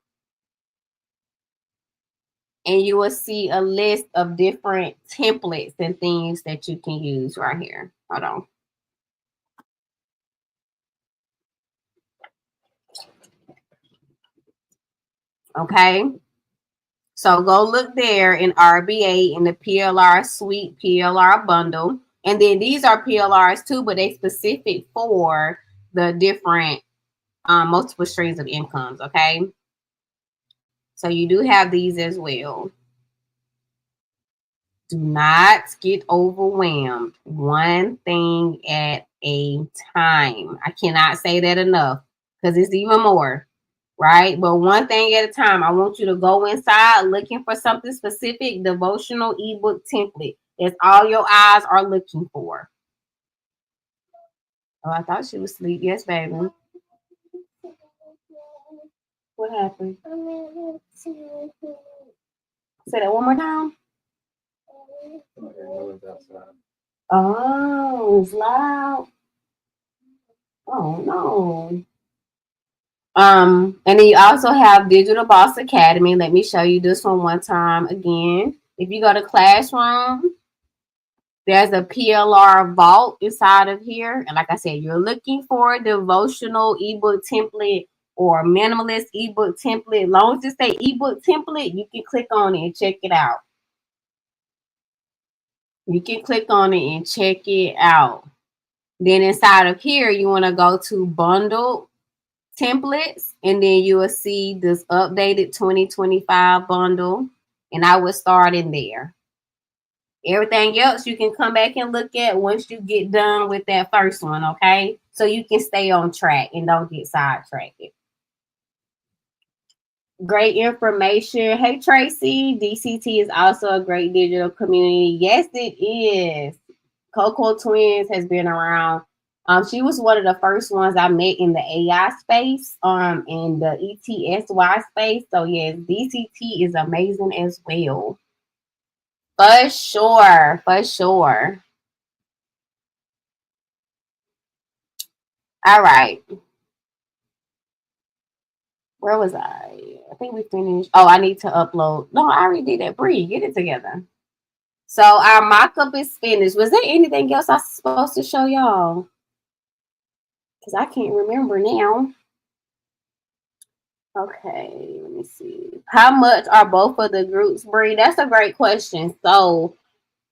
Speaker 1: And you will see a list of different templates and things that you can use right here. Hold on. Okay. So go look there in RBA in the PLR suite, PLR bundle. And then these are PLRs too, but they specific for the different multiple streams of incomes. Okay. So you do have these as well. Do not get overwhelmed. One thing at a time. I cannot say that enough because it's even more, right? But one thing at a time. I want you to go inside looking for something specific, devotional ebook template. That's all your eyes are looking for. Oh, I thought she was asleep. Yes, baby. What happened? Say that one more time. Oh, it's loud. Oh no. And then you also have Digital Boss Academy. Let me show you this one time again. If you go to Classroom, there's a PLR vault inside of here. And like I said, you're looking for a devotional ebook template or minimalist ebook template. As long as it say ebook template, you can click on it and check it out. You can click on it and check it out. Then inside of here, you want to go to bundle templates, and then you will see this updated 2025 bundle, and I would start in there. Everything else you can come back and look at once you get done with that first one, okay? So you can stay on track and don't get sidetracked. Great information. Hey, Tracy, DCT is also a great digital community. Yes, it is. Coco Twins has been around. She was one of the first ones I met in the AI space, in the ETSY space. So yes, DCT is amazing as well. For sure, for sure. All right. Where was I? I think we finished. Oh, I need to upload. No, I already did that. Bree, get it together. So our mock-up is finished. Was there anything else I was supposed to show y'all? Because I can't remember now. Okay, let me see. How much are both of the groups, Bree? That's a great question. So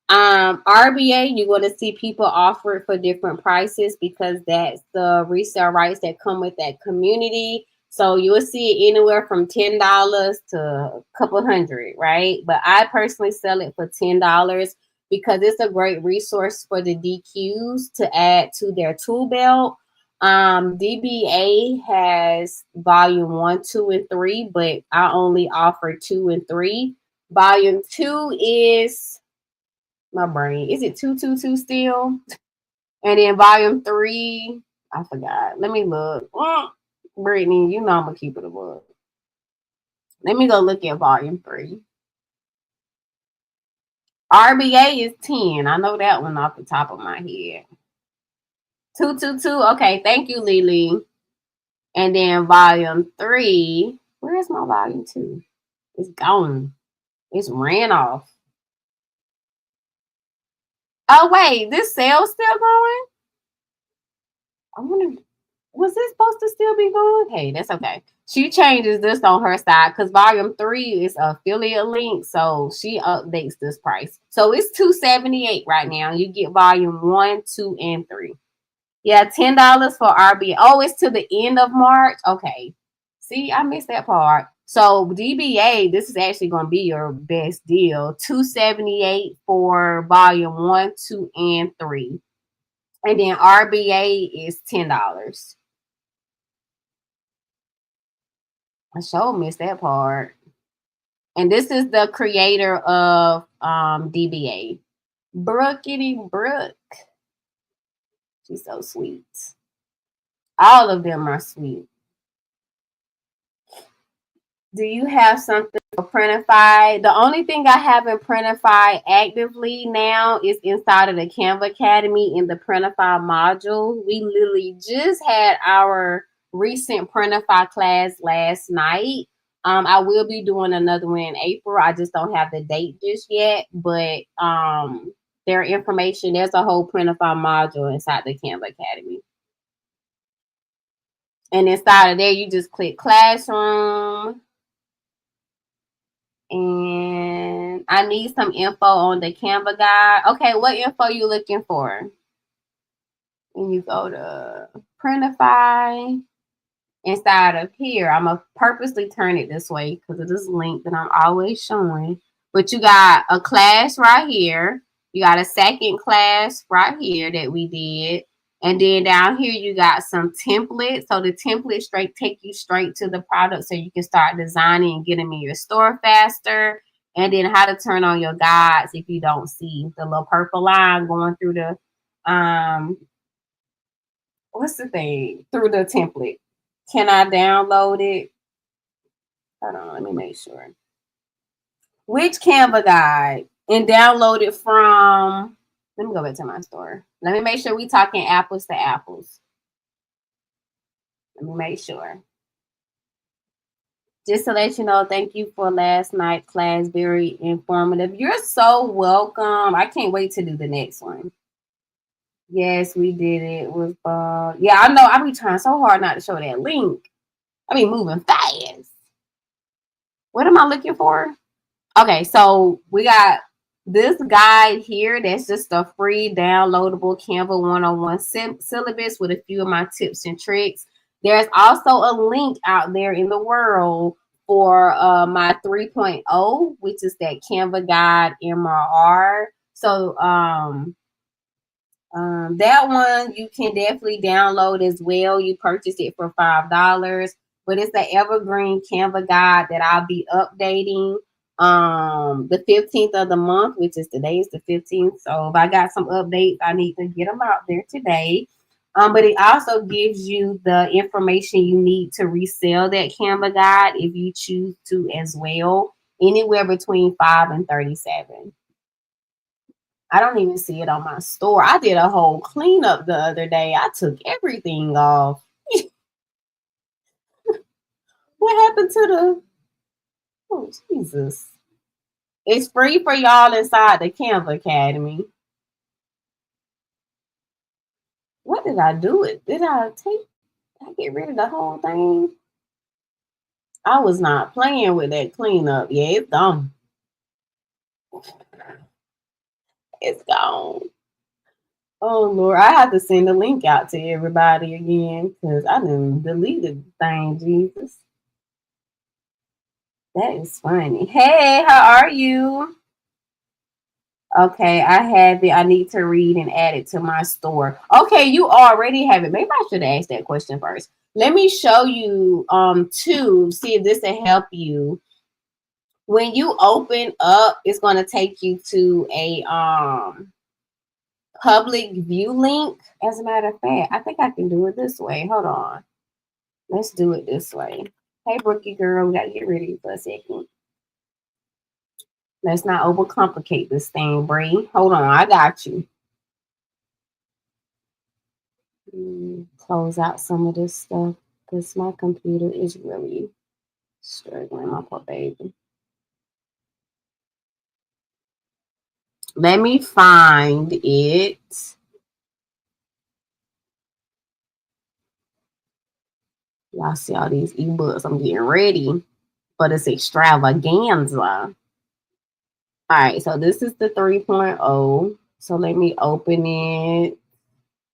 Speaker 1: RBA, you're going to see people offer it for different prices because that's the resale rights that come with that community. So you will see it anywhere from $10 to a couple hundred, right? But I personally sell it for $10 because it's a great resource for the DQs to add to their tool belt. DBA has volume 1, 2, and 3, but I only offer 2 and 3. Volume 2 is my brain. Is it 222 still? And then volume 3, I forgot. Let me look. Brittany, you know I'm gonna keep it a book. Let me go look at volume 3. RBA is 10. I know that one off the top of my head. 222. Okay, thank you, Lily. And then volume 3. Where is my volume 2? It's gone. It's ran off. Oh wait, this sale's still going? I wonder, was this supposed to still be going? Hey, that's okay. She changes this on her side because volume 3 is affiliate link, so she updates this price. So it's $278 right now. You get volume 1, 2, and 3. Yeah, $10 for RB. Oh, it's to the end of March. Okay. See, I missed that part. So DBA, this is actually going to be your best deal. $278 for volume 1, 2, and 3. And then RBA is $10. I sure missed that part. And this is the creator of DBA. Brooke. She's so sweet. All of them are sweet. Do you have something for Printify? The only thing I have in Printify actively now is inside of the Canva Academy in the Printify module. We literally just had our recent Printify class last night. I will be doing another one in April. I just don't have the date just yet, but their information, there's a whole Printify module inside the Canva Academy. And inside of there, you just click Classroom. And I need some info on the Canva guide. Okay, what info you looking for? And you go to Printify. Inside of here, I'm going to purposely turn it this way because of this link that I'm always showing. But you got a class right here. You got a second class right here that we did. And then down here, you got some templates. So the templates take you straight to the product so you can start designing and get them in your store faster. And then how to turn on your guides if you don't see the little purple line going through the, what's the thing? Through the template. Can I download it? Hold on, let me make sure. Which Canva guide? And download it from, let me go back to my store. Let me make sure we talking apples to apples. Let me make sure. Just to let you know, thank you for last night's class. Very informative. You're so welcome. I can't wait to do the next one. Yes, we did it. It was yeah, I know. I be trying so hard not to show that link. I be moving fast. What am I looking for? Okay, so we got this guide here. That's just a free downloadable Canva 101 syllabus with a few of my tips and tricks. There's also a link out there in the world for my 3.0, which is that Canva guide MRR. So that one you can definitely download as well. You purchase it for $5, but it's the evergreen Canva guide that I'll be updating the 15th of the month, which is today is the 15th. So if I got some updates, I need to get them out there today. But it also gives you the information you need to resell that Canva guide if you choose to as well, anywhere between 5 and 37. I don't even see it on my store. I did a whole cleanup the other day. I took everything off. What happened to the, oh, Jesus. It's free for y'all inside the Canva Academy. What did I do? Did I get rid of the whole thing? I was not playing with that cleanup. Yeah, it's gone. It's gone. Oh Lord, I have to send the link out to everybody again because I didn't delete the thing, Jesus. That is funny. Hey, how are you? Okay, I have it. I need to read and add it to my store. Okay, you already have it. Maybe I should ask that question first. Let me show you two, see if this will help you. When you open up, it's going to take you to a public view link. As a matter of fact, I think I can do it this way. Hold on. Let's do it this way. Hey, Brookie girl, we got to get rid of you for a second. Let's not overcomplicate this thing, Bree. Hold on, I got you. Close out some of this stuff because my computer is really struggling, my poor baby. Let me find it. Y'all see all these ebooks. I'm getting ready for this extravaganza. All right, so this is the 3.0. So let me open it.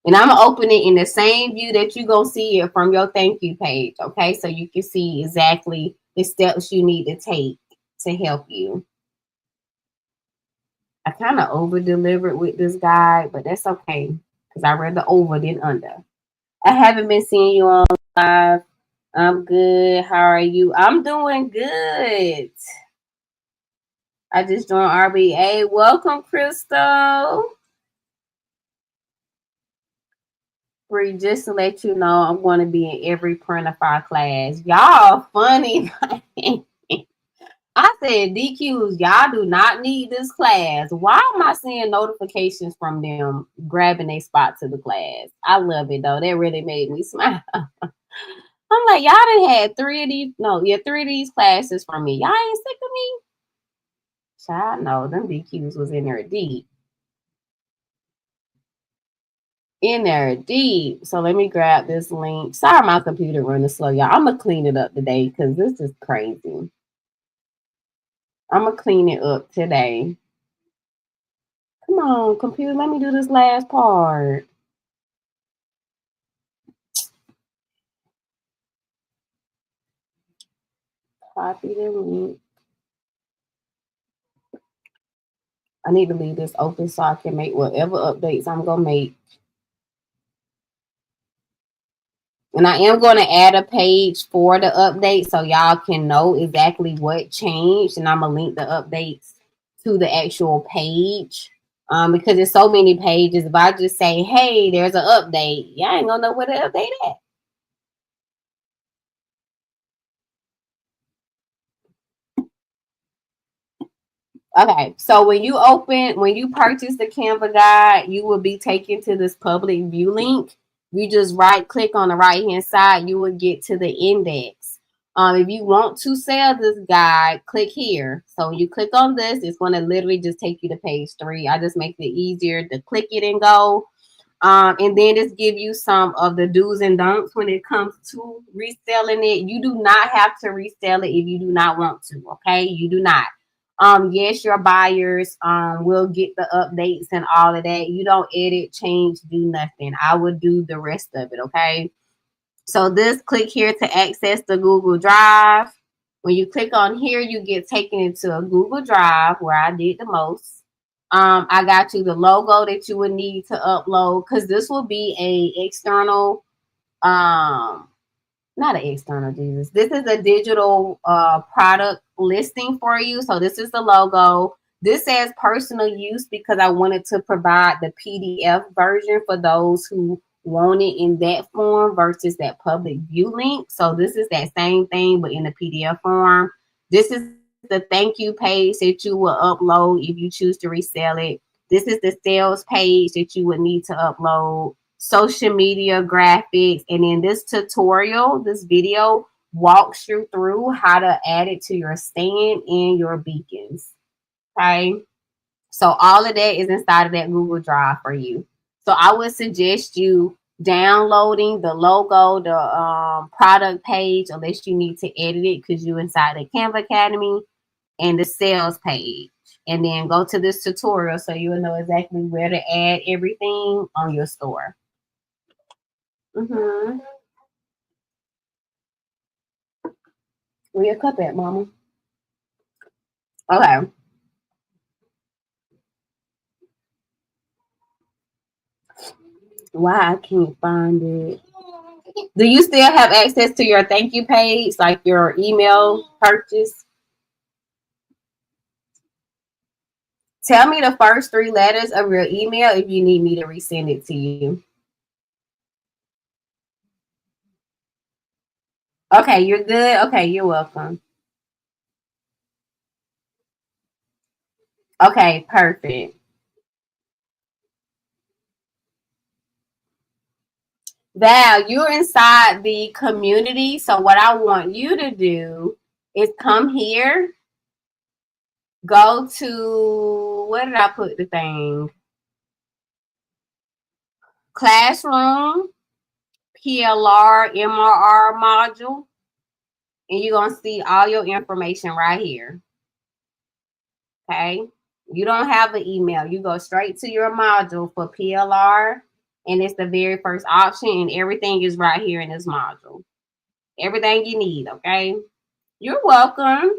Speaker 1: And I'm going to open it in the same view that you're going to see it from your thank you page, okay? So you can see exactly the steps you need to take to help you. I kind of over-delivered with this guide, but that's okay because I read the over than under. I haven't been seeing you on live. I'm good. How are you? I'm doing good. I just joined RBA. Welcome, Crystal. Free, just to let you know, I'm going to be in every Printify class. Y'all funny. I said, DQs, y'all do not need this class. Why am I seeing notifications from them grabbing a spot to the class? I love it, though. That really made me smile. I'm like, y'all done had three of these classes from me. Y'all ain't sick of me? Child, no, them DQs was in there deep. In there deep. So let me grab this link. Sorry, my computer running slow, y'all. I'm going to clean it up today because this is crazy. I'm going to clean it up today. Come on, computer, let me do this last part. Copy the link. I need to leave this open so I can make whatever updates I'm going to make. And I am going to add a page for the update so y'all can know exactly what changed. And I'm going to link the updates to the actual page. Because there's so many pages. If I just say, hey, there's an update, y'all ain't going to know where to update at. Okay, so when you purchase the Canva guide, you will be taken to this public view link. You just right click on the right hand side, you will get to the index. If you want to sell this guide, click here. So when you click on this, it's going to literally just take you to page 3. I just make it easier to click it and go. And then just give you some of the do's and don'ts when it comes to reselling it. You do not have to resell it if you do not want to. Okay, you do not. Yes, your buyers will get the updates and all of that. You don't edit, change, do nothing. I will do the rest of it. Okay. So this click here to access the Google Drive. When you click on here, you get taken into a Google Drive where I did the most. I got you the logo that you would need to upload because this will be a external, not an external, Jesus. This is a digital product listing for you. So this is the logo. This says personal use because I wanted to provide the PDF version for those who want it in that form versus that public view link. So this is that same thing, but in the PDF form. This is the thank you page that you will upload if you choose to resell it. This is the sales page that you would need to upload, social media graphics, and then this tutorial, this video walks you through how to add it to your stand and your beacons. Okay, so all of that is inside of that Google Drive for you. So I would suggest you downloading the logo, the product page, unless you need to edit it because you're inside the Canva Academy, and the sales page. And then go to this tutorial so you will know exactly where to add everything on your store. Mm-hmm. Where your cup at, mama? Okay. Why I can't find it? Do you still have access to your thank you page, like your email purchase? Tell me the first 3 letters of your email if you need me to resend it to you. Okay, you're good. Okay, you're welcome. Okay, perfect. Val, you're inside the community. So what I want you to do is come here, go to, where did I put the thing? Classroom, PLR, MRR module. And you're going to see all your information right here. Okay. You don't have an email. You go straight to your module for PLR. And it's the very first option. And everything is right here in this module. Everything you need. Okay. You're welcome.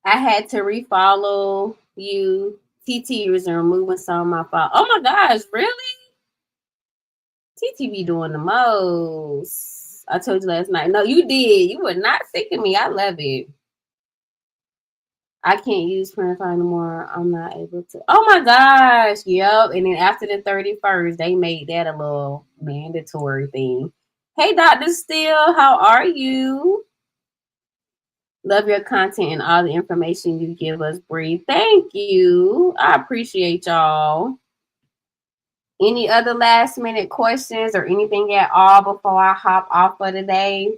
Speaker 1: I had to refollow you. TT was removing some of my file. Oh my gosh, really? TT be doing the most. I told you last night. No, you did. You were not sick of me. I love it. I can't use Printify anymore. I'm not able to. Oh my gosh. Yep. And then after the 31st, they made that a little mandatory thing. Hey, Dr. Steele, how are you? Love your content and all the information you give us, Bree. Thank you. I appreciate y'all. Any other last minute questions or anything at all before I hop off for today?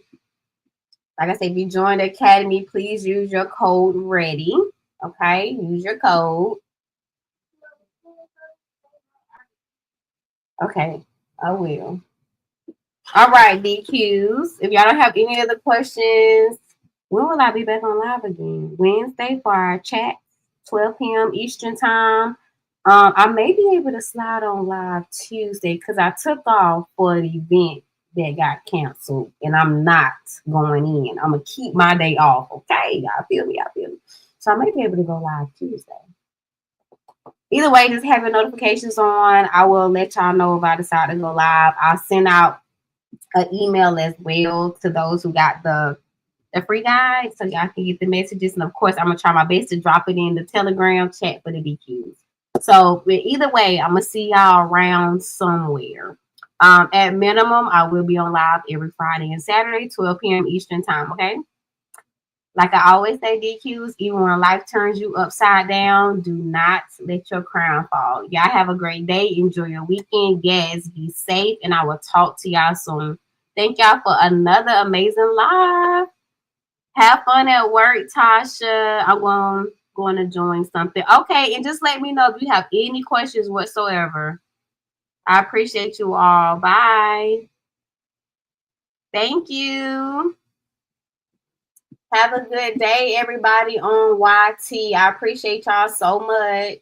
Speaker 1: Like I said, if you join the Academy, please use your code READY. Okay, use your code. Okay, I will. All right, DQs. If y'all don't have any other questions, when will I be back on live again? Wednesday for our chat, 12 p.m. Eastern time. I may be able to slide on live Tuesday because I took off for the event that got canceled, and I'm not going in. I'm gonna keep my day off. Okay, y'all feel me? I feel me. So I may be able to go live Tuesday. Either way, just having notifications on. I will let y'all know if I decide to go live. I'll send out an email as well to those who got the free guide, so y'all can get the messages. And of course, I'm gonna try my best to drop it in the Telegram chat for the DQs. So either way, I'm gonna see y'all around somewhere. At minimum, I will be on live every Friday and Saturday, 12 p.m. Eastern time. Okay. Like I always say, DQs, even when life turns you upside down, do not let your crown fall. Y'all have a great day. Enjoy your weekend. Yes, be safe, and I will talk to y'all soon. Thank y'all for another amazing live. Have fun at work, Tasha. I'm going to join something. Okay, and just let me know if you have any questions whatsoever. I appreciate you all. Bye. Thank you. Have a good day, everybody on YT. I appreciate y'all so much.